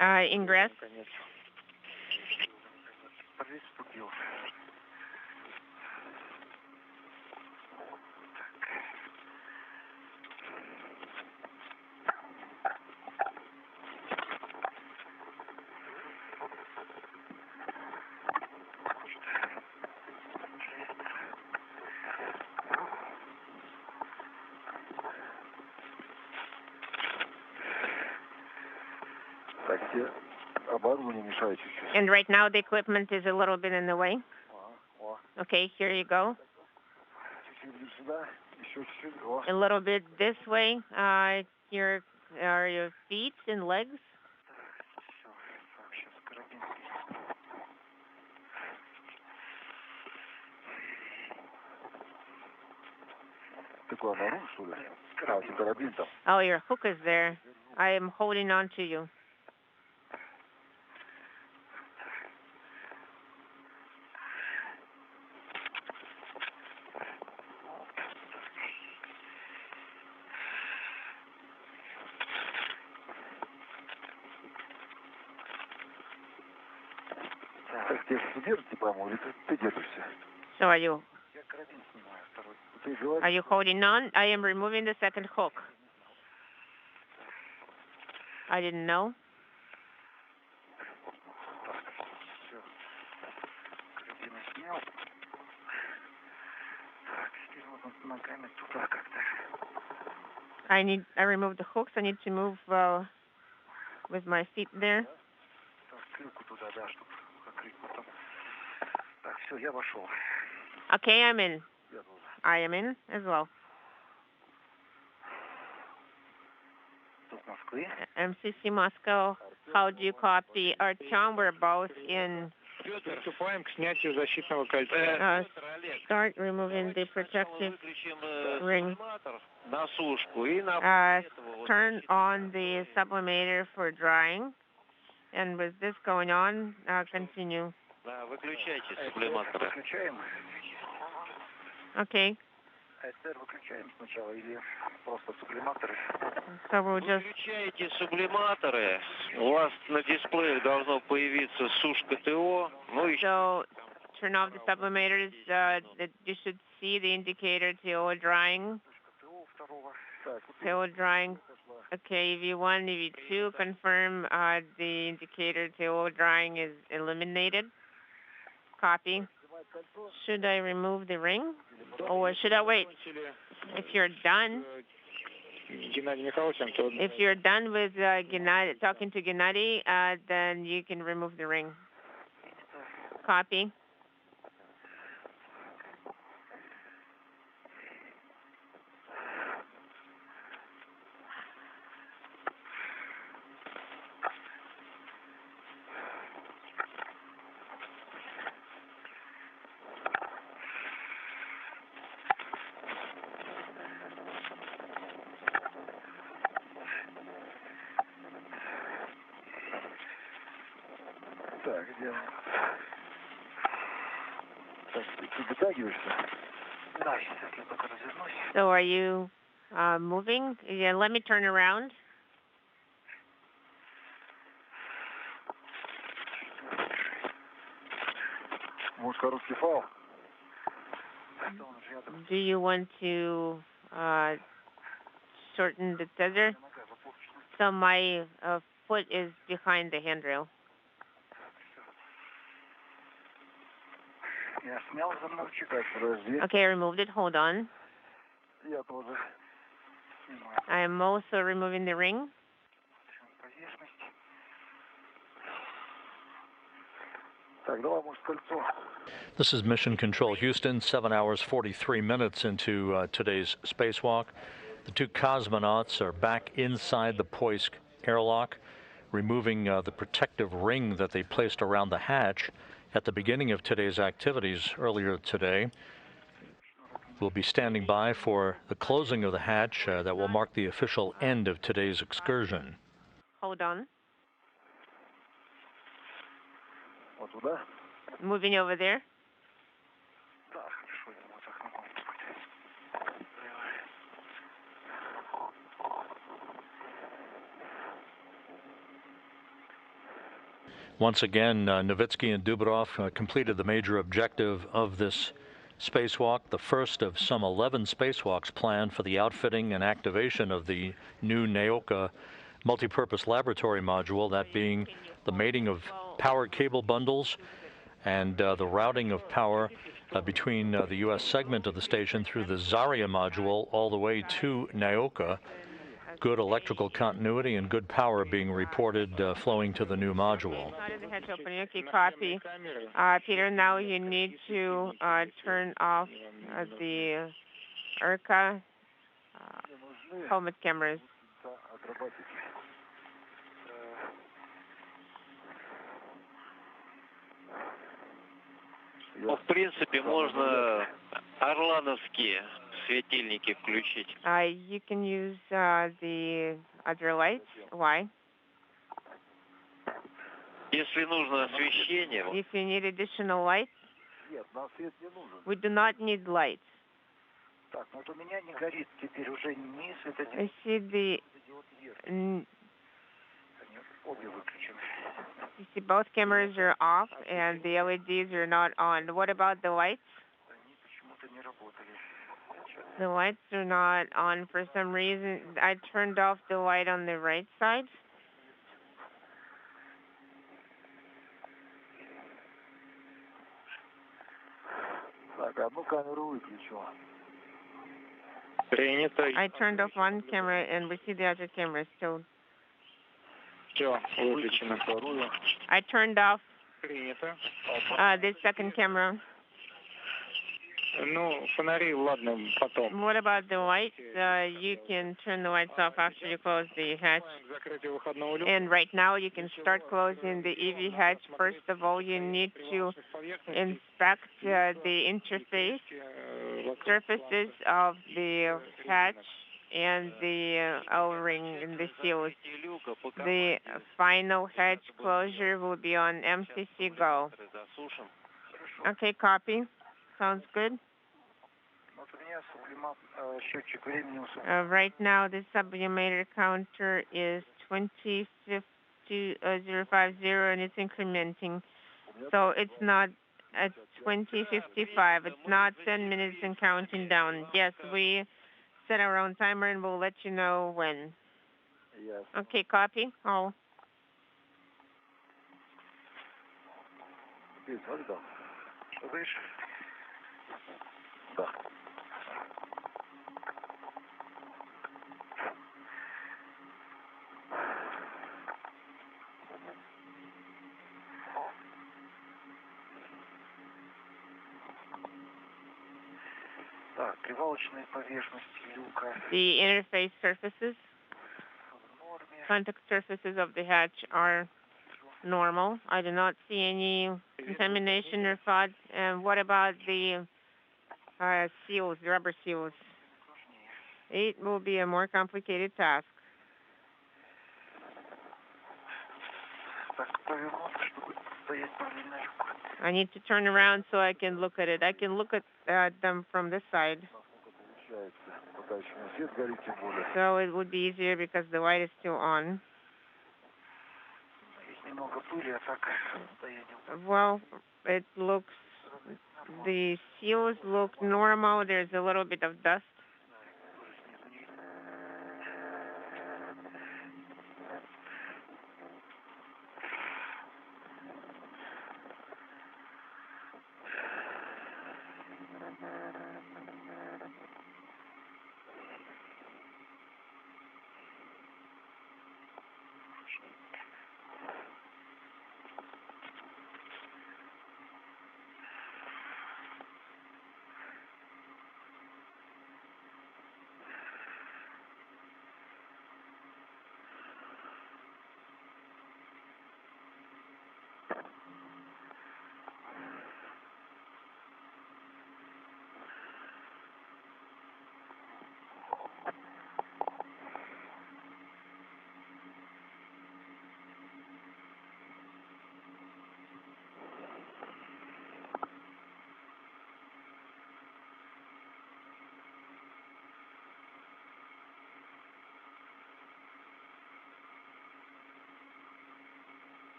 ingress. Приступил. Так, все оборудование мешает чуть-чуть. And right now the equipment is a little bit in the way. Okay, here you go. Чуть-чуть сюда, еще чуть-чуть. О. A little bit this way. Here are your feet and legs. Все, так, сейчас карабин. Ты куда, наружу, что ли? А, ты карабин там. Oh, your hook is there. I am holding on to you. Так, тебе что держите, по-моему, или ты держишься? So are you? Я карабин снимаю, второй. Ты говоришь? Are you holding on? I am removing the second hook. I didn't know. Все. Карабин снял. Так, теперь вот он ногами туда как-то. I removed the hooks. I need to move with my feet there. Так, крюку туда, да, чтобы закрыть потом. Так, все, я вошел. Okay, I'm in. Я тоже. I am in as well. Тут Москвы. MCC Moscow. How do you copy? Artyom, we're both in. Приступаем к снятию защитного кольца. Start removing the protective ring. На сушку и на Turn on the sublimator for drying. And with this going on, continue. Да, выключайте сублиматоры. Выключаем. Okay. СР выключаем сначала или просто сублиматоры? So we'll just. Выключайте сублиматоры. У вас на дисплее должно появиться сушка ТО. Ну и So turn off the sublimators. That you should see the indicator TO drying. TO drying. Okay, EV1, EV2, confirm the indicator TO drying is eliminated. Copy. Should I remove the ring, or should I wait? If you're done, if you're done with Gennady, talking to Gennady, then you can remove the ring. Copy. So are you moving? Yeah, let me turn around. Do you want to shorten the tether? So my foot is behind the handrail. Okay, I removed it. Hold on. I am also removing the ring. This is Mission Control Houston, 7 hours 43 minutes into today's spacewalk. The two cosmonauts are back inside the Poisk airlock, removing the protective ring that they placed around the hatch at the beginning of today's activities earlier today. We'll be standing by for the closing of the hatch that will mark the official end of today's excursion. Hold on. Moving over there. Once again, Novitskiy and Dubro completed the major objective of this spacewalk, the first of some 11 spacewalks planned for the outfitting and activation of the new Nauka multipurpose laboratory module, that being the mating of power cable bundles and the routing of power between the U.S. segment of the station through the Zarya module all the way to Nauka. Good electrical continuity and good power being reported flowing to the new module. Okay, copy. Peter, now you need to turn off the ERCA helmet cameras. Ну, в принципе, можно орлановские светильники включить. You can use the other lights. Why? Если нужно освещение. If you need additional lights. We do not need lights. I see the. You see both cameras are off and the LEDs are not on. What about the lights? The lights are not on for some reason. I turned off the light on the right side. I turned off one camera and we see the other camera still. I turned off the second camera. What about the lights? You can turn the lights off after you close the hatch. And right now you can start closing the EV hatch. First of all, you need to inspect the interface surfaces of the hatch and the O-ring and the seals. The final hatch closure will be on MCC Go. Okay, copy. Sounds good. Right now, the sublimator counter is 2050 and it's incrementing. So it's not at 2055. It's not 10 minutes and counting down. Yes, we set our own timer and we'll let you know when. Yes. Okay, copy. Oh. Выше. Да. Так, привалочные поверхности люка. The interface surfaces, contact surfaces of the hatch are normal. I do not see any contamination or FOD. And what about the seals, the rubber seals? It will be a more complicated task. I need to turn around so I can look at it. I can look at them from this side. So it would be easier because the light is still on. Well, it looks, the seals look normal. There's a little bit of dust.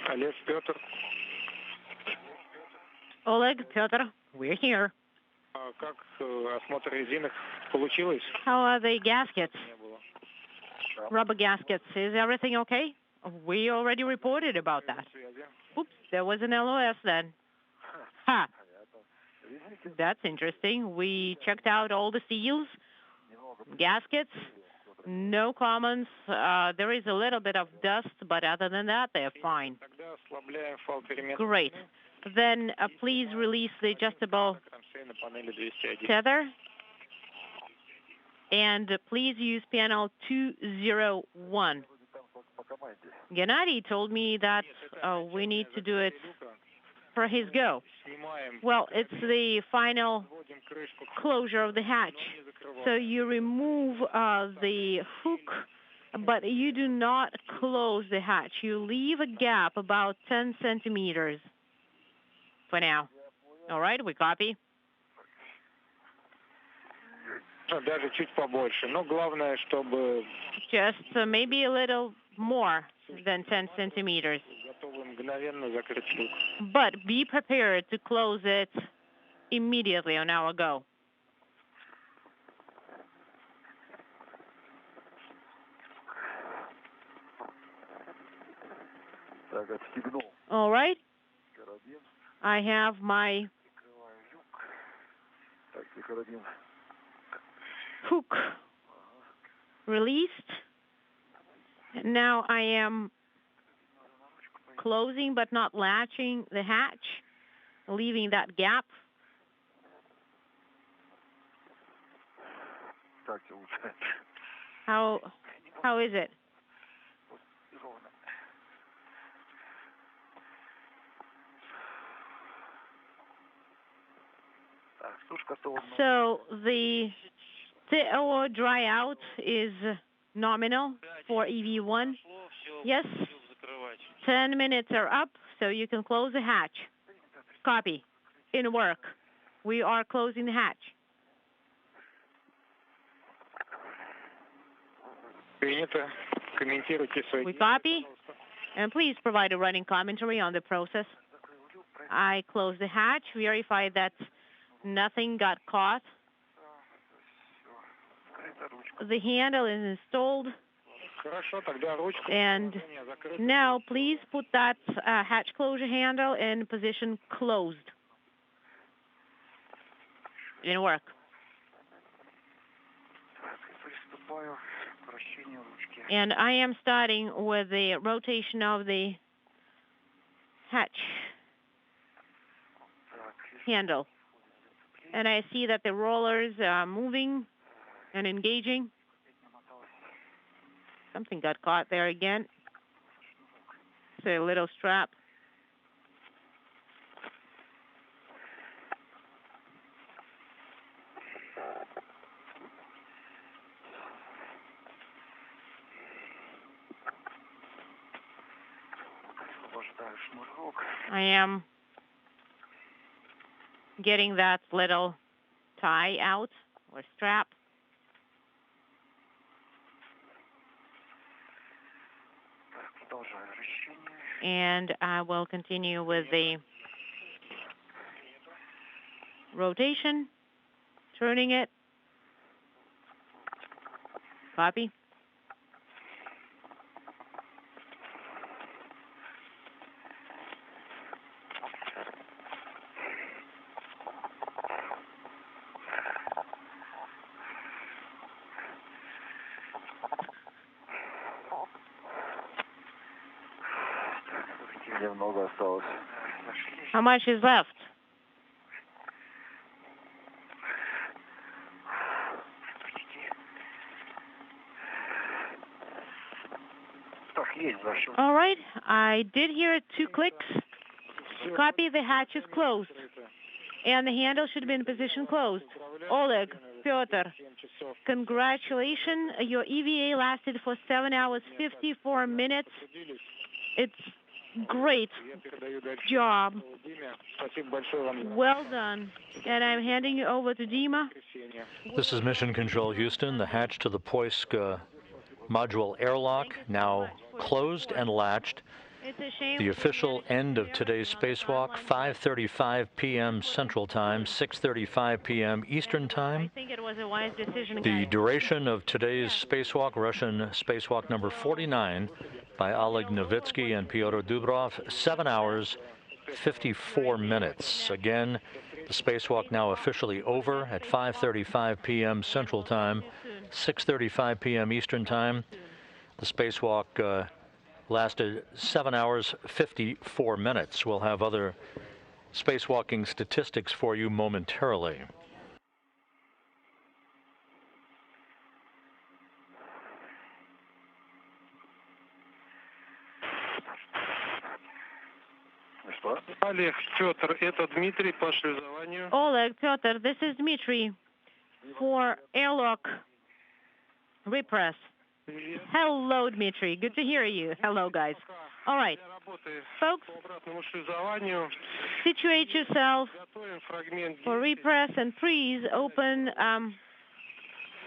Oleg, Pyotr. Oleg, Pyotr, we're here. Как осмотр резинок получилось? How are the gaskets? Rubber gaskets. Is everything okay? We already reported about that. Oops, there was an LOS then. Ha! That's interesting. We checked out all the seals, gaskets, no comments. There is a little bit of dust, but other than that, they're fine. Great. Then please release the adjustable tether. And please use panel 201. Gennady told me that we need to do it for his go. Well, it's the final closure of the hatch. So you remove the hook, but you do not close the hatch. You leave a gap about 10 centimeters for now. All right, we copy? Даже чуть побольше. Но главное, чтобы... Just maybe a little more than 10 centimeters. But be prepared to close it immediately on our go. All right. I have my hook released. Now I am closing but not latching the hatch, leaving that gap. How is it? So the TO dry out is nominal for EV1. Yes, 10 minutes are up, so you can close the hatch. Copy. In work. We are closing the hatch. We copy. And please provide a running commentary on the process. I close the hatch, verify that nothing got caught. The handle is installed. And now please put that hatch closure handle in position closed. In work. And I am starting with the rotation of the hatch handle. And I see that the rollers are moving and engaging. Something got caught there again. It's a little strap. I am getting that little tie out or strap. And I will continue with the rotation, turning it. Copy. How much is left? All right, I did hear 2 clicks. Copy, the hatch is closed. And the handle should be in position closed. Oleg, Pyotr, congratulations. Your EVA lasted for 7 hours, 54 minutes. It's great job. Well done. And I'm handing you over to Dima. This is Mission Control Houston. The hatch to the Poisk module airlock now closed and latched. The official end of today's spacewalk, 5:35 p.m. Central Time, 6:35 p.m. Eastern Time. I think it was a wise decision. The duration of today's spacewalk, Russian spacewalk number 49 by Oleg Novitskiy and Pyotr Dubro, 7 hours, 54 minutes. Again, the spacewalk now officially over at 5:35 p.m. Central Time, 6:35 p.m. Eastern Time. The spacewalk lasted 7 hours, 54 minutes. We'll have other spacewalking statistics for you momentarily. Oleg, Pyotr, это Дмитрий по шлюзованию. Oleg, Pyotr, this is Dmitry for airlock repress. Hello, Dmitry. Good to hear you. Hello, guys. All right. Folks, situate yourself for repress and please open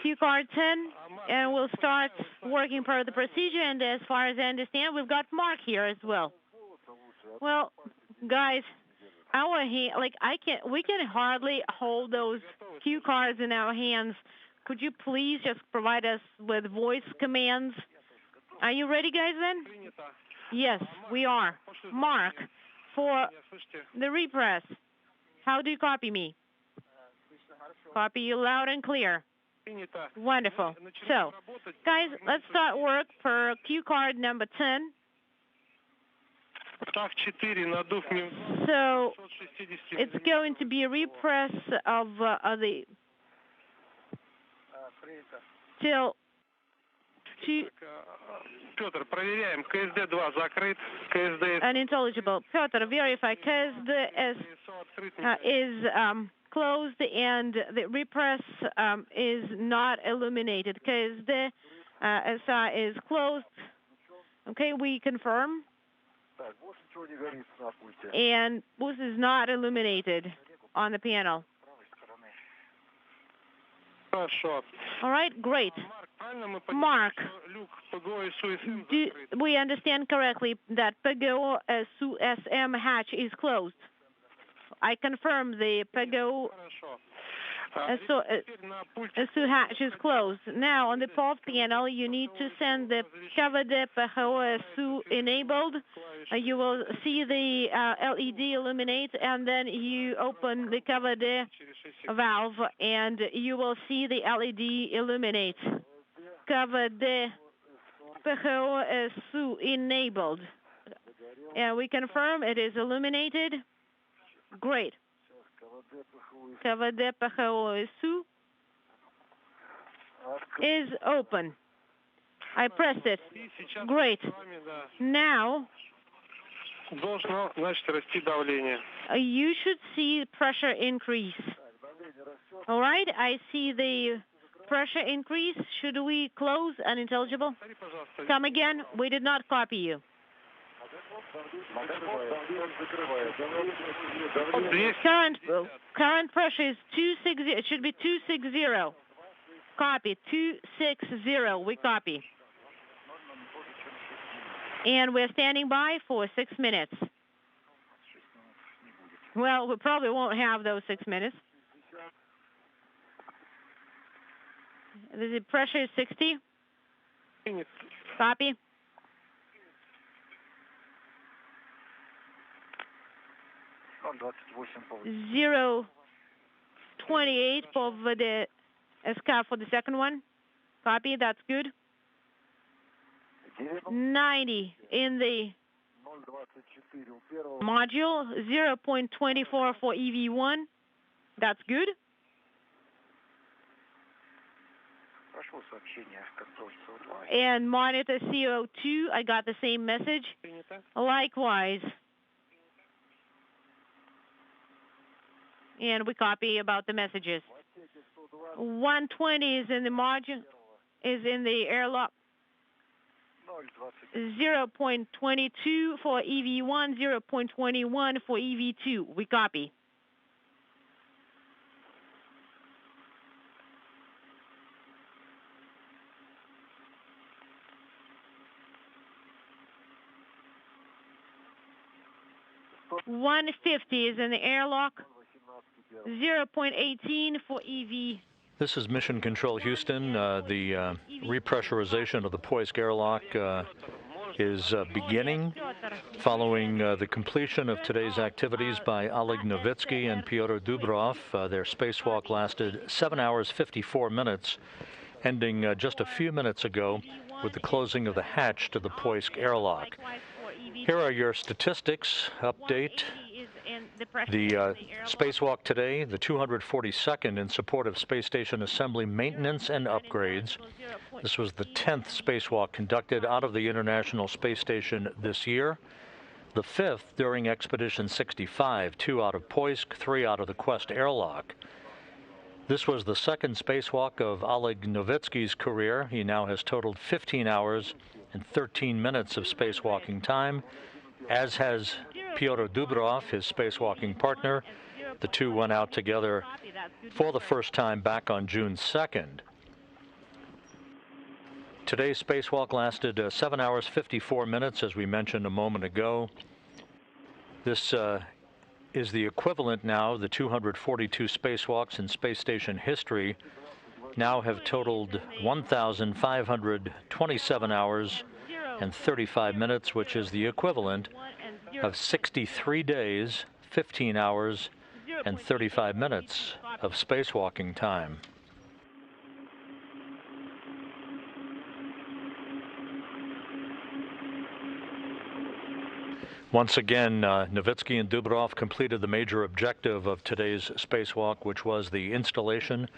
cue card 10 and we'll start working per the procedure. And as far as I understand, we've got Mark here as well. Well, guys, we can hardly hold those cue cards in our hands. Could you please just provide us with voice commands? Are you ready, guys, then? Yes, we are. Mark, for the repress, how do you copy me? Copy you loud and clear. Wonderful. So, guys, let's start work per cue card number 10. So, it's going to be a repress of the till Pyotr, проверяем. КСД-2 закрыт. КСД... Unintelligible. Pyotr, verify. KSD is closed and the repress is not illuminated. KSD SI is closed. Okay, we confirm. And this is not illuminated on the panel. All right, great. Mark, do we understand correctly that PGO SU-SM hatch is closed? I confirm the PGO SU hatch is closed. Now, on the POV panel, you need to send the KVD PGO SU enabled. You will see the LED illuminate, and then you open the KVD valve, and you will see the LED illuminate. KVD PGO SU enabled. And we confirm it is illuminated. Great. KVD PGO SU is open. I pressed it. Great. Now, you should see pressure increase. All right, I see the pressure increase. Should we close unintelligible? Come again. We did not copy you. Current pressure is 260. It should be 260. Copy 260. We copy. And we're standing by for 6 minutes. Well, we probably won't have those 6 minutes. The pressure is 60. Copy. Zero 28 for the SCAF for the second one. Copy, that's good. 90 in the module, 0.24 for EV1. That's good. And monitor CO2, I got the same message. Likewise. And we copy about the messages. 120 is in the module, is in the airlock. 0.22 for EV1, 0.21 for EV2. We copy. $150 is in the airlock. 0.18 for EV. This is Mission Control Houston. The repressurization of the Poisk airlock is beginning following the completion of today's activities by Oleg Novitskiy and Pyotr Dubro. Their spacewalk lasted 7 hours 54 minutes, ending just a few minutes ago with the closing of the hatch to the Poisk airlock. Here are your statistics update. The spacewalk today, the 242nd in support of space station assembly maintenance and upgrades. This was the 10th spacewalk conducted out of the International Space Station this year. The 5th during Expedition 65, 2 out of Poisk, 3 out of the Quest airlock. This was the second spacewalk of Oleg Novitskiy's career. He now has totaled 15 hours and 13 minutes of spacewalking time, as has Pyotr Dubro, his spacewalking partner. The two went out together for the first time back on June 2nd. Today's spacewalk lasted 7 hours 54 minutes, as we mentioned a moment ago. This is the equivalent now. The 242 spacewalks in space station history now have totaled 1,527 hours and 35 minutes, which is the equivalent of 63 days, 15 hours, and 35 minutes of spacewalking time. Once again, Novitskiy and Dubro completed the major objective of today's spacewalk, which was the installation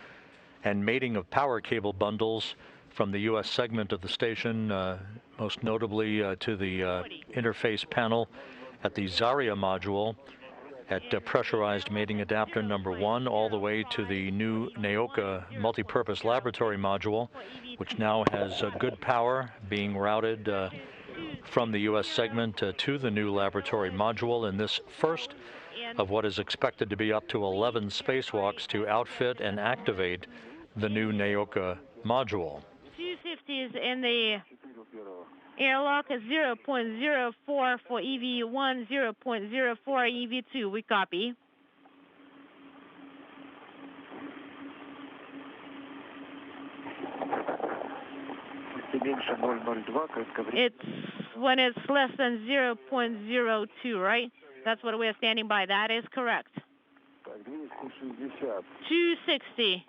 and mating of power cable bundles from the U.S. segment of the station, most notably to the interface panel at the Zarya module at pressurized mating adapter number 1, all the way to the new Nauka multipurpose laboratory module, which now has good power being routed from the U.S. segment to the new laboratory module in this first of what is expected to be up to 11 spacewalks to outfit and activate the new Nauka module. 250s in the airlock, 0.04 for EV1, 0.04 EV2. We copy. It's when it's less than 0.02, right? That's what we're standing by. That is correct. 260.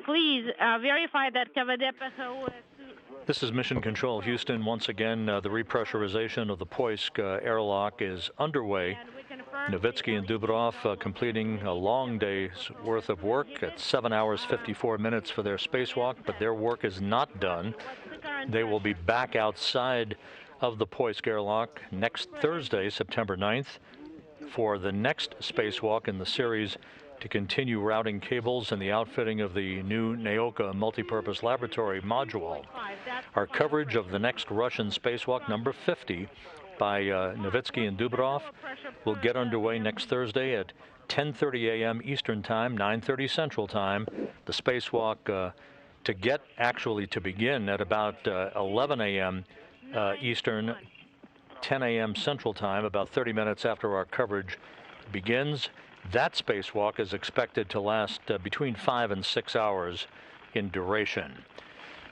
Please verify that KVD PHOS. This is Mission Control Houston. Once again, the repressurization of the Poisk airlock is underway. Novitskiy and Dubro completing a long day's worth of work at 7 hours 54 minutes for their spacewalk, but their work is not done. They will be back outside of the Poisk airlock next Thursday, September 9th, for the next spacewalk in the series to continue routing cables and the outfitting of the new Nauka multipurpose laboratory module. Our coverage of the next Russian spacewalk, number 50, by Novitskiy and Dubro, will get underway next Thursday at 10:30 a.m. Eastern Time, 9:30 Central Time. The spacewalk to begin at about 11 a.m. Eastern, 10 a.m. Central Time, about 30 minutes after our coverage begins. That spacewalk is expected to last between 5 and 6 hours in duration.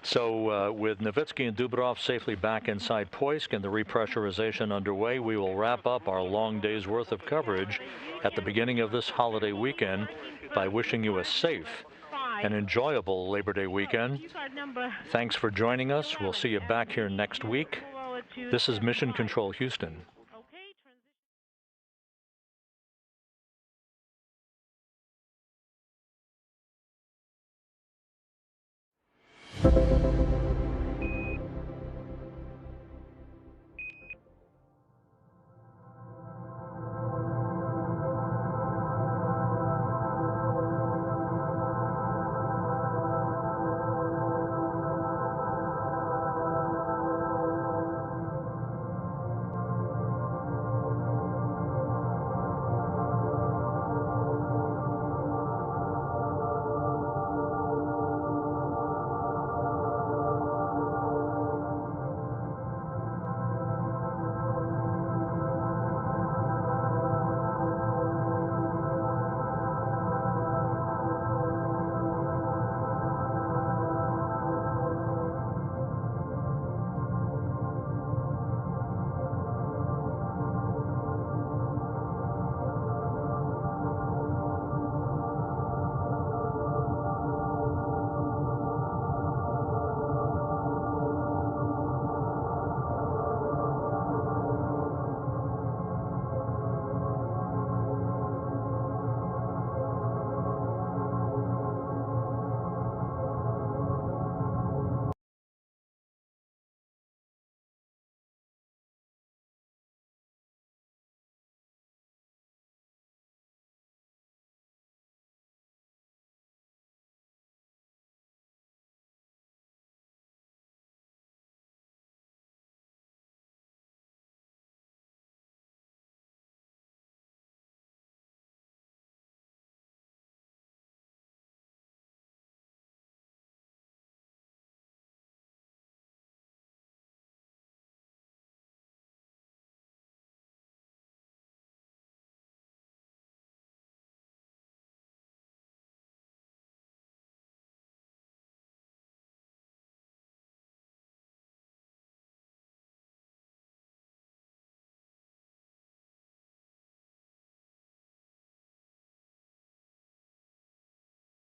So with Novitskiy and Dubro safely back inside Poisk and the repressurization underway, we will wrap up our long day's worth of coverage at the beginning of this holiday weekend by wishing you a safe and enjoyable Labor Day weekend. Thanks for joining us. We'll see you back here next week. This is Mission Control Houston.